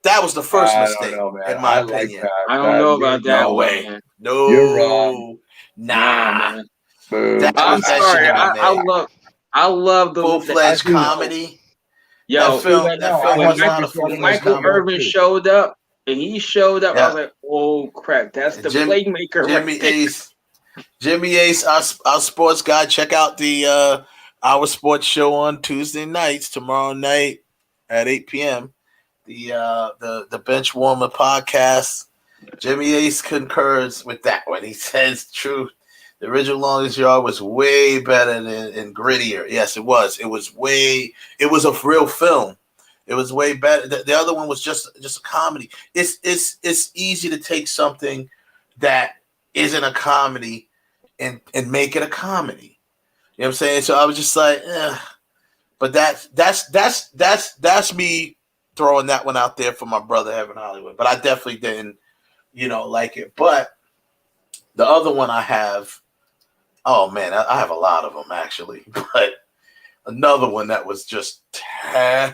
R: That was the first mistake, in my opinion.
S: I don't know about that.
R: No way.
S: Man.
R: No.
T: You're wrong.
R: Nah.
S: I'm sorry. I love the
R: full-fledged comedy.
S: Yo,
R: when
S: Michael Irvin showed up, and he showed up, I was like, oh crap, that's the playmaker.
R: Jimmy Ace, our sports guy. Check out the our sports show on Tuesday nights, tomorrow night at 8 p.m. The Bench Warmer podcast. Jimmy Ace concurs with that one. He says truth. The original Longest Yard was way better and grittier. Yes, it was. It was a real film. It was way better. The other one was just a comedy. It's easy to take something that isn't a comedy and make it a comedy. You know what I'm saying? So I was just like, but that's me throwing that one out there for my brother Heaven Hollywood. But I definitely didn't, like it. But the other one I have, oh man, I have a lot of them actually. But another one that was just terrible.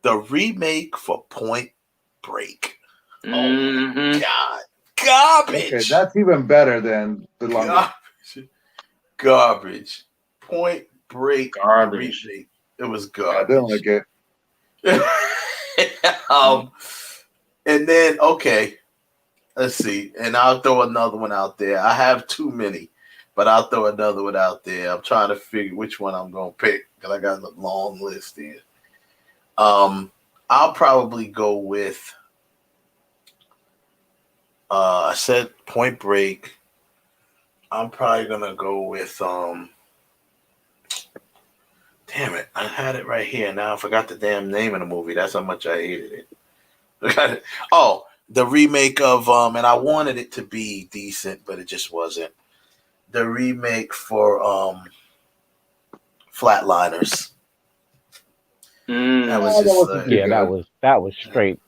R: The remake for Point Break.
S: Mm-hmm.
R: Oh God. Garbage.
T: Okay, that's even better than the longest.
R: Garbage. Point Break.
S: Garbage.
R: Remake. It was garbage.
T: I didn't like it.
R: And then okay, let's see, and I'll throw another one out there. I have too many, but I'll throw another one out there. I'm trying to figure which one I'm gonna pick because I got a long list here. I'll probably go with. I said Point Break. I'm probably gonna go with damn it, I had it right here. Now I forgot the damn name of the movie. That's how much I hated it. Oh, the remake of and I wanted it to be decent, but it just wasn't. The remake for Flatliners. That was just
U: that was straight.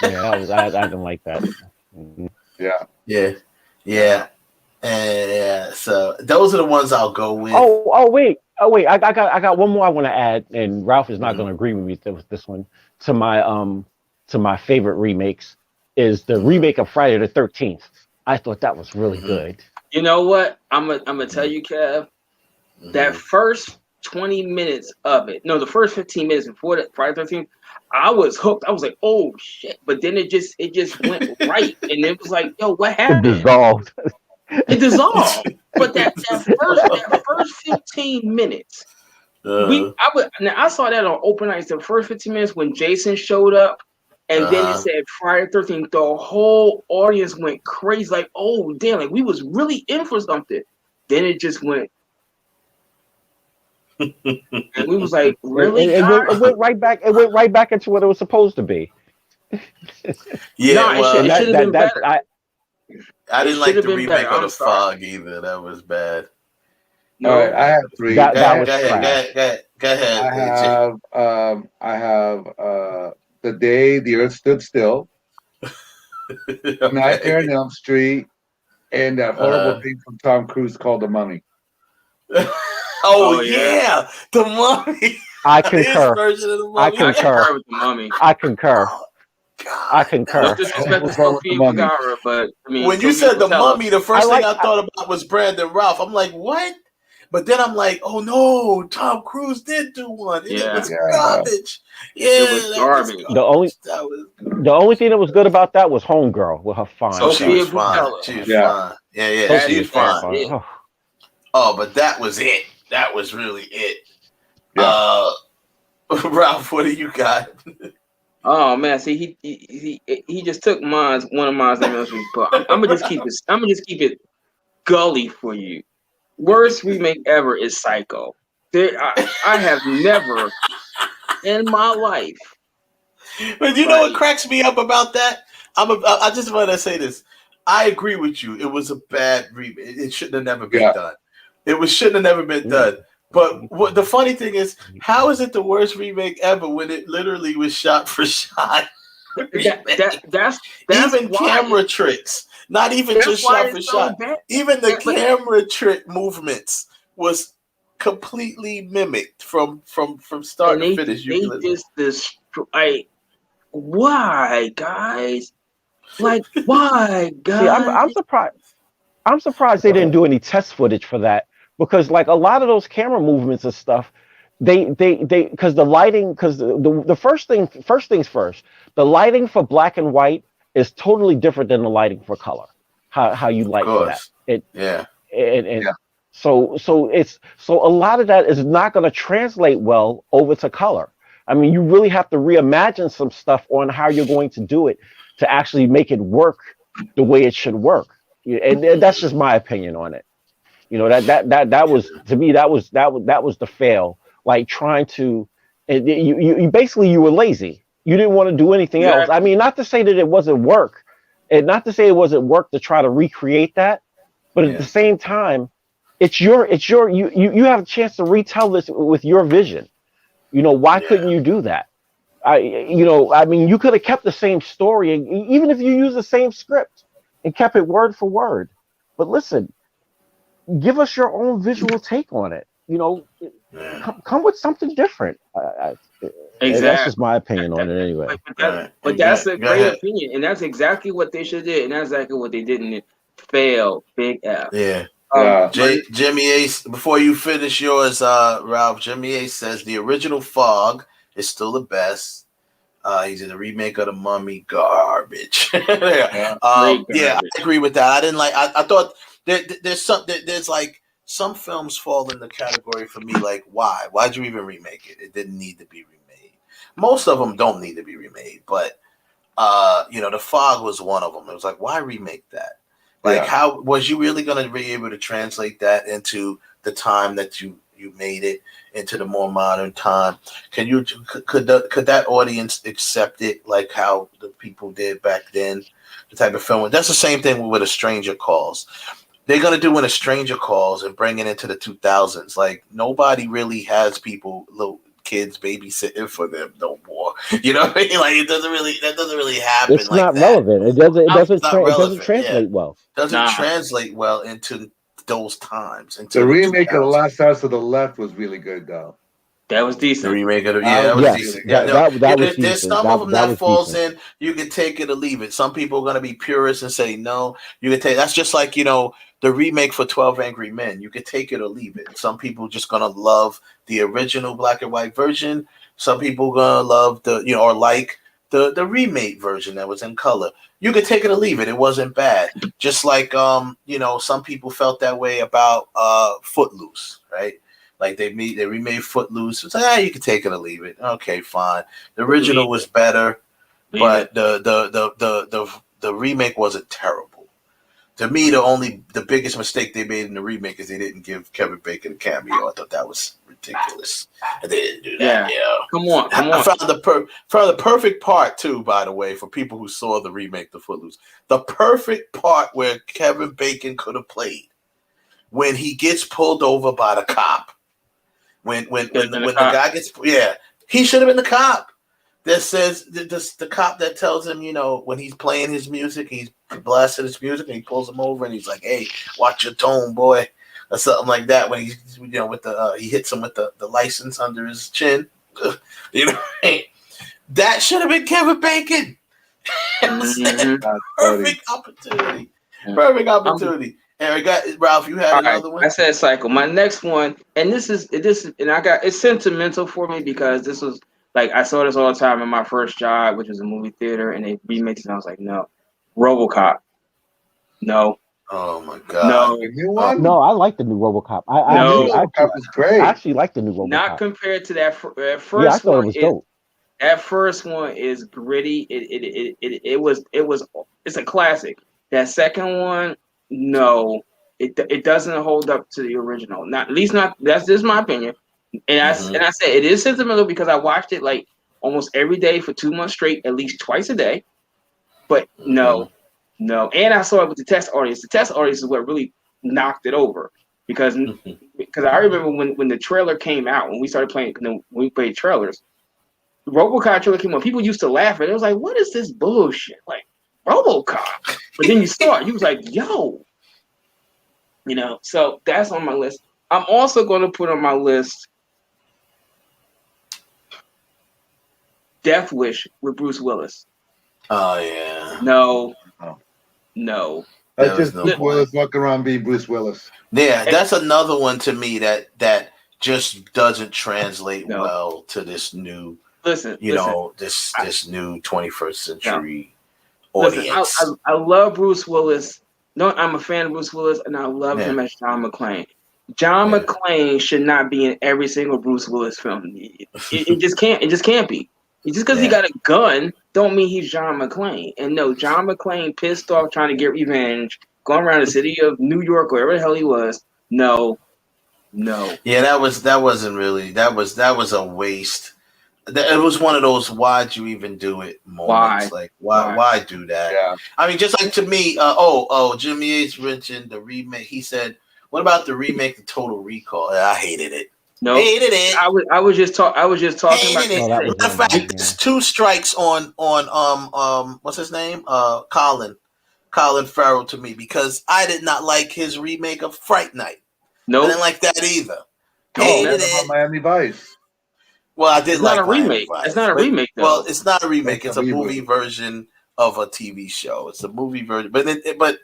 U: Yeah, I didn't like that. Mm-hmm.
R: Yeah. And so those are the ones I'll go with.
U: Oh wait. I got one more I want to add, and Ralph is not going to agree with me with this one. To my favorite remakes is the remake of Friday the 13th. I thought that was really good.
S: You know what? I'm gonna tell you, Kev. That first 20 minutes of it, no, the first 15 minutes before that Friday the 13th, I was hooked. I was like, oh shit! But then it just went right, and it was like, yo, what happened?
U: It dissolved.
S: It dissolved. But that first 15 minutes, I saw that on open nights. The first 15 minutes when Jason showed up, and then it said Friday the 13th. The whole audience went crazy, like, oh damn, like we was really in for something. Then it just went. And we was like, really?
U: It went right back. It went right back into what it was supposed to be.
R: Yeah,
S: it should have been better.
R: I didn't like the remake of The Fog either. That was bad.
T: No, all right, I have three.
U: That was
R: Go ahead.
T: I have The Day the Earth Stood Still, Nightmare on Elm Street, and that horrible thing from Tom Cruise called The Mummy.
R: Oh yeah, The Mummy.
U: I concur.
R: Version of The Mummy.
U: I concur
S: with The Mummy.
U: I concur.
R: I
U: concur.
S: No disrespect to Sophia Vergara, but I mean,
R: when you said The Mummy, the first thing I thought about was Brandon Routh. I'm like, what? But then I'm like, oh no, Tom Cruise did do one. It was garbage.
S: It was garbage.
U: The only thing that was good about that was Homegirl with her fine.
S: Sophia
R: Vergara. She was fine. Yeah, she was fine. Oh, but that was it. That was really it. Yeah. Ralph, what do you got?
S: Oh man, see he just took one of mine's but I'm gonna just keep it gully for you. Worst remake ever is Psycho. I have never in my life.
R: But you know what cracks me up about that? I just want to say this. I agree with you. It was a bad remake. It shouldn't have never been done. Shouldn't have never been done. But what the funny thing is, how is it the worst remake ever when it literally was shot for shot?
S: That's
R: even camera tricks, not even just shot for shot. Even the camera trick movements was completely mimicked from start to finish.
S: Why, guys? Like, why, guys?
U: See, I'm surprised they didn't do any test footage for that. Because like a lot of those camera movements and stuff, they because the lighting, because the first things first, the lighting for black and white is totally different than the lighting for color. How you light for that? So a lot of that is not going to translate well over to color. I mean, you really have to reimagine some stuff on how you're going to do it to actually make it work the way it should work. And that's just my opinion on it. You know, that was, to me, that was the fail. Like trying to, you basically, you were lazy. You didn't want to do anything else. I mean, not to say that it wasn't work, and not to say it wasn't work to try to recreate that, but at the same time, you have a chance to retell this with your vision. You know, why couldn't you do that? I mean, you could have kept the same story, even if you use the same script and kept it word for word. But listen, give us your own visual take on it. You know, come with something different. Exactly. That's just my opinion on it anyway.
S: But that's a great opinion, and that's exactly what they should do, and that's exactly what they didn't fail. Big F.
R: Yeah. Jimmy Ace, before you finish yours, Ralph, Jimmy Ace says the original Fog is still the best. He's in the remake of The Mummy, garbage. Yeah, I agree with that. I didn't like. I thought there's like some films fall in the category for me. Like, why'd you even remake it? It didn't need to be remade. Most of them don't need to be remade, but The Fog was one of them. It was like, why remake that? Like, how was you really going to be able to translate that into the time that you made it, into the more modern time? Could that audience accept it like how the people did back then? The type of film. That's the same thing with A Stranger Calls. They're going to do When a Stranger Calls and bring it into the 2000s. Like, nobody really has little kids babysitting for them no more. You know what I mean? Like, that doesn't really happen.
U: It's
R: like
U: not
R: that.
U: relevant. It doesn't
R: Relevant,
U: translate well.
R: Doesn't translate well into those times.
T: The remake of The Last House on the Left was really good, though.
S: That was decent.
R: The remake of that was decent.
U: That was
R: There's
U: decent.
R: some of them that falls
U: decent.
R: in. You can take it or leave it. Some people are going to be purists and say no. You can take. That's just like the remake for 12 Angry Men. You can take it or leave it. Some people just going to love the original black and white version. Some people are going to love or like the remake version that was in color. You could take it or leave it. It wasn't bad. Just like some people felt that way about Footloose, right? Like they remade Footloose. It's like, you can take it or leave it. Okay, fine. The original was better, but the remake wasn't terrible. To me, the biggest mistake they made in the remake is they didn't give Kevin Bacon a cameo. I thought that was ridiculous. And they didn't do that. Yeah.
S: Come on.
R: I found the perfect part too, by the way, for people who saw the remake, the Footloose. The perfect part where Kevin Bacon could have played when he gets pulled over by the cop. When the guy gets, he should have been the cop that says the cop that tells him, when he's playing his music, he's blasting his music, and he pulls him over and he's like, "Hey, watch your tone, boy," or something like that. When he's with he hits him with the license under his chin, that should have been Kevin Bacon. Perfect opportunity. Perfect opportunity. And Ralph, you had another one?
S: I said cycle. My next one, and this is it's sentimental for me because this was like I saw this all the time in my first job, which was a movie theater, and they remade it, and I was like, no. Robocop. No.
R: Oh my god.
S: No.
U: No, I like the new Robocop.
T: Robocop is great.
U: I actually like the new Robocop.
S: Not compared to that first
U: I thought
S: one.
U: It was dope.
S: That first one is gritty. It's a classic. That second one, no, it doesn't hold up to the original. That's just my opinion. And I said it is sentimental because I watched it like almost every day for 2 months straight, at least twice a day. But no. And I saw it with the test audience. The test audience is what really knocked it over because I remember when the trailer came out, when we started playing, when we played trailers, the Robocop trailer came on. People used to laugh at it. It was like, what is this bullshit? Like Robocop. But then you saw it. You was like, yo. So that's on my list. I'm also going to put on my list Death Wish with Bruce Willis.
R: Oh, yeah.
S: No.
T: That's just Bruce Willis walking around being Bruce Willis.
R: Yeah, that's another one to me that just doesn't translate well to this new, this new 21st century audience.
S: Listen, I love Bruce Willis. No, I'm a fan of Bruce Willis, and I love him as John McClane. John McClane should not be in every single Bruce Willis film. It just can't. It just can't be. Just because he got a gun, don't mean he's John McClane. And no, John McClane pissed off trying to get revenge, going around the city of New York, wherever the hell he was. No.
R: Yeah, that was a waste. It was one of those why'd you even do it moments. Like why do that?
T: Yeah.
R: I mean, just like to me, Jimmy Yates mentioned the remake. He said, "What about the remake of Total Recall?" I hated it.
S: No,
R: hated it.
S: I was just talking about
R: it. Matter of fact, it's 2 strikes on what's his name? Colin Farrell to me because I did not like his remake of Fright Night.
S: No,
R: I didn't like that either.
T: Hated it. Miami Vice.
R: Well, I did
S: it's
R: like
S: not a remake. It's not a remake. Though.
R: Well, it's not a remake. It's a movie version of a TV show. It's a movie version, but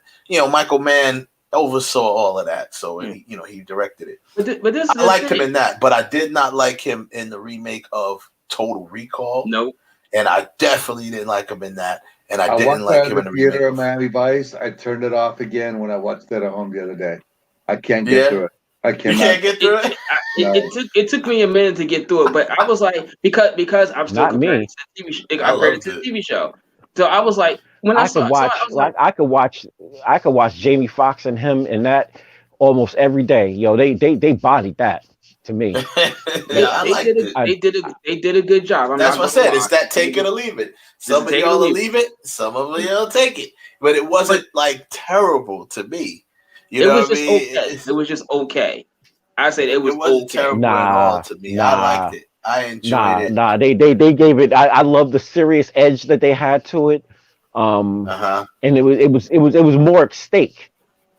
R: Michael Mann oversaw all of that, so he directed it.
S: But this
R: I liked him in that, but I did not like him in the remake of Total Recall.
S: Nope.
R: And I definitely didn't like him in that. And I didn't
T: watched
R: like
T: that
R: him
T: in
R: in
T: the
R: the
T: theater
R: remake.
T: of Miami Vice. I turned it off again when I watched it at home the other day. I can't get
R: Yeah?
T: through it. I
R: You
T: cannot.
R: can't get through it?
S: It took me a minute to get through it, but I was like, because I'm still
U: Not
S: comparing
U: me.
S: it to the TV show.
R: I
S: I compared it
R: loved
S: to the
R: it.
S: TV show. So I was like, when I
U: I could
S: saw it, I
U: watch
S: was like,
U: I could watch Jamie Foxx and him in that almost every day. Yo, they bodied that to me.
R: I liked it.
S: They did a good job. I'm
R: That's
S: not
R: what I
S: gonna
R: said.
S: lie.
R: It's that take it or leave it. Some of
S: take it or
R: y'all will
S: leave
R: leave it. Some of y'all take it. But it wasn't like terrible to me. You know
S: was
R: what I
S: just
R: mean?
S: okay. It was just okay. I said it was
R: wasn't
S: okay.
R: terrible at all to me. I liked it. I enjoyed it.
U: They gave it. I love the serious edge that they had to it. And it was more at stake,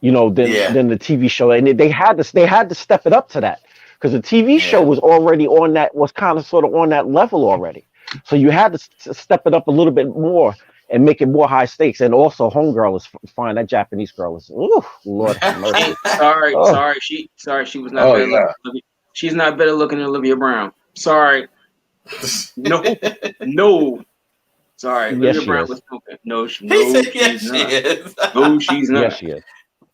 U: than the TV show. And they had to step it up to that because the TV show was already was kind of sort of on that level already. So you had to step it up a little bit more and make it more high stakes. And also, Homegirl was fine. That Japanese girl was, Lord have mercy.
S: Sorry, she was not better looking. She's not better looking than Olivia Brown. Sorry. No. Sorry.
U: Yes,
S: Olivia
U: she
S: Brown
U: is.
S: was smoking. No, she's
R: yes,
S: not.
R: she is.
S: No, she's not.
U: Yes, she is.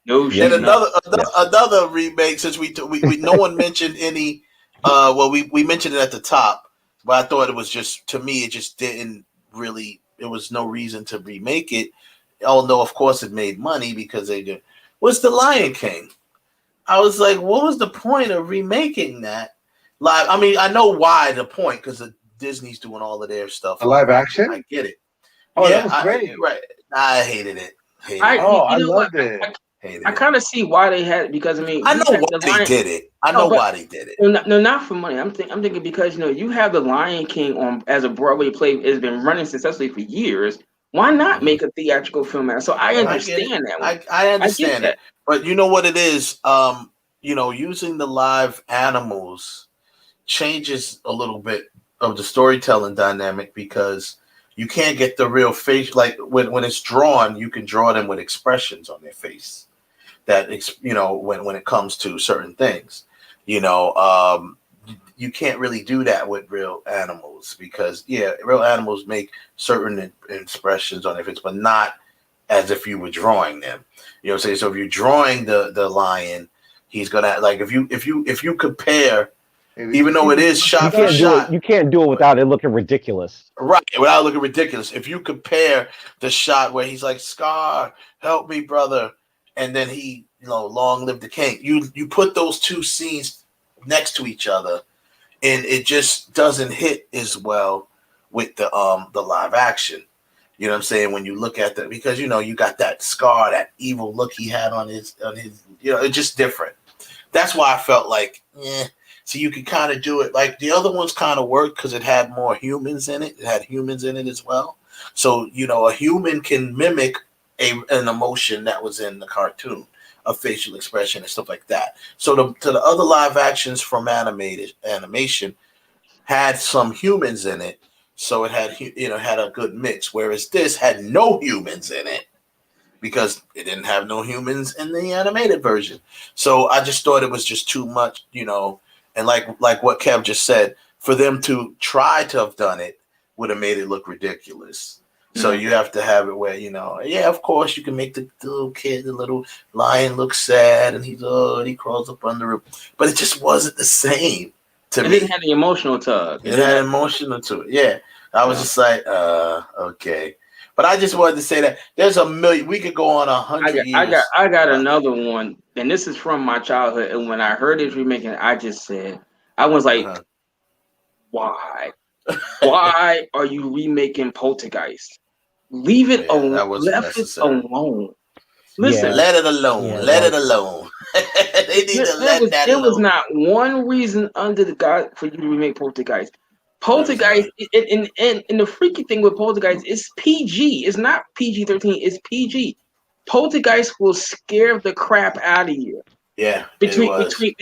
S: No, she's
R: And
S: not.
R: another remake, since we no one mentioned any. Well, we mentioned it at the top, but I thought it was just, to me, it just didn't really. There was no reason to remake it, although of course it made money because they did. Was The Lion King? I was like, what was the point of remaking that? Live. I mean, I know why the point, because Disney's doing all of their stuff.
T: A live action?
R: I get it.
T: Oh, that was great.
R: Right. I hated it.
T: I loved it.
S: I kind of see why they had it because I mean
R: I know why they did it. Why they did it.
S: No, not for money. I'm thinking because you have the Lion King on as a Broadway play. It's been running successfully for years. Why not make a theatrical film out? So I understand that one.
R: I understand it. But you know what it is? Using the live animals changes a little bit of the storytelling dynamic because you can't get the real face. Like when it's drawn, you can draw them with expressions on their face. That when it comes to certain things, you can't really do that with real animals because real animals make certain expressions on their face, but not as if you were drawing them. You know what I'm saying? So if you're drawing the lion, he's gonna if you compare. Even though it is shot for shot,
U: you can't do it without it looking ridiculous.
R: Right, without looking ridiculous. If you compare the shot where he's like, "Scar, help me, brother," and then he, long live the king. You put those two scenes next to each other, and it just doesn't hit as well with the live action. You know what I'm saying? When you look at that, because you got that Scar, that evil look he had on his, it's just different. That's why I felt like, So you can kind of do it like the other ones kind of worked because it had more humans in it. It had humans in it as well. So, a human can mimic an emotion that was in the cartoon, a facial expression and stuff like that. So to the other live actions from animation had some humans in it. So it had, had a good mix. Whereas this had no humans in it because it didn't have no humans in the animated version. So I just thought it was just too much, and like what Kev just said, for them to try to have done it would have made it look ridiculous. So you have to have it where, of course you can make the little kid, the little lion look sad and he crawls up under it. But it just wasn't the same to me.
S: It didn't have the emotional tug.
R: It had emotional to it. Yeah. I was just like, okay. But I just wanted to say that there's a million. We could go on 100 years.
S: I got another one, and this is from my childhood. And when I heard it remaking, I just said, I was like, why? Why are you remaking Poltergeist? Leave it alone. Left it alone. Listen,
R: let it alone. Let it alone. They need to let that alone.
S: There was not one reason under the God for you to remake Poltergeist. Poltergeist, and the freaky thing with Poltergeist is PG. It's not PG-13. It's PG. Poltergeist will scare the crap out of you.
R: Yeah,
S: between the tree,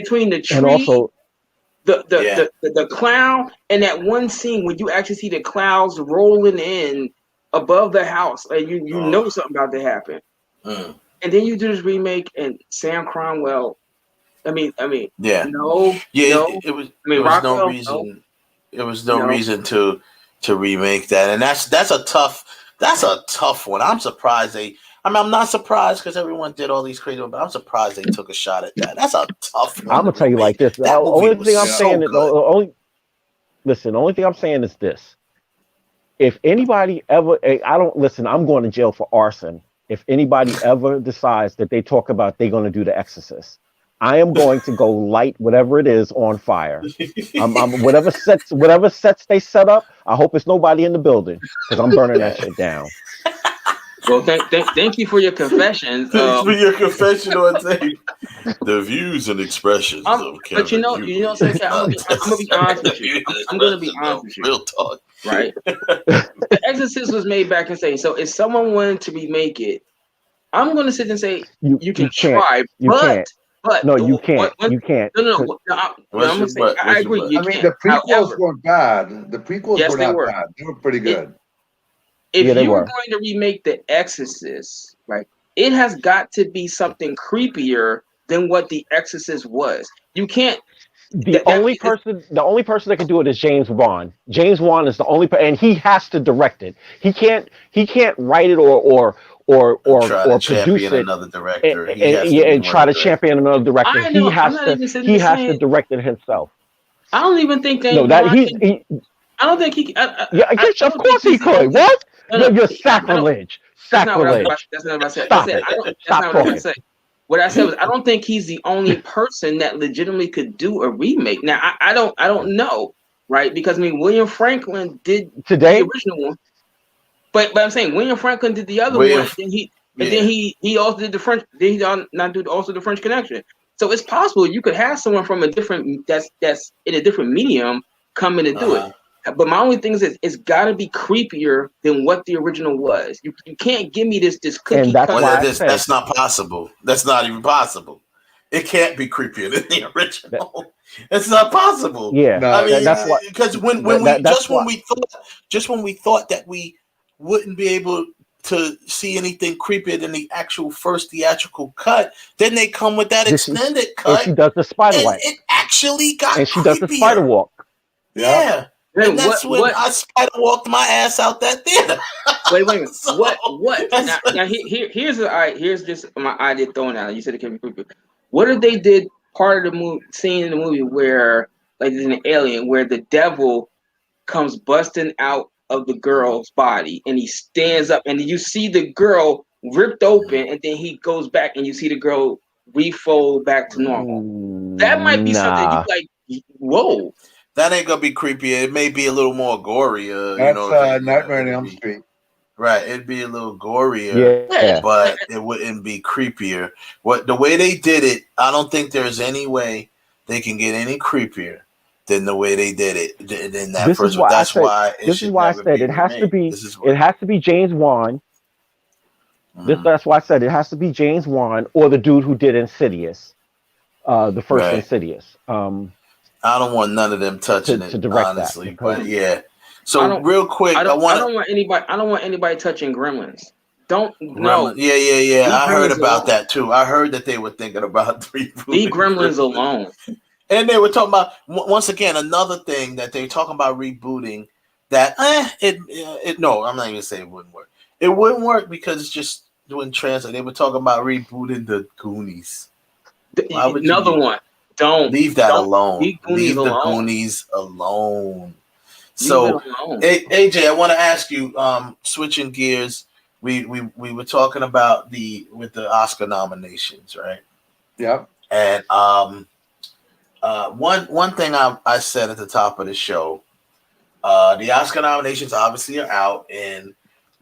U: and also
S: the clown, and that one scene when you actually see the clouds rolling in above the house, and you know something about to happen. And then you do this remake, and Sam Cromwell. It was.
R: It was
S: Rockwell,
R: no reason. There was no reason to remake that, and that's a tough one. I'm surprised I'm not surprised because everyone did all these crazy ones, but I'm surprised they took a shot at that. That's a tough one.
U: I'm gonna tell you like this. The only thing I'm saying is the only thing I'm saying is this. If anybody ever, I'm going to jail for arson. If anybody ever decides that they talk about they're going to do The Exorcist, I am going to go light whatever it is on fire. Whatever sets they set up. I hope it's nobody in the building because I'm burning that shit down.
S: Well, thank you for your confessions.
R: Thanks for your confession on tape. The views and expressions of Kevin.
S: But you know, I'm gonna be honest with you. I'm gonna be honest with you.
R: Real talk,
S: right? The Exorcist was made back in day. So if someone wanted to remake it, I'm gonna sit and say you can try, but
U: no, you can't. You can't.
S: No. I'm gonna say I agree.
T: The prequels weren't bad. The prequels were not bad. They were pretty good.
S: If you were going to remake The Exorcist, right, it has got to be something creepier than what The Exorcist was. You can't.
U: The only person that can do it is James Wan. James Wan is the only, and he has to direct it. He can't write it or produce it.
R: Another director.
U: And try to champion another director. He has to direct it himself.
S: I don't even think that.
U: No,
S: I don't think he.
U: Of course he could. What? You're sacrilege. Sacrilege.
S: That's not what I said. That's not what I said. What I said was I don't think he's the only person that legitimately could do a remake. Now I don't know, right? Because I mean William Franklin did the original one, but I'm saying William Franklin did the other one, and then he also did the French. Did he not do also the French Connection? So it's possible you could have someone from a different that's in a different medium come in and do it. But my only thing is it's got to be creepier than what the original was. You can't give me this cookie.
U: And
R: that's not possible. That's not even possible. It can't be creepier than the original. It's not possible.
U: Yeah,
R: I mean,
U: that's why.
R: Because when we thought that we wouldn't be able to see anything creepier than the actual first theatrical cut, then they come with that extended cut.
U: And she does the spider walk.
R: It actually got
U: and she
R: creepier.
U: does the spider walk.
R: Yeah. And that's when I spider walked my ass out that theater.
S: Wait a minute. What? Now here's just my idea thrown out. You said it can be creepy. What if they did part of the movie scene in the movie where like there's an alien where the devil comes busting out of the girl's body and he stands up and you see the girl ripped open and then he goes back and you see the girl refold back to normal. That might be something you like. Whoa.
R: That ain't gonna be creepy. It may be a little more gory.
T: That's Nightmare on Elm Street.
R: Right, it'd be a little gorier, but it wouldn't be creepier. The way they did it, I don't think there's any way they can get any creepier than the way they did it. In that first one. That's why.
U: This is why I said it has to be. It has to be James Wan. That's why I said it has to be James Wan or the dude who did Insidious, the first Insidious.
R: I don't want none of them touching it, honestly. But yeah. So real quick, I don't want anybody touching Gremlins. No. Yeah. I heard about that too. I heard that they were thinking about leave
S: Gremlins alone.
R: And they were talking about once again another thing that they're talking about rebooting. That no, I'm not even saying it wouldn't work. It wouldn't work because it's just doing translate. They were talking about rebooting the Goonies.
S: Another one. Don't
R: leave that alone. Leave the Goonies alone. So, AJ, I want to ask you. Switching gears, we were talking about with the Oscar nominations, right?
T: Yeah.
R: And one thing I said at the top of the show, the Oscar nominations obviously are out, and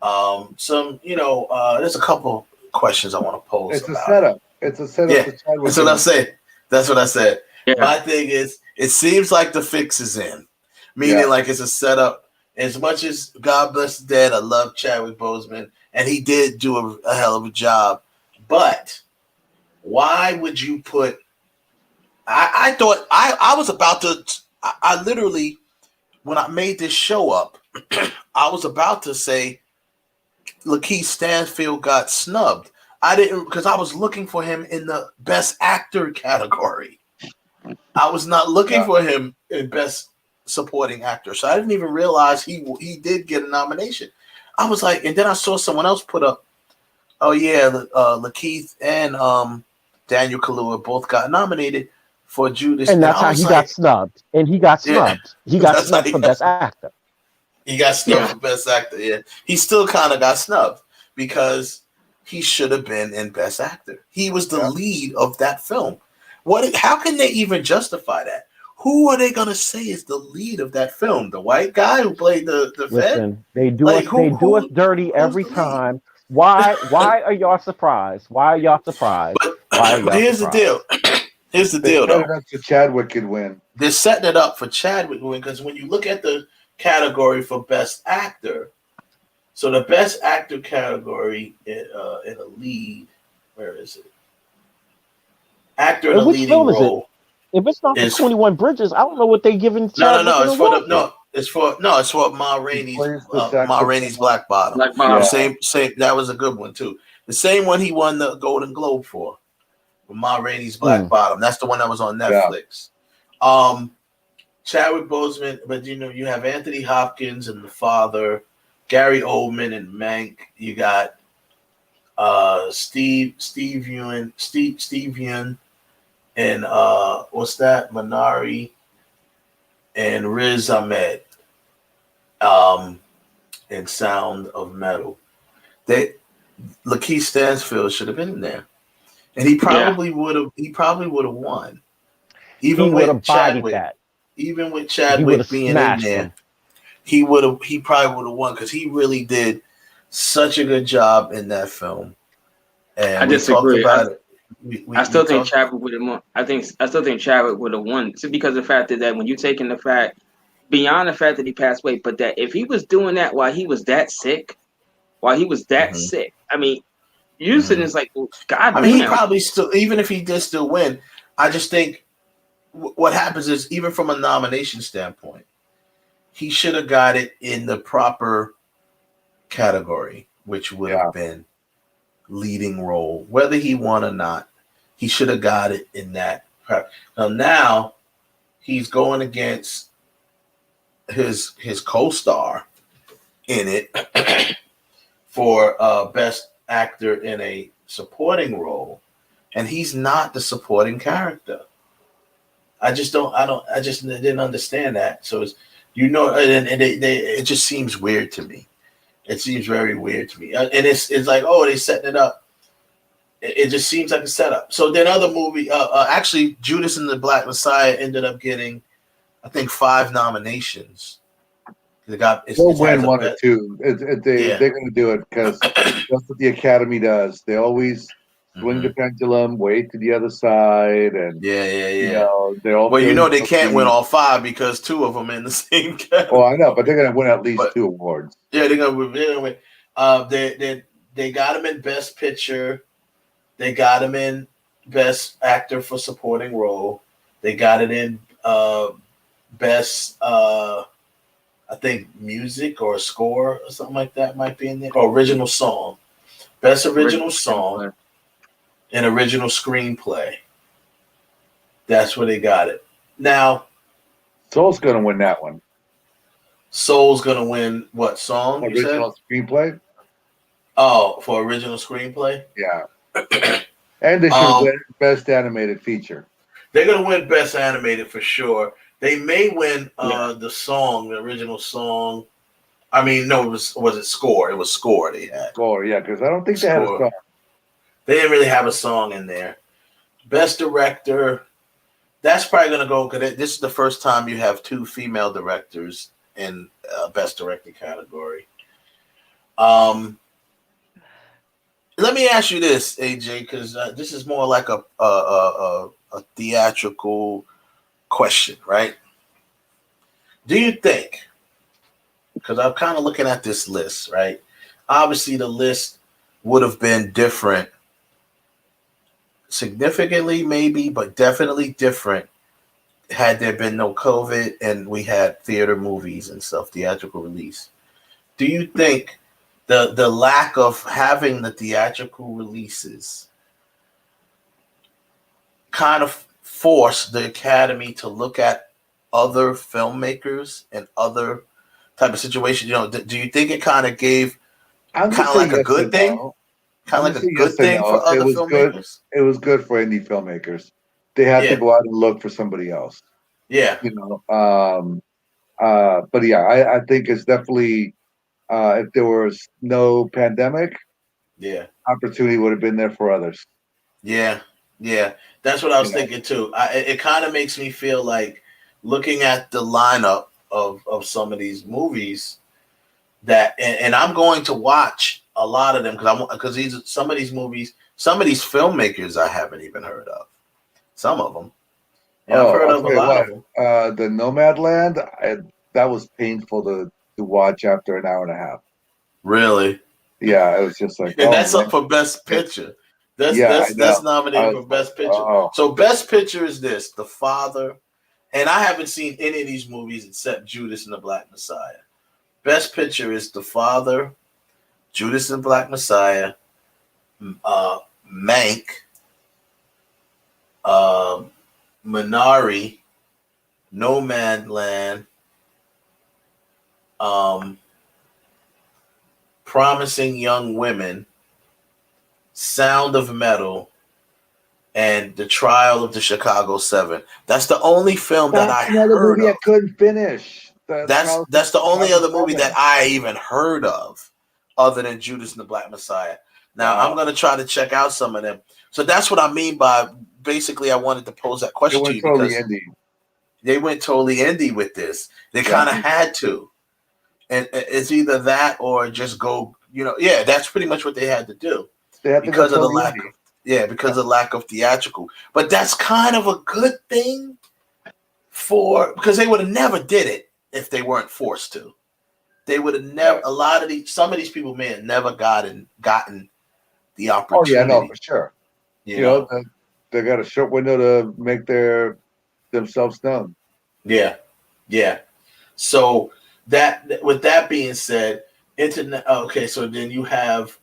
R: there's a couple questions I want to pose.
T: It's a setup. It's a setup.
R: Yeah, that's what I said. That's what I said. Yeah. My thing is, it seems like the fix is in, meaning like it's a setup. As much as God bless the dead, I love Chadwick Boseman, and he did do a hell of a job. But why would you put? I thought I was about to. I literally, when I made this show up, I was about to say, Lakeith Stanfield got snubbed. I didn't, because I was looking for him in the Best Actor category. I was not looking for him in Best supporting actor. So I didn't even realize he did get a nomination. I was like, and then I saw someone else put up, oh yeah, Lakeith and Daniel Kaluuya both got nominated for Judas,
U: and that's how he got snubbed. And he got snubbed. He got snubbed for Best Actor.
R: He got snubbed for Best Actor. Yeah, he still kind of got snubbed because he should have been in Best Actor. He was the lead of that film. How can they even justify that? Who are they gonna say is the lead of that film? The white guy who played the
U: Listen,
R: Fed?
U: they do us dirty every time. Why are y'all surprised? Why are y'all surprised?
R: But here's the deal. Here's the deal, though.
T: So Chadwick could win.
R: They're setting it up for Chadwick to win because when you look at the category for Best Actor, so the Best Actor category in a lead, where is it? Actor in a leading role.
U: If it's not for 21 Bridges, I don't know what they giving.
R: No, it's for Ma Rainey's Black Bottom. Same. That was a good one too. The same one he won the Golden Globe for Ma Rainey's Black Bottom. That's the one that was on Netflix. Chadwick Boseman, but you have Anthony Hopkins and The Father, Gary Oldman and Mank. You got Steve Yeun, and what's that? Minari and Riz Ahmed in Sound of Metal. Lakeith Stanfield should have been in there. And he probably would have won. Even with Chadwick being in there, he probably would have won because he really did such a good job in that film. And
S: I disagree. I still think Chadwick would have won. I still think Chadwick would have won. It's because of the fact that when you take in the fact beyond the fact that he passed away, but that if he was doing that while he was that sick, sick, I mean, you sitting is like, well, God damn.
R: He probably still, even if he did still win, I just think what happens is, even from a nomination standpoint, he should have got it in the proper category, which would have been leading role, whether he won or not. He should have got it in that. Now he's going against his co-star in it for best actor in a supporting role, and he's not the supporting character. I just didn't understand that. So it's, it just seems weird to me. It seems very weird to me, and it's like, oh, they're setting it up. It just seems like a setup. So then other movie, actually, Judas and the Black Messiah ended up getting, I think, 5 nominations.
T: They'll win 1 or 2. They're going to do it because that's what the Academy does. They always swing the pendulum, wait to the other side, and they're all.
R: Well, they can't win all 5 because 2 of them in the same category.
T: Oh, I know, but they're going to win at least 2 awards.
R: Yeah, they're going to win. They got him in Best Picture. They got him in Best Actor for Supporting Role. They got it in Best, I think, Music or Score or something like that might be in there. Or Original Song. Best Original Song and Original Screenplay. That's where they got it. Now,
T: Soul's going to win that one.
R: Soul's going to win what song?
T: Original Screenplay?
R: Oh, for Original Screenplay?
T: Yeah. And they should win Best Animated Feature.
R: They're going to win Best Animated for sure. They may win the song, the original song. I mean, no, was it Score? It was Score they had.
T: Score, yeah, because I don't think they had a song.
R: They didn't really have a song in there. Best Director, that's probably going to go, because this is the first time you have 2 female directors in Best Director category. Let me ask you this, AJ, because this is more like a theatrical question, right? Do you think, because I'm kind of looking at this list, right? Obviously, the list would have been different, significantly maybe, but definitely different had there been no COVID and we had theater movies and stuff, theatrical release. Do you think the lack of having the theatrical releases kind of forced the Academy to look at other filmmakers and other type of situations? You know, do you think it kind of gave kind of like a good thing? Kind of like a good thing for other filmmakers?
T: It was good for indie filmmakers. They had to go out and look for somebody else.
R: Yeah.
T: You know, but yeah, I think it's definitely if there was no pandemic, opportunity would have been there for others.
R: Yeah, that's what I was thinking too. It kind of makes me feel like looking at the lineup of some of these movies that, and I'm going to watch a lot of them because some of these movies, some of these filmmakers I haven't even heard of. Some of them. Yeah, I've heard of a lot of them.
T: The Nomadland, that was painful to watch after an hour and a half.
R: Really?
T: Yeah, it was just like,
R: and that's up for Best Picture. That's nominated for Best Picture. So Best Picture is this: The Father, and I haven't seen any of these movies except Judas and the Black Messiah. Best Picture is The Father, Judas and the Black Messiah, Mank, Minari, Nomadland, Promising Young Women, Sound of Metal, and The Trial of the Chicago 7. That's the only film that I heard
T: movie
R: of.
T: I couldn't finish.
R: That's the only other movie that I even heard of other than Judas and the Black Messiah. Now, I'm going to try to check out some of them. So that's what I mean by basically I wanted to pose that question to you because they went totally indie with this. They kind of had to. And it's either that or just go, that's pretty much what they had to do.
T: They had to
R: because of the lack of, because of lack of theatrical. But that's kind of a good thing because they would have never did it if they weren't forced to. They would have never. Some of these people may have never gotten the opportunity.
T: Oh yeah, no, for sure. You know, they got a short window to make themselves known.
R: Yeah. So with that being said, internet. Okay, so then you have.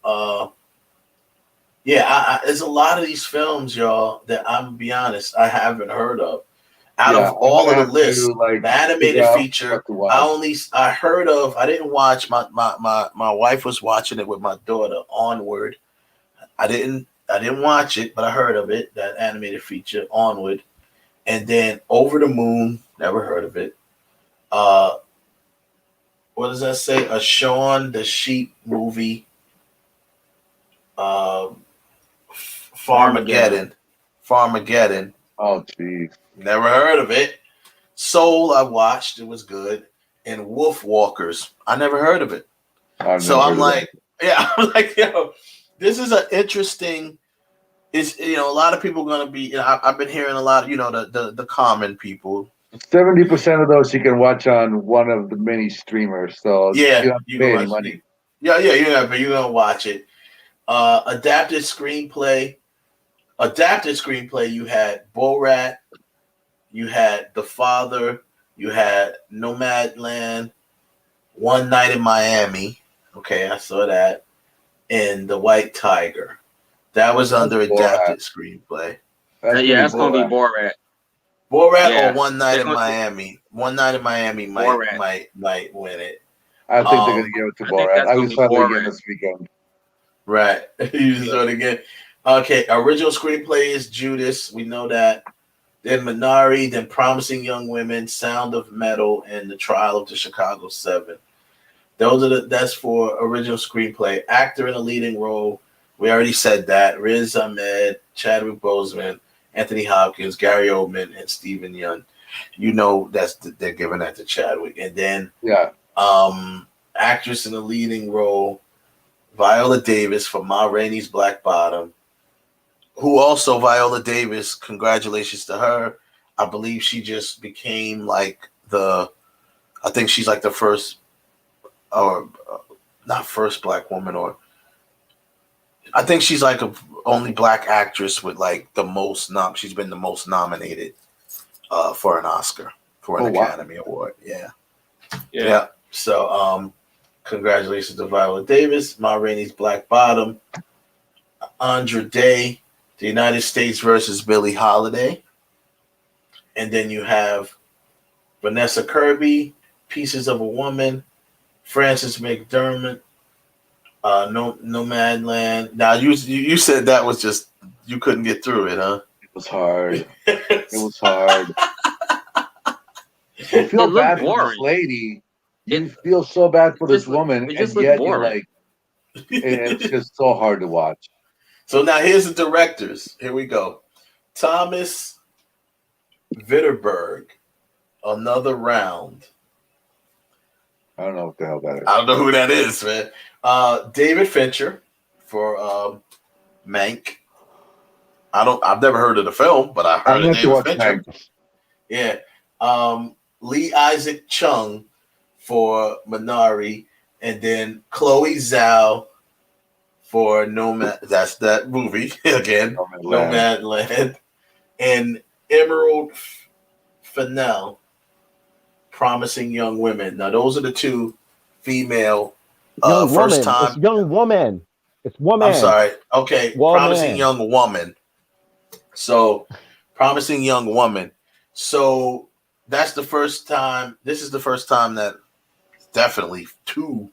R: There's a lot of these films, y'all, that I'm gonna be honest, I haven't heard of. Out of all of the lists, the animated feature, I heard of. I didn't watch. My wife was watching it with my daughter. Onward. I didn't watch it, but I heard of it. That animated feature, Onward, and then Over the Moon. Never heard of it. What does that say? A Shaun the Sheep movie. Farmageddon.
T: Oh, geez.
R: Never heard of it. Soul, I watched. It was good. And Wolf Walkers. I never heard of it. I'm like, this is an interesting. A lot of people are going to be. I've been hearing a lot of, the common people.
T: 70% of those you can watch on one of the many streamers. So you don't have to pay any money.
R: But you're going to watch it. Adapted screenplay. You had Borat. You had The Father. You had Nomadland. One Night in Miami. Okay, I saw that. And The White Tiger. That was under adapted screenplay.
S: That's going to be Borat.
R: Borat or One Night in Miami. One Night in Miami might win it.
T: I think they're going to give it to Borat. I was saw it again this weekend.
R: Right. You saw it again. Okay, original screenplay is Judas. We know that. Then Minari, then Promising Young Women, Sound of Metal, and The Trial of the Chicago 7. That's for original screenplay. Actor in a leading role. We already said that. Riz Ahmed, Chadwick Boseman, Anthony Hopkins, Gary Oldman, and Steven Yeun. They're giving that to Chadwick. And then actress in a leading role, Viola Davis for Ma Rainey's Black Bottom. Who also, Viola Davis, congratulations to her. I believe she just became I think she's like the first, or not first black woman, or I think she's like a only black actress with like the most she's been the most nominated for an Oscar, for an Academy Award. Yeah. So congratulations to Viola Davis, Ma Rainey's Black Bottom, Andra Day, The United States versus Billie Holiday. And then you have Vanessa Kirby, Pieces of a Woman, Frances McDermott, Nomadland. Now you said that was just you couldn't get through it, huh?
T: It was hard. It was hard. You feel bad for this lady. You feel so bad for this woman, and yet you're like, it's just so hard to watch.
R: So now here's the directors. Here we go. Thomas Vitterberg, Another Round.
T: I don't know what the hell that is.
R: I don't know who that is, man. David Fincher for Mank. I've never heard of the film, but I heard of David Fincher. Yeah. Lee Isaac Chung for Minari, and then Chloe Zhao for Nomad. That's that movie again. Nomadland. And Emerald Fennell, Promising Young Women. Now those are the two female first time.
U: It's young woman. It's woman.
R: I'm sorry. Okay,
U: woman.
R: Promising Young Woman. So, Promising Young Woman. So that's the first time. This is the first time that definitely two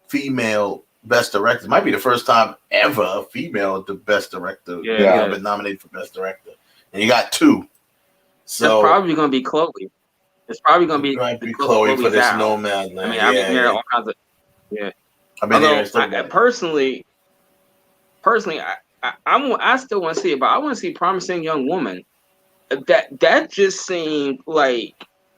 R: female best directors. Might be the first time ever a female the best director been nominated for best director, and you got two. So
S: it's probably going to be Chloe. It's probably going to be
R: Chloe for this Nomadland.
S: I mean, I've been hearing all kinds of
R: I've been hearing
S: personally, I still want to see it, but I want to see Promising Young Woman. That just seemed like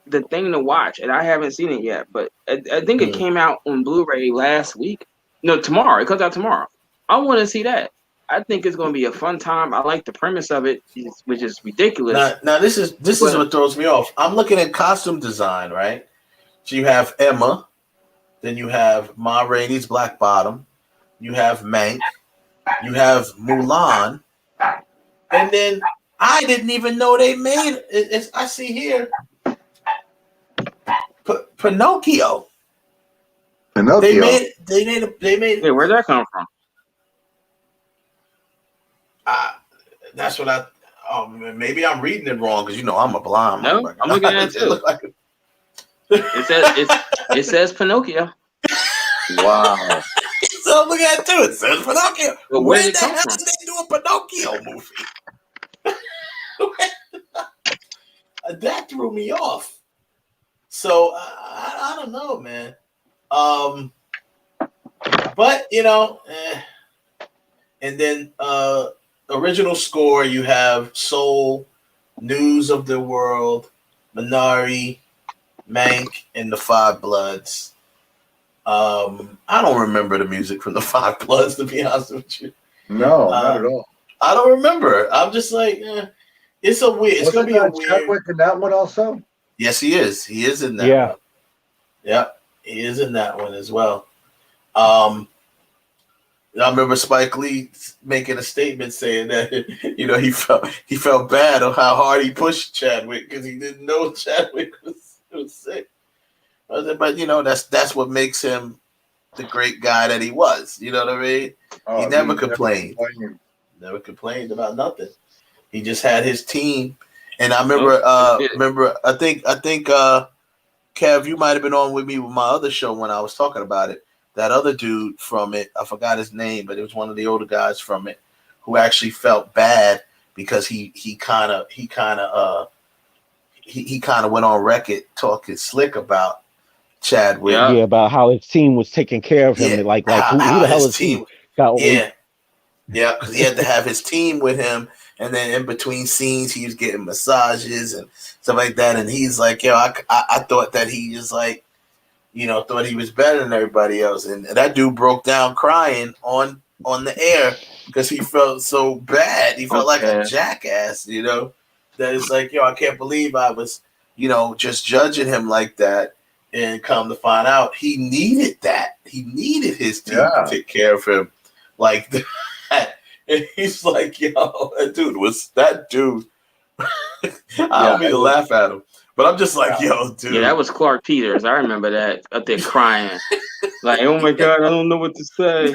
S: the thing to watch, and I haven't seen it yet. But I think it came out on Blu-ray last week. No, tomorrow. It comes out tomorrow. I want to see that. I think it's going to be a fun time. I like the premise of it, which is ridiculous.
R: Now this is what throws me off. I'm looking at costume design, right? So you have Emma, then you have Ma Rainey's Black Bottom, you have Mank, you have Mulan, and then I didn't even know they made it. I see here Pinocchio. They made.
S: Hey, where'd that come from?
R: That's what I. Maybe I'm reading it wrong because I'm a blind.
S: No, I'm looking at it too. It says Pinocchio.
T: Wow.
R: So I'm looking at it too. It says Pinocchio.
S: But
R: where the hell did they do a Pinocchio movie? That threw me off. So I don't know, man. But and then original score, you have Soul, News of the World, Minari, Mank, and The Five Bloods. I don't remember the music from The Five Bloods, to be honest with you.
T: No, not at all.
R: I don't remember. I'm just like, it's a weird. It's gonna be a weird.
T: Chadwick in that one also.
R: Yes, he is. He is in that. Yeah. One. Yep, he is in that one as well. I remember Spike Lee making a statement saying that he felt bad on how hard he pushed Chadwick because he didn't know Chadwick was sick. But that's what makes him the great guy that he was. You know what I mean? He never complained. Never complained about nothing. He just had his team. And I remember, I think, Kev, you might have been on with me with my other show when I was talking about it. That other dude from it, I forgot his name, but it was one of the older guys from it who actually felt bad because he kind of went on record talking slick about Chadwick.
U: Yeah, about how his team was taking care of him. Like who the hell is he?
R: Yeah, because he had to have his team with him, and then in between scenes, he was getting massages and stuff like that. And he's like, I thought that he just like, thought he was better than everybody else. And that dude broke down crying on the air because he felt so bad. He felt like a jackass, that it's like, I can't believe I was, just judging him like that. And come to find out, he needed that. He needed his team to take care of him like that. And he's like, that dude. I don't mean to laugh at him, but I'm just like, dude.
S: Yeah, that was Clark Peters. I remember that up there crying. Like, oh my God, I don't know what to say.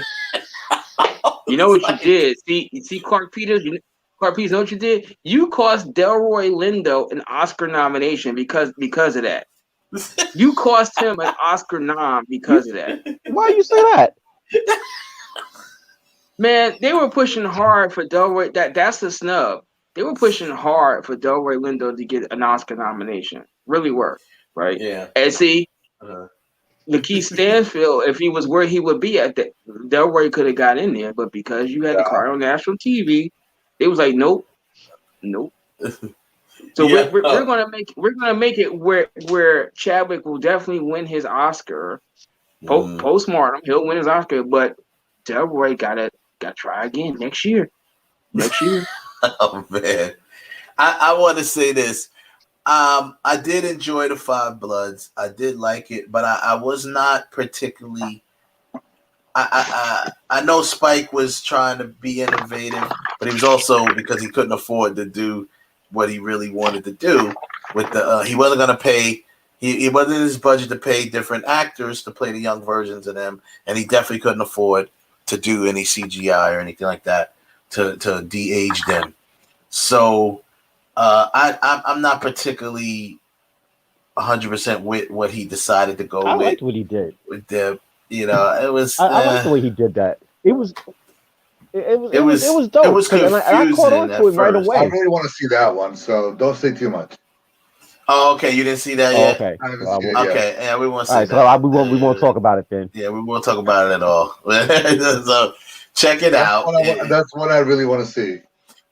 S: You know what you did? See Clark Peters? Clark Peters, know what you did? You cost Delroy Lindo an Oscar nomination because of that. You cost him an Oscar nom because of that.
U: Why you say that?
S: Man, they were pushing hard for Delroy. That's the snub. They were pushing hard for Delroy Lindo to get an Oscar nomination. Really were, right?
R: Yeah.
S: And see, Lakeith Stanfield, if he was where he would be at, Delroy could have got in there, but because you had the card on national TV, they was like, nope. So we're gonna make it where Chadwick will definitely win his Oscar. Postmortem, he'll win his Oscar, but Delroy gotta try again next year.
R: Oh man, I want to say this. I did enjoy the Five Bloods. I did like it, but I was not particularly. I know Spike was trying to be innovative, but he was also because he couldn't afford to do what he really wanted to do with the. He wasn't going to pay. He wasn't in his budget to pay different actors to play the young versions of them, and he definitely couldn't afford to do any CGI or anything like that to de-age them. So I'm not particularly 100% with what he decided to go with.
U: I liked what he did
R: with the. It was.
U: I like the way he did that. It was dope.
R: It was confusing.
U: I caught on to it right away.
T: I really want to see that one, so don't say too much.
R: Oh, okay. You didn't see that yet.
U: Okay.
R: Okay. Yeah, we won't see that.
U: So we won't talk about it then.
R: Yeah, we won't talk about it at all. So check it out.
T: That's what I really want to see.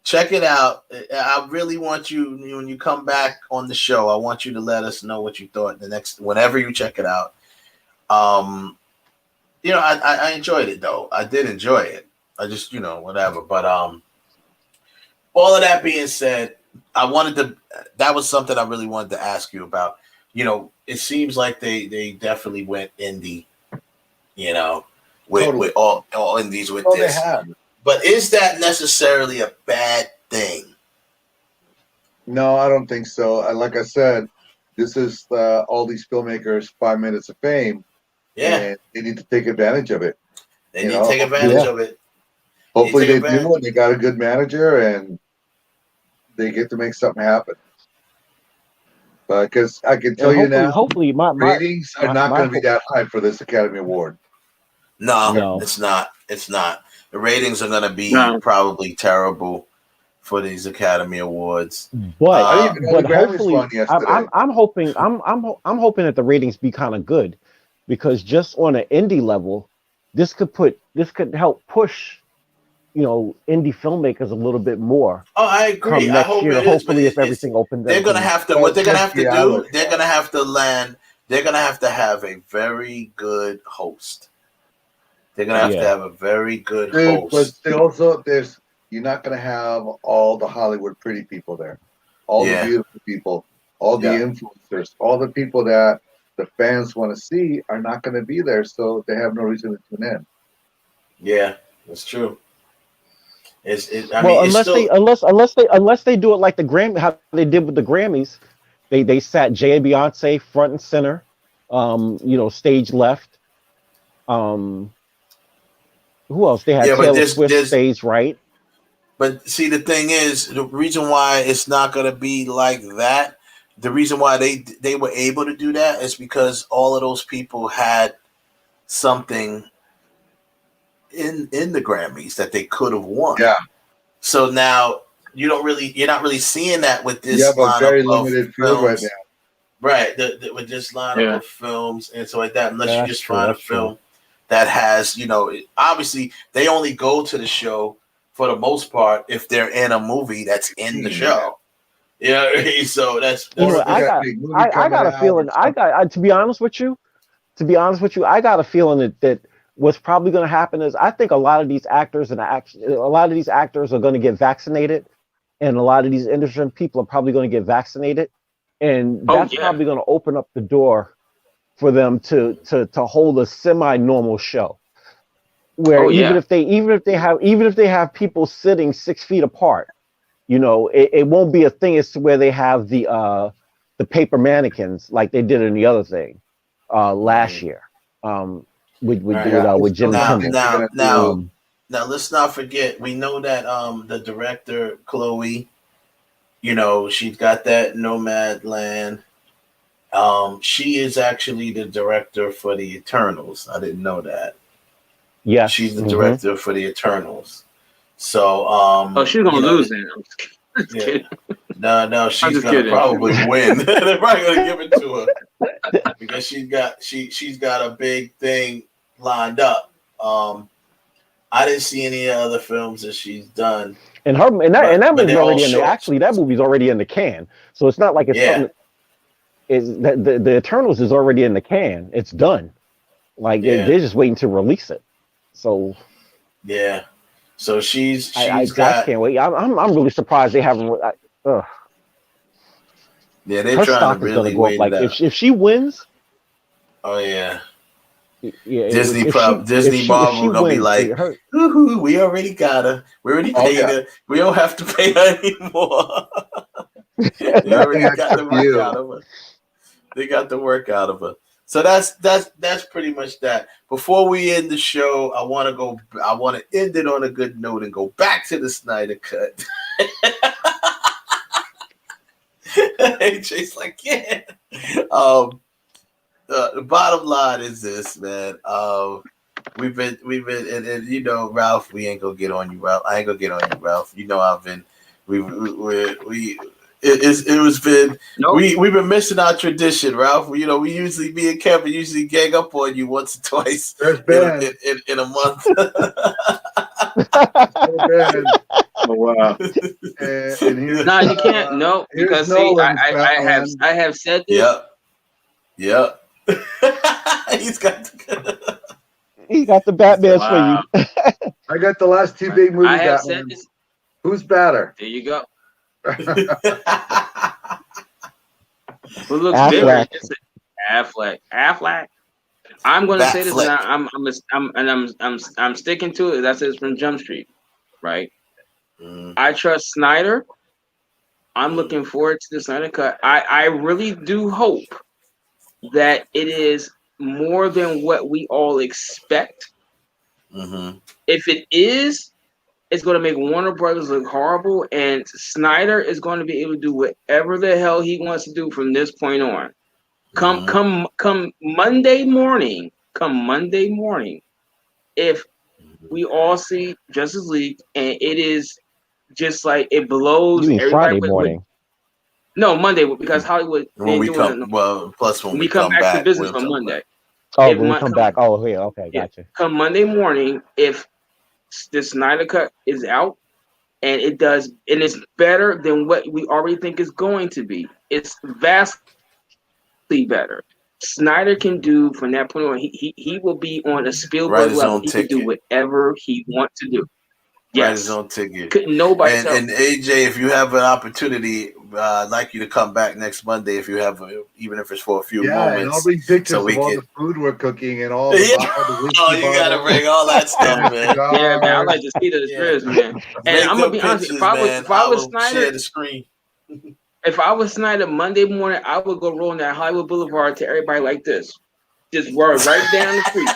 R: Check it out. I really want you when you come back on the show. I want you to let us know what you thought whenever you check it out. I enjoyed it though. I did enjoy it. I just, whatever. But all of that being said, that was something I really wanted to ask you about. It seems like they definitely went indie, with all indies with this.
T: They have.
R: But is that necessarily a bad thing?
T: No, I don't think so. Like I said, this is all these filmmakers' 5 minutes of fame.
R: Yeah.
T: And they need to take advantage of it.
R: They need to take advantage of it.
T: Hopefully they do, and they got a good manager, and they get to make something happen. Because I can tell you now,
U: hopefully my
T: ratings are not going to be that high for this Academy Award.
R: No, it's not. It's not. The ratings are going to be probably terrible for these Academy Awards.
U: But hopefully, I'm hoping that the ratings be kind of good, because just on an indie level, this could help push, indie filmmakers a little bit more.
R: Oh, I agree. I hope it is.
U: Hopefully, if everything opens,
R: they're going to have to. What they're going to have to do? They're going to have to land. They're going to have a very good host. They're going to have a very good host.
T: But you're not going to have all the Hollywood pretty people there, all the beautiful people, all the influencers, all the people that the fans want to see are not going to be there, so they have no reason to tune in.
R: Yeah, that's true.
U: Unless they do it like the Grammy, how they did with the Grammys, they sat Jay and Beyonce front and center, stage left. Who else? They had Taylor Swift stage right.
R: But see, the thing is, the reason why it's not going to be like that, the reason why they were able to do that is because all of those people had something in the Grammys that they could have won.
T: Yeah.
R: So now you're not really seeing that with this lineup
T: very
R: of
T: limited field right now.
R: Right, with this lineup of films and so like that, unless you just find a film that has, obviously they only go to the show for the most part if they're in a movie that's in the show. Yeah, so that's
U: I got a feeling. To be honest with you, I got a feeling that what's probably going to happen is I think a lot of these actors are going to get vaccinated, and a lot of these industry people are probably going to get vaccinated, and that's probably going to open up the door for them to hold a semi-normal show, where even if they have people sitting 6 feet apart, it won't be a thing as to where they have the paper mannequins like they did in the other thing last year with Jimmy Kimmel.
R: Now let's not forget, we know that the director Chloe, she's got that Nomadland. She is actually the director for the Eternals. I didn't know that.
U: Yes,
R: she's the director for the Eternals. So,
S: she's gonna lose then. I'm just kidding.
R: No, she's gonna probably win. They're probably gonna give it to her because she's got a big thing lined up. I didn't see any other films that she's done.
U: And that movie's already in the that movie's already in the can. So it's not like it's something. The Eternals is already in the can. It's done. Like they're just waiting to release it. So
R: so she's
U: I can't wait. I'm really surprised they haven't.
R: They're
U: her
R: trying
U: stock
R: to
U: is
R: really
U: going to go up. Like if she wins.
R: Oh yeah.
U: Disney
R: Marvel gonna be like, "Woohoo! We already got her. We already paid her. We don't have to pay her anymore." They already got the work out of her. They got the work out of her. So that's pretty much that. Before we end the show, I want to end it on a good note and go back to the Snyder cut. AJ's like, yeah. The bottom line is this, man. We've been, and you know, Ralph. We ain't gonna get on you, Ralph. I ain't gonna get on you, Ralph. You know, I've been. We've been missing our tradition, Ralph. You know, me and Kevin usually gang up on you once or twice in a month.
S: Oh wow! No, you can't. No, because see, I have said this.
R: Yep. He's got
U: the Batman for you.
T: I got the last two big movies.
S: I have said this.
T: Who's better?
S: There you go. Who looks bigger? Affleck. I'm going to say this, and I'm sticking to it. That's it from Jump Street, right? I trust Snyder. I'm looking forward to the Snyder cut. I really do hope that it is more than what we all expect. If it is, it's going to make Warner Brothers look horrible, and Snyder is going to be able to do whatever the hell he wants to do from this point on. Come Monday morning. If we all see Justice League and it is just like it blows.
U: You mean Friday morning?
S: No, Monday, because Hollywood.
R: When we come
S: back to business on Monday.
U: Oh, when we come back. Oh, yeah. Okay, gotcha.
S: Come Monday morning, if the Snyder cut is out and it does, and it's better than what we already think is going to be. It's vastly better. Snyder can do from that point on. He will be on a Spielberg level. He can do whatever he wants to do. Yes.
R: Write his own ticket.
S: Couldn't nobody tell.
R: And AJ, if you have an opportunity, I'd like you to come back next Monday if you have, even if it's for a few moments.
T: And I'll bring pictures of all the food we're cooking and all the
R: you gotta bring all that stuff, man.
S: Yeah, man, I like to see those ribs, man. And I'm gonna be honest, if I was Snyder,
R: share the screen.
S: If I was Snyder Monday morning, I would go rolling that Hollywood Boulevard to everybody like this, just roll right down the street.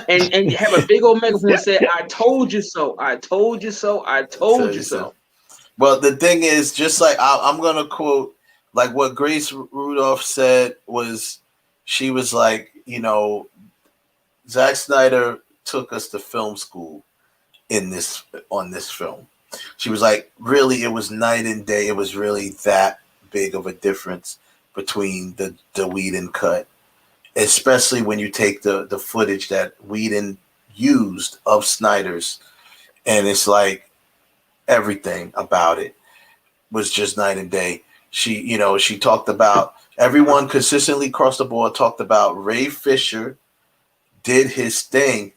S: And have a big old megaphone and say, "I told you so. I told you so. I told you so."
R: Well, the thing is, just like I'm gonna quote, like what Grace Rudolph said was, she was like, you know, Zack Snyder took us to film school on this film. She was like, really, it was night and day. It was really that big of a difference between the Whedon cut. Especially when you take the footage that Whedon used of Snyder's, and it's like everything about it was just night and day. She talked about, everyone consistently across the board talked about Ray Fisher did his thing.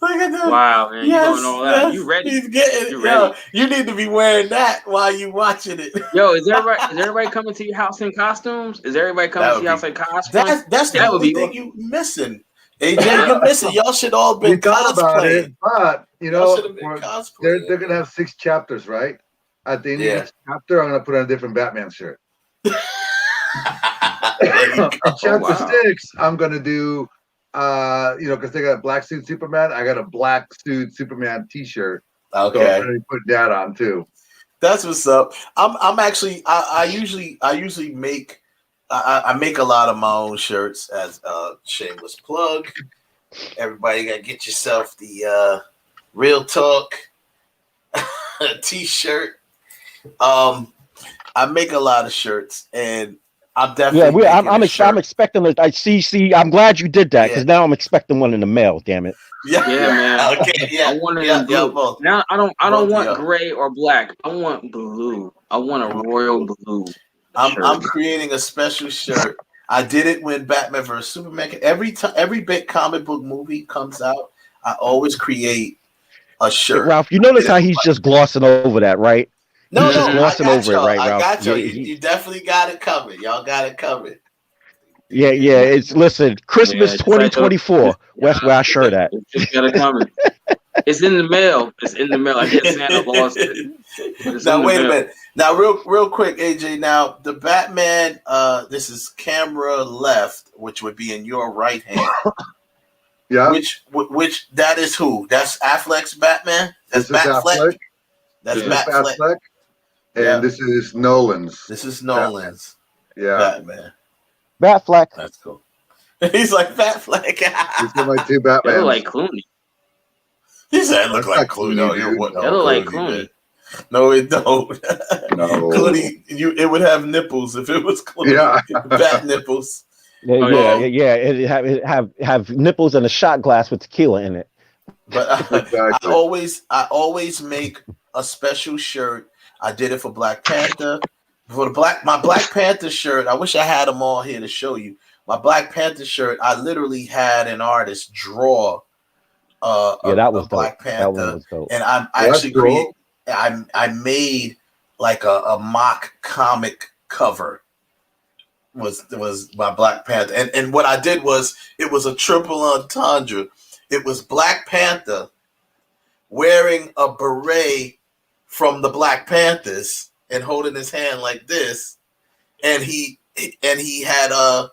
R: Look at that.
S: Wow, man.
R: Yes,
S: you doing all that. You ready?
R: He's getting
S: you ready.
R: You need to be wearing that while you watching it.
S: Yo, is everybody coming to your house in costumes? Is everybody coming to your house in costumes?
R: That's the only thing you missing. AJ, you're missing. Y'all should all been cosplaying.
T: But you know, they're gonna have 6 chapters, right? At the end of each chapter, I'm gonna put on a different Batman shirt. Chapter 6, I'm gonna do because they got a black suit Superman, I got a black suit Superman T-shirt.
R: Okay,
T: so I'm gonna put that on too.
R: That's what's up. I'm actually I usually make I make a lot of my own shirts as a shameless plug. Everybody gotta get yourself the Real Talk t-shirt. I make a lot of shirts, and I'm definitely
U: I'm expecting it. I see. I'm glad you did that because now I'm expecting one in the mail. Damn it.
S: Yeah, man.
R: Okay. Yeah.
S: I want it in blue. Now I don't want gray or black. I want blue. I want a royal blue.
R: I'm creating a special shirt. I did it when Batman vs Superman. Every big comic book movie comes out, I always create a shirt.
U: Hey, Ralph, you notice how he's just glossing over that, right?
R: No,
U: he's just glossing over it, right,
R: I
U: Ralph?
R: got you. You definitely got it covered. Y'all got it covered.
U: Yeah. Listen, Christmas 2024. That's where I shirt at.
S: Just got it coming. It's in the mail. It's in the mail. I guess Santa lost it.
R: Now wait a minute. Now real quick, AJ. Now the Batman. This is camera left, which would be in your right hand.
T: Yeah.
R: Which that is who? That's Affleck's Batman. That's Batfleck. That's Batfleck.
T: And this is Nolan's.
R: This is Nolan's.
T: Yeah.
R: Batman.
U: Batfleck.
R: That's cool. He's like Batfleck.
T: These are my two Batmans.
S: They look like Clooney.
R: He said, "Look like Clooney." No, you're what?
S: They look like Clooney.
R: No, it don't.
T: No.
R: Clooney, it would have nipples if it was Clooney.
T: Yeah.
R: Bat nipples.
U: Yeah. It have nipples and a shot glass with tequila in it.
R: But I always make a special shirt. I did it for Black Panther. For my Black Panther shirt, I wish I had them all here to show you. My Black Panther shirt, I literally had an artist draw
U: that was
R: Black
U: dope.
R: Panther,
U: That was dope.
R: and I made like a mock comic cover. Was my Black Panther, and what I did was it was a triple entendre. It was Black Panther wearing a beret from the Black Panthers and holding his hand like this, and he had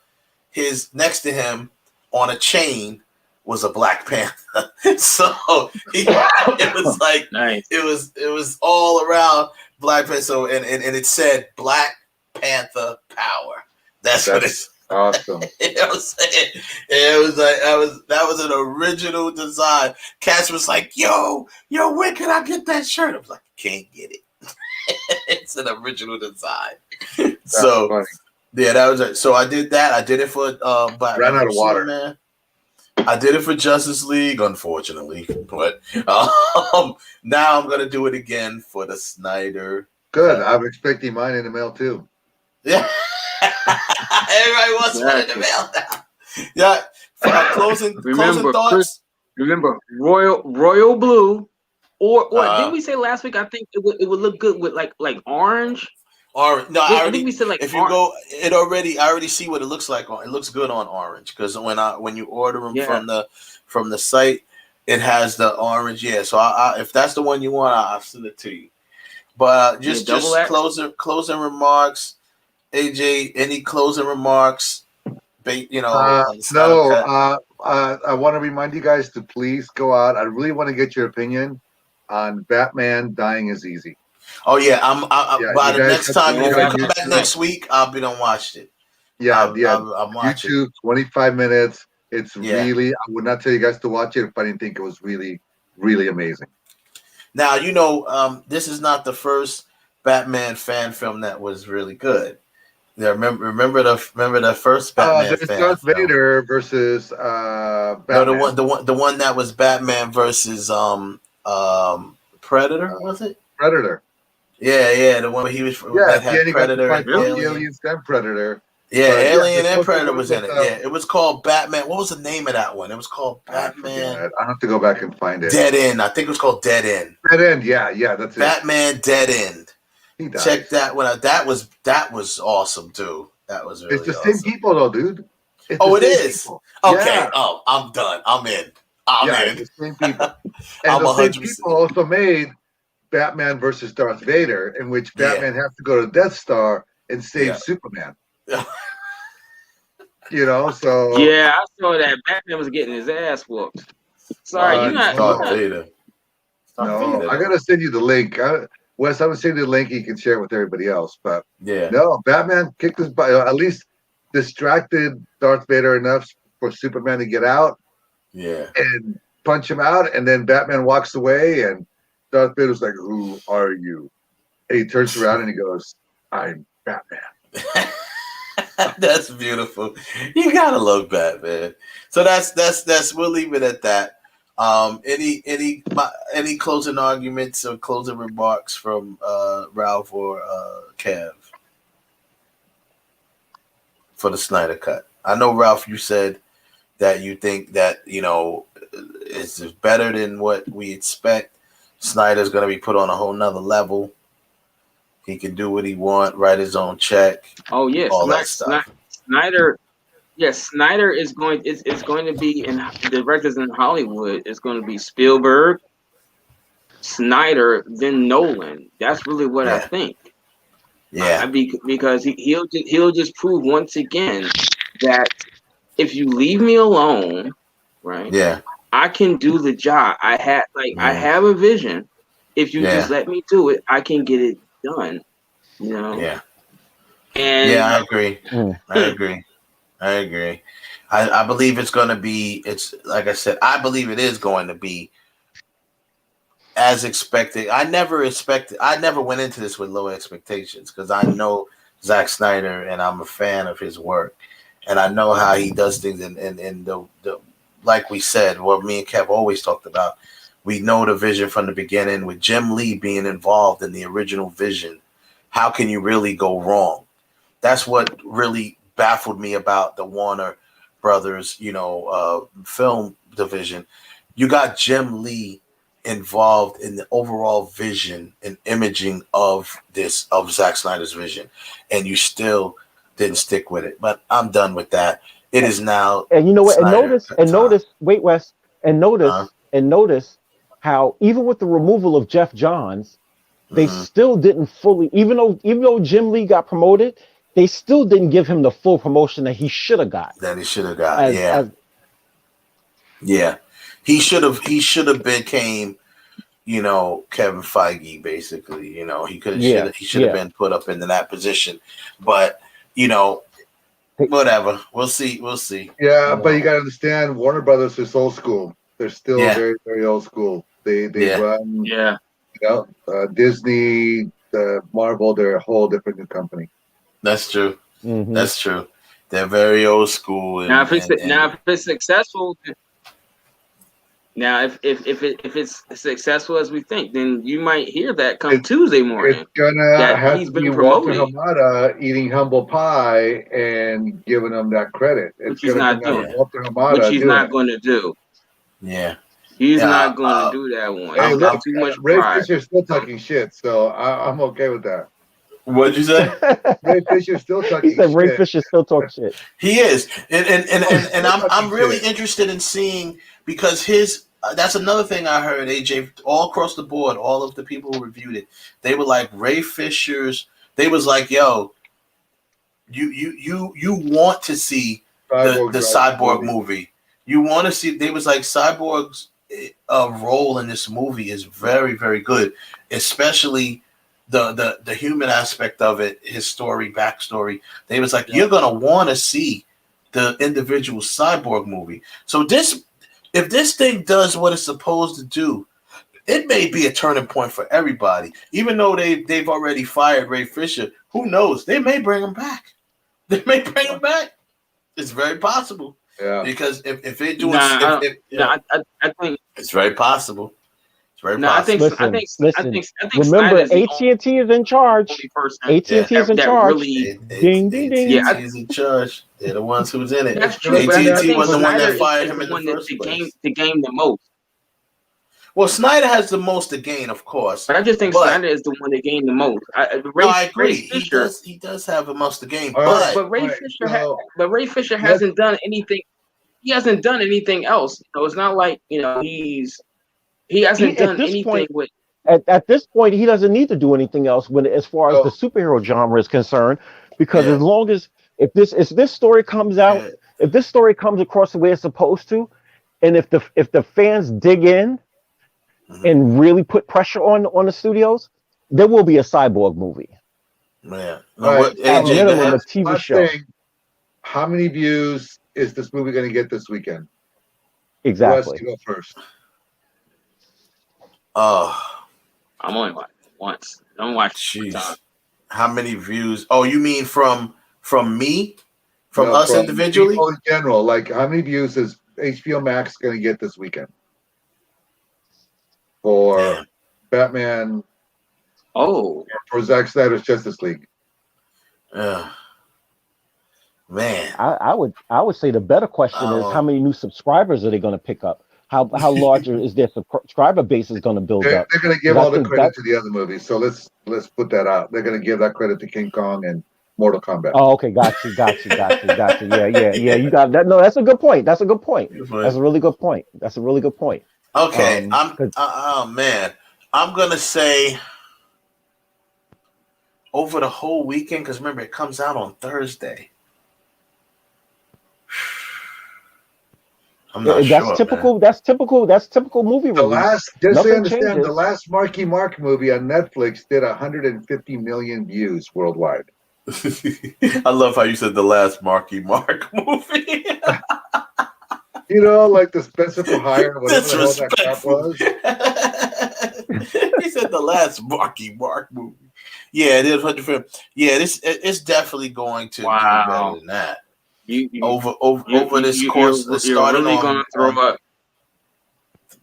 R: his next to him on a chain was a Black Panther. So it was like
S: nice.
R: It was all around Black Panther. So and it said Black Panther power. That's what it's
T: awesome.
R: You know what I'm saying? It was like that was an original design. Cass was like, yo, where can I get that shirt? I was like, can't get it. It's an original design. So
T: funny.
R: Yeah, that was it. So I did that. I did it for
T: ran out of water.
R: Man. I did it for Justice League, unfortunately, but now I'm gonna do it again for the Snyder.
T: Good. I'm expecting mine in the mail too.
R: Yeah. Everybody wants one in the mail now. Yeah. Closing thoughts.
S: Chris, remember, royal blue, or didn't we say last week? I think it would look good with like orange.
R: Orange. No, I think
S: we said like
R: if you go, I already see what it looks like. It looks good on orange because when you order them from the site, it has the orange. Yeah. So if that's the one you want, I'll send it to you. But just closing remarks. AJ, any closing remarks? No.
T: I want to remind you guys to please go out. I really want to get your opinion on Batman Dying is Easy.
R: Oh yeah, by the next time if you come back next week, I'll be done watched it.
T: Yeah,
R: I'm watching.
T: YouTube, 25 minutes. It's really. I would not tell you guys to watch it if I didn't think it was really, really amazing.
R: Now this is not the first Batman fan film that was really good. Yeah, remember the first Batman fan
T: Darth Vader versus Batman.
R: No, the one that was Batman versus Predator, was it?
T: Predator.
R: Yeah, the one where he was that had Predator and
T: aliens and Predator.
R: Yeah, Alien and Predator was in it. Yeah, it was called Batman. What was the name of that one? It was called Batman.
T: I have to go back and find it.
R: Dead End. I think it was called Dead End.
T: Dead End. Yeah, that's it.
R: Batman Dead End. Check that one out. That was awesome too. That was really.
T: It's the same people though, dude.
R: It is.
T: People.
R: Okay.
T: Yeah.
R: Oh, I'm done. I'm in. I'm in.
T: It's the same people. And the same people also made Batman versus Darth Vader, in which Batman has to go to Death Star and save Superman. So
S: yeah, I saw that Batman was getting his ass whooped. Sorry, you're not
R: Darth Vader.
T: No, I gotta send you the link. Wes, I would say the link. You can share it with everybody else. But
R: yeah,
T: no, Batman kicked his butt. At least distracted Darth Vader enough for Superman to get out.
R: Yeah.
T: And punch him out, and then Batman walks away, and Darth Vader's like, "Who are you?" And he turns around and he goes, "I'm Batman."
R: That's beautiful. You gotta love Batman. So that's we'll leave it at that. Any closing arguments or closing remarks from Ralph or Kev for the Snyder Cut? I know, Ralph, you said that you think that, it's better than what we expect. Snyder's going to be put on a whole nother level. He can do what he want, write his own check.
S: Oh yes,
R: all that stuff.
S: Snyder. Yes, Snyder is going. It's going to be in the directors in Hollywood. It's going to be Spielberg, Snyder, then Nolan. That's really what I think.
R: Yeah.
S: Because he'll just prove once again that if you leave me alone, right?
R: Yeah.
S: I can do the job. I have a vision. If you just let me do it, I can get it done.
R: Yeah.
S: And
R: I agree. I agree. I believe it's going to be. It's like I said. I believe it is going to be as expected. I never went into this with low expectations because I know Zack Snyder and I'm a fan of his work, and I know how he does things. And the like we said, what me and Kev always talked about, we know the vision from the beginning with Jim Lee being involved in the original vision. How can you really go wrong? That's what really baffled me about the Warner Brothers, film division. You got Jim Lee involved in the overall vision and imaging of Zack Snyder's vision, and you still didn't stick with it. But I'm done with that. It is now.
U: And you know what?
R: Snyder
U: Notice. Wait, Wes. And notice how even with the removal of Jeff Johns, they still didn't fully. Even though Jim Lee got promoted, they still didn't give him the full promotion that he should have got.
R: He should have became, Kevin Feige basically. He should have been put up into that position. But whatever. We'll see.
T: Yeah, but you got to understand, Warner Brothers is old school. They're still very, very old school. They run, Disney, Marvel. They're a whole different new company.
R: That's true. Mm-hmm. That's true. They're very old school.
S: Now, if it's successful, if it's successful as we think, then you might hear that come Tuesday morning.
T: It's gonna have
S: he's
T: to
S: been
T: be
S: promoted.
T: Walter Hamada eating humble pie and giving him that credit.
S: Which he's not doing.
T: Walter Hamada,
S: which he's not going to do.
R: Yeah.
S: He's not going to do that one.
T: Hey,
S: look, too much
T: Ray
S: pride.
T: Fisher's still talking shit, so I'm okay with that.
R: What'd you say?
T: Ray Fisher's still talking
U: shit. He said Ray
T: shit.
U: Fisher still talking shit.
R: He is. And I'm really interested in seeing, because that's another thing I heard, AJ, all across the board, all of the people who reviewed it, they were like, Ray Fisher's, they was like, yo, you want to see the Cyborg movie. You want to see, they was like, Cyborg's role in this movie is very, very good, especially the human aspect of it, his story, backstory. They was like, you're going to want to see the individual Cyborg movie. So if this thing does what it's supposed to do, it may be a turning point for everybody. Even though they've already fired Ray Fisher, who knows? They may bring him back. It's very possible.
T: Yeah.
R: Because if they do
S: I think
R: it's very possible. It's very possible.
S: I think
U: remember,
S: Snyder's
U: AT&T is in charge. AT&T is in charge. Ding, ding, ding.
R: AT&T is in charge. They're the ones who's in it.
S: That's true.
R: AT&T was the one that fired him in the first place.
S: To gain the most.
R: Well, Snyder has the most to gain, of course.
S: But I just think Snyder is the one that gained the most.
R: I agree. He does have the most to gain.
S: But Ray Fisher hasn't done anything. He hasn't done anything else. It's not like he hasn't done anything with.
U: At this point, he doesn't need to do anything else as far as the superhero genre is concerned, because as long as if this story comes out, if this story comes across the way it's supposed to, and if the fans dig in and really put pressure on the studios, there will be a Cyborg movie.
R: Yeah.
T: No, what,
U: at minimum, a TV show.
T: How many views is this movie going to get this weekend?
U: Exactly.
T: Who has to go first?
S: I'm only watching it once. Don't watch it time.
R: How many views? Oh, you mean from me? From us individually?
T: People in general. Like, how many views is HBO Max going to get this weekend? For Batman.
S: Oh.
T: For Zack Snyder's Justice League.
R: Man.
U: I would say the better question is how many new subscribers are they going to pick up? How large is their subscriber base is going to build up?
T: They're going to give all the credit to the other movies. So let's put that out. They're going to give that credit to King Kong and Mortal Kombat.
U: Oh, okay, got you. Yeah. You got that. No, that's a good point. That's a really good point.
R: Okay, oh man, I'm gonna say over the whole weekend, because remember it comes out on Thursday. I'm not
U: that's
R: sure.
U: Typical. Man. That's typical movie release.
T: Just so understand, the last Marky Mark movie on Netflix did 150 million views worldwide.
R: I love how you said the last Marky Mark movie.
T: You know, like the Spencer for Hire, whatever the hell that crap was.
R: He said the last Marky Mark movie. Yeah, it is 150. Yeah, it's definitely going to do better than that. Over this course,
S: you're really going to throw up.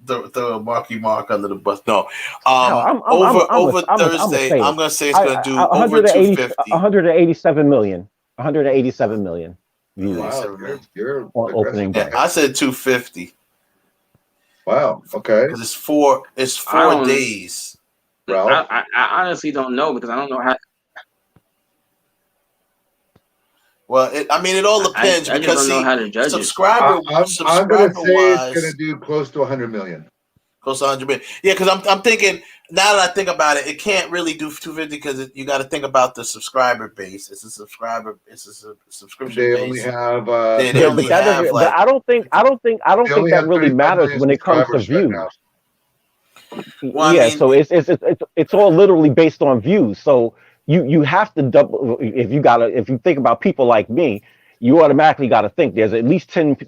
R: Throw a Marky Mark under the bus. No, over Thursday, I'm going to say it's going to do over 250.
U: 187 million. 187 million views.
T: Wow, you're
U: opening day.
R: I said 250.
T: Wow. Okay.
R: Because it's four days.
S: Ralph? I honestly don't know because I don't know how.
R: Well, it all depends
S: I
R: because
S: just don't know how to judge
R: subscriber.
T: I'm going to say it's going to do close to 100 million.
R: Close to 100 million. Yeah, because I'm thinking now that I think about it, it can't really do 250 because you got to think about the subscriber base. It's a subscription.
T: They
R: base.
T: only have.
R: They only have like.
U: But I don't think that really matters when it comes to views.
R: Well,
U: so it's all literally based on views. So you have to double if you think about people like me, you automatically got to think there's at least 10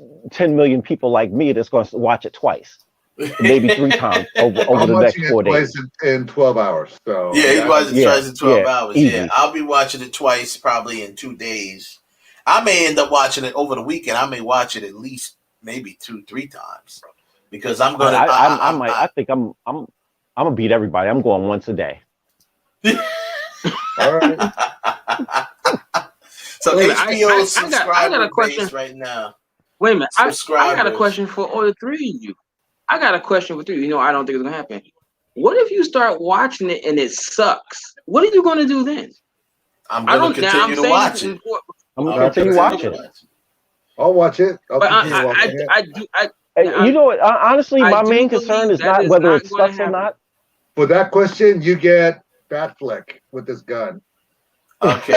U: million people like me that's going to watch it twice, maybe 3 times over the next 4 days.
T: In 12 hours. So
R: he watches it twice in 12 hours.
U: Easy.
R: Yeah, I'll be watching it twice probably in 2 days. I may end up watching it over the weekend. I may watch it at least maybe 2-3 times because I'm gonna.
U: I think I'm gonna beat everybody. I'm going once a day.
T: All right.
R: So HBO subscriber
S: I got a question
R: right now.
S: Wait a minute. I got a question for all the 3 of you. I got a question for 3. You know, I don't think it's gonna happen. What if you start watching it and it sucks? What are you gonna do then?
R: I'm gonna continue to watch it.
U: I'm gonna continue watching it.
T: I'll watch it.
U: You know what? Honestly, my main concern is not whether it sucks or not.
T: For that question, you get Batfleck with this gun.
R: Okay.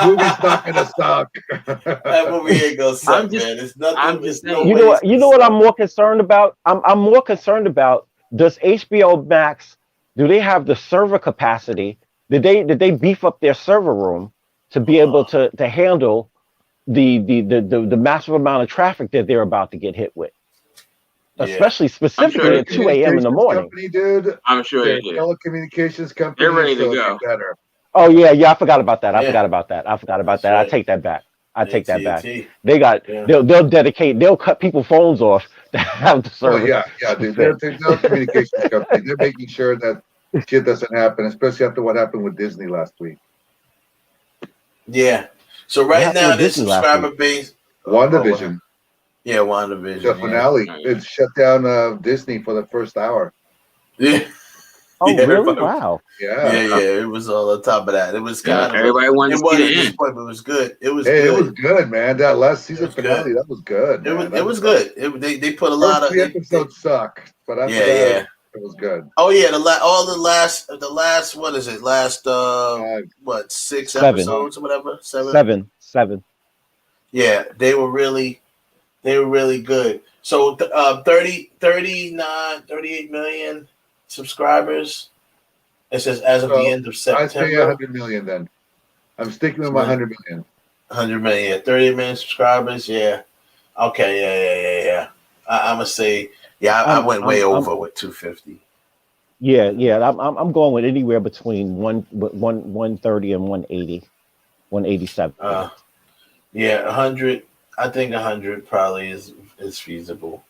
T: Movie's not gonna suck.
R: That movie ain't gonna suck, man. It's nothing.
S: I'm just saying.
U: You know what I'm more concerned about? I'm more concerned about, does HBO Max, do they have the server capacity? Did they beef up their server room to be able to handle the massive amount of traffic that they're about to get hit with? Especially specifically at 2 a.m. in the morning.
T: Company, dude,
S: I'm sure they
T: do. Telecommunications company.
S: They're ready to go.
T: Better.
U: Oh yeah, I forgot about that. I take that back. They'll cut people's phones off to have the service.
T: Oh, yeah, dude. They're a telecommunications company. They're making sure that shit doesn't happen, especially after what happened with Disney last week.
R: Yeah. So right now, this subscriber base.
T: WandaVision.
R: Yeah, WandaVision.
T: The finale. It shut down Disney for the first hour.
R: Yeah.
U: Oh, really? Wow.
T: Yeah.
R: It was all on top of that. It was kind of.
S: Everybody wanted to see the end.
R: But it was good. It was
T: good.
R: It
T: was good, man. That last season finale, that was good.
R: It was good. They put a lot of.
T: The episodes suck, but after that, it was good.
R: Oh yeah, the last what is it? Last 6 episodes or whatever? 7.
U: 7.
R: Yeah, they were really good. So 38 million subscribers. It says as of the end of
T: I say
R: September.
T: 100 million then. I'm sticking with my 100 million.
R: 100 million, yeah. 30 million subscribers, yeah. Okay, yeah. I'm gonna say, I went way over with 250.
U: Yeah. I'm going with anywhere between 130 and 180, 187.
R: Yeah, 100. I think 100 probably is feasible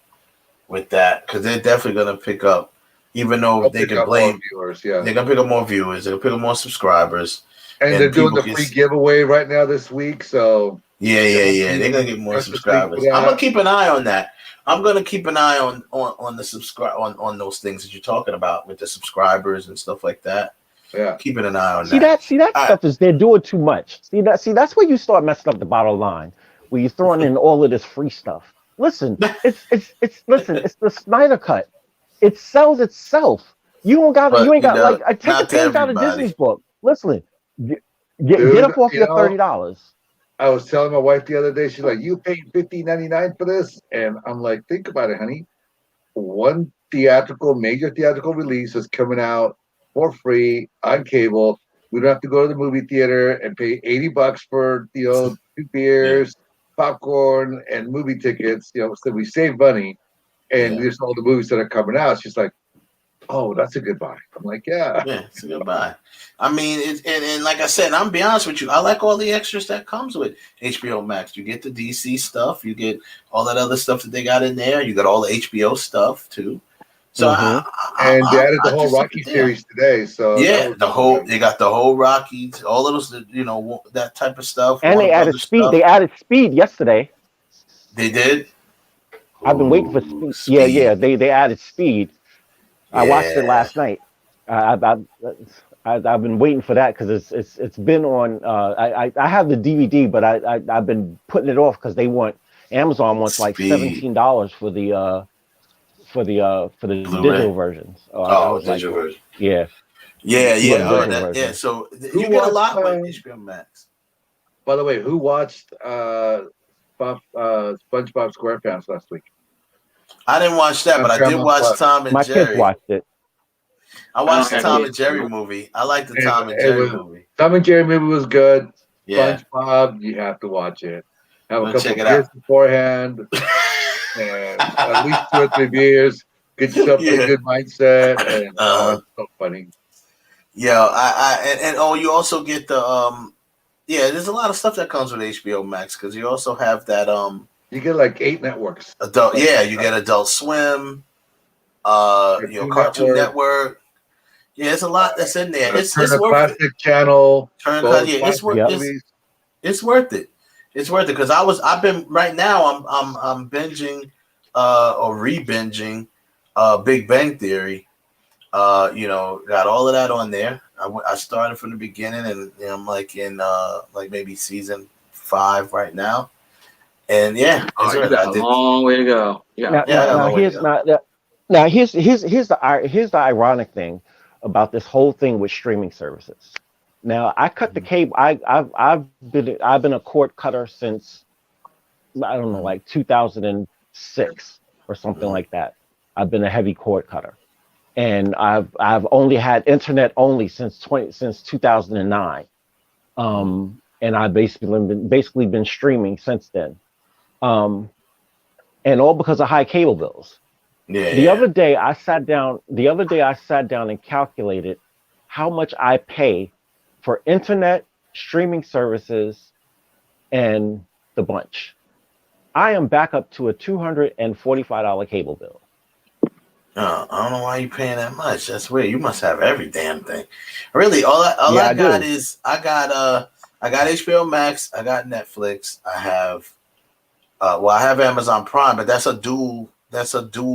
R: with that because they're definitely gonna pick up, even though they can blame
T: viewers. Yeah,
R: they're gonna pick up more viewers. They're gonna pick up more subscribers.
T: And they're doing the free giveaway right now this week, so
R: yeah. They're gonna get more subscribers. I'm gonna keep an eye on that. I'm gonna keep an eye on the on those things that you're talking about with the subscribers and stuff like that.
T: Yeah,
R: keeping an eye on that.
U: See that stuff is they're doing too much. See that's where you start messing up the bottom line, where you're throwing in all of this free stuff. Listen, it's the Snyder cut. It sells itself. You ain't got like take a page out of Disney's book. Listen. Get up off your $30.
T: I was telling my wife the other day, she's like, "You paid $50.99 for this," and I'm like, "Think about it, honey. One major theatrical release is coming out for free on cable. We don't have to go to the movie theater and pay $80 for 2 beers, popcorn, and movie tickets. So we save money, and there's all the movies that are coming out." She's like, "Oh, that's a good buy." I'm like, yeah,
R: it's a good buy. I mean, and like I said, I'm gonna be honest with you, I like all the extras that comes with HBO Max. You get the DC stuff, you get all that other stuff that they got in there. You got all the HBO stuff too. So
T: and they added the whole Rocky series today. So
R: yeah, they got the whole Rocky, all of those, that type of stuff.
U: And they added speed. Stuff. They added speed yesterday.
R: They did.
U: I've been waiting for speed. Yeah. They added speed. I watched it last night. I've been waiting for that because it's been on. I have the DVD, but I've been putting it off because Amazon wants like $17 for the digital versions.
R: Digital version.
U: Yeah.
R: Yeah. So you get a lot with HBO Max.
T: By the way, who watched SpongeBob SquarePants last week?
R: I didn't watch that, but I did watch Tom and Jerry.
U: My kids watched it.
R: I watched the Tom and Jerry movie. I like the Tom and Jerry movie.
T: Tom and Jerry movie was good.
R: Yeah.
T: SpongeBob, you have to watch it. Have a couple of beers beforehand. And at least 2 or 3 beers. Get yourself in a good mindset. And it's so funny.
R: Yeah, you also get the there's a lot of stuff that comes with HBO Max because you also have that
T: you get like 8 networks.
R: You get Adult Swim, Cartoon Network. Yeah, it's a lot that's in there. It's worth it.
T: Channel.
R: It's worth it. It's worth it because I'm binging or re-binging Big Bang Theory. Got all of that on there. I started from the beginning and I'm like in maybe season 5 right now. And
S: you got a long way to go.
U: Here's the ironic thing about this whole thing with streaming services. Now I cut the cable. I've been a cord cutter since I don't know, like 2006 or something like that. I've been a heavy cord cutter, and I've only had internet only since 2009. And I've basically been streaming since then. And all because of high cable bills. The other day I sat down and calculated how much I pay for internet, streaming services, and the bunch. I am back up to a $245 cable bill.
R: I don't know why you're paying that much. That's weird. You must have every damn thing. Really, I got HBO Max, I got Netflix, I have I have Amazon Prime, but that's a dual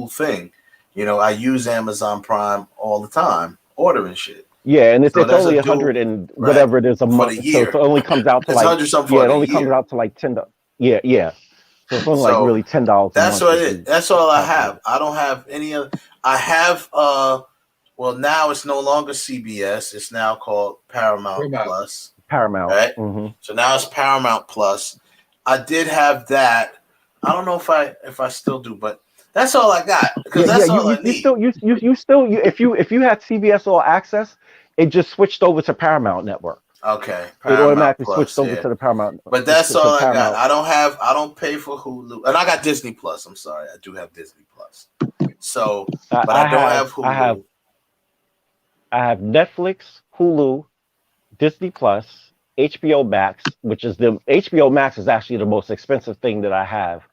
R: thing. I use Amazon Prime all the time, ordering shit.
U: Yeah, and it's only 100 and whatever it is a month. So it only comes out to like it only comes out to like $10. Yeah. So it's only like really $10.
R: That's what it is. That's all I have. I don't have any other. I have now it's no longer CBS. It's now called Paramount Plus.
U: Paramount,
R: right?
U: Mm-hmm.
R: So now it's Paramount Plus. I did have that. I don't know if I still do, but that's all I got because that's all I need.
U: If you had CBS All Access, It just switched over to Paramount Network.
R: Okay,
U: It
R: Paramount
U: automatically
R: Plus,
U: switched over
R: yeah.
U: to the Paramount.
R: But that's
U: to
R: all I
U: Paramount.
R: got. I don't pay for Hulu, and I got Disney Plus. I'm sorry, I do have Disney Plus. So, but I don't have Hulu.
U: I have Netflix, Hulu, Disney Plus, HBO Max, which is the HBO Max is actually the most expensive thing that I have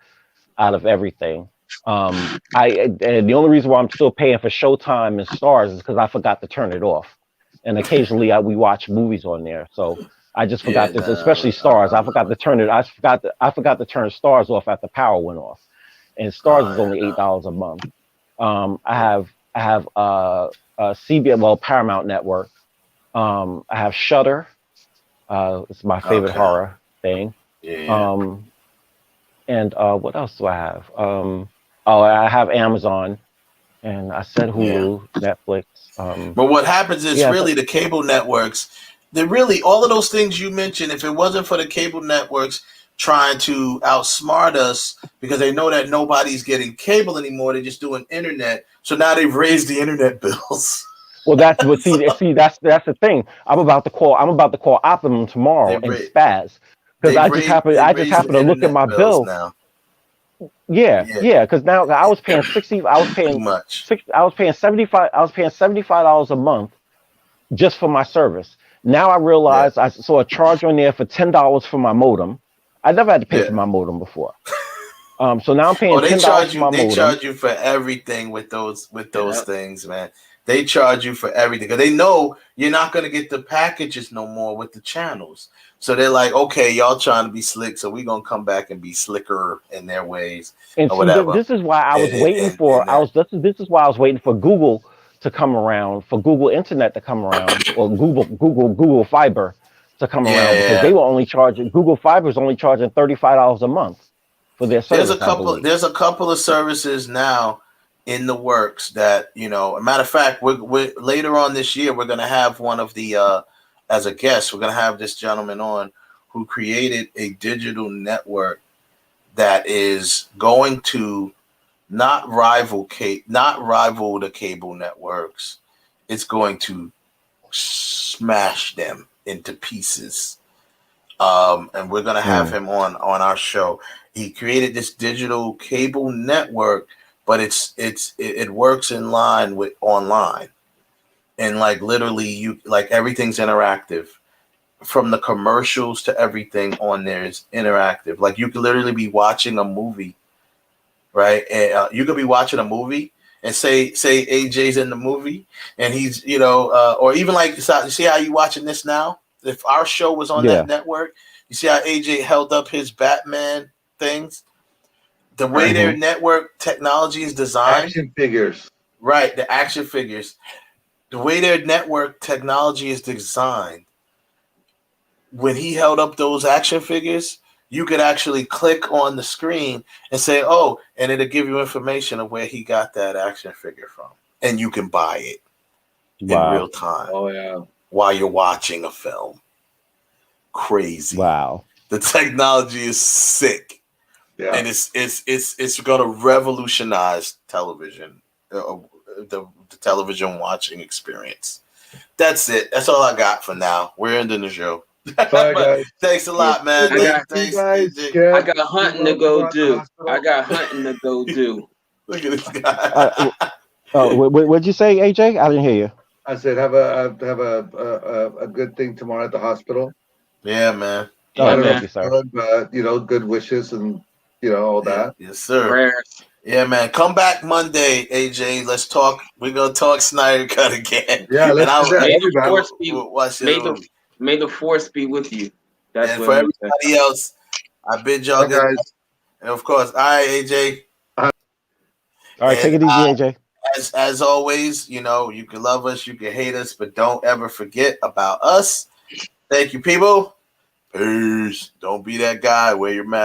U: out of everything. And the only reason why I'm still paying for Showtime and Stars is because I forgot to turn it off. And occasionally we watch movies on there, so I just forgot this, especially Stars. I forgot to turn it. I forgot to turn Stars off after power went off, and Stars is only $8 a month. I have CBS, Paramount Network. I have Shudder. It's my favorite horror thing.
R: Yeah.
U: And what else do I have? I have Amazon, and I said Hulu, Netflix.
R: But what happens is really the cable networks, they're really all of those things you mentioned. If it wasn't for the cable networks trying to outsmart us because they know that nobody's getting cable anymore, they're just doing internet. So now they've raised the internet bills.
U: Well, that's what that's the thing. I'm about to call Optimum tomorrow and spaz because I just happen to look at my bill
R: now.
U: Yeah, because now I was paying $75 a month just for my service. Now I realize I saw a charge on there for $10 for my modem. I never had to pay for my modem before. So now I'm paying $10 for my modem.
R: They charge you for everything with those things, man. They charge you for everything because they know you're not going to get the packages no more with the channels. So they're like, okay, y'all trying to be slick, so we're going to come back and be slicker in their ways
U: and
R: or whatever.
U: This is why I was waiting for this is why I was waiting for Google to come around, for Google Internet to come around, or Google Fiber to come around, because they were only charging, Google Fiber is only charging $35 a month for their service.
R: There's a couple of services now in the works that, a matter of fact, we're later on this year, we're going to have one of the as a guest, we're going to have this gentleman on who created a digital network that is going to not rival the cable networks. It's going to smash them into pieces. And we're going to have him on our show. He created this digital cable network, but it works in line with online. And like literally everything's interactive, from the commercials to everything on there is interactive. Like you could literally be watching a movie, right? And you could be watching a movie and say AJ's in the movie and he's, or even like, you see how you watching this now? If our show was on that network, you see how AJ held up his Batman things? The way their network technology is designed.
T: Action figures.
R: Right, the action figures. The way their network technology is designed, when he held up those action figures, you could actually click on the screen and say, oh, and it'll give you information of where he got that action figure from. And you can buy it in real time.
T: Oh, yeah.
R: While you're watching a film. Crazy.
U: Wow.
R: The technology is sick.
T: Yeah.
R: And it's going to revolutionize television, the television watching experience. That's it. That's all I got for now. We're ending the show.
T: Bye, guys.
R: Thanks a lot, man. Thanks,
S: I got hunting to go do.
R: Look at this guy.
U: What'd you say, AJ? I didn't hear you.
T: I said have a good thing tomorrow at the hospital.
R: Yeah, man.
U: Thank you, sir.
T: Good wishes and all that.
R: Yes, sir.
S: Prayers.
R: Yeah, man. Come back Monday, AJ. Let's talk. We're gonna talk Snyder Cut again.
T: Yeah, let's
S: May the force be with you. That's
R: and for everybody else, I bid y'all good night. And of course, all right, AJ.
U: All right, take it easy, AJ.
R: As always, you can love us, you can hate us, but don't ever forget about us. Thank you, people. Peace. Don't be that guy. Wear your mask.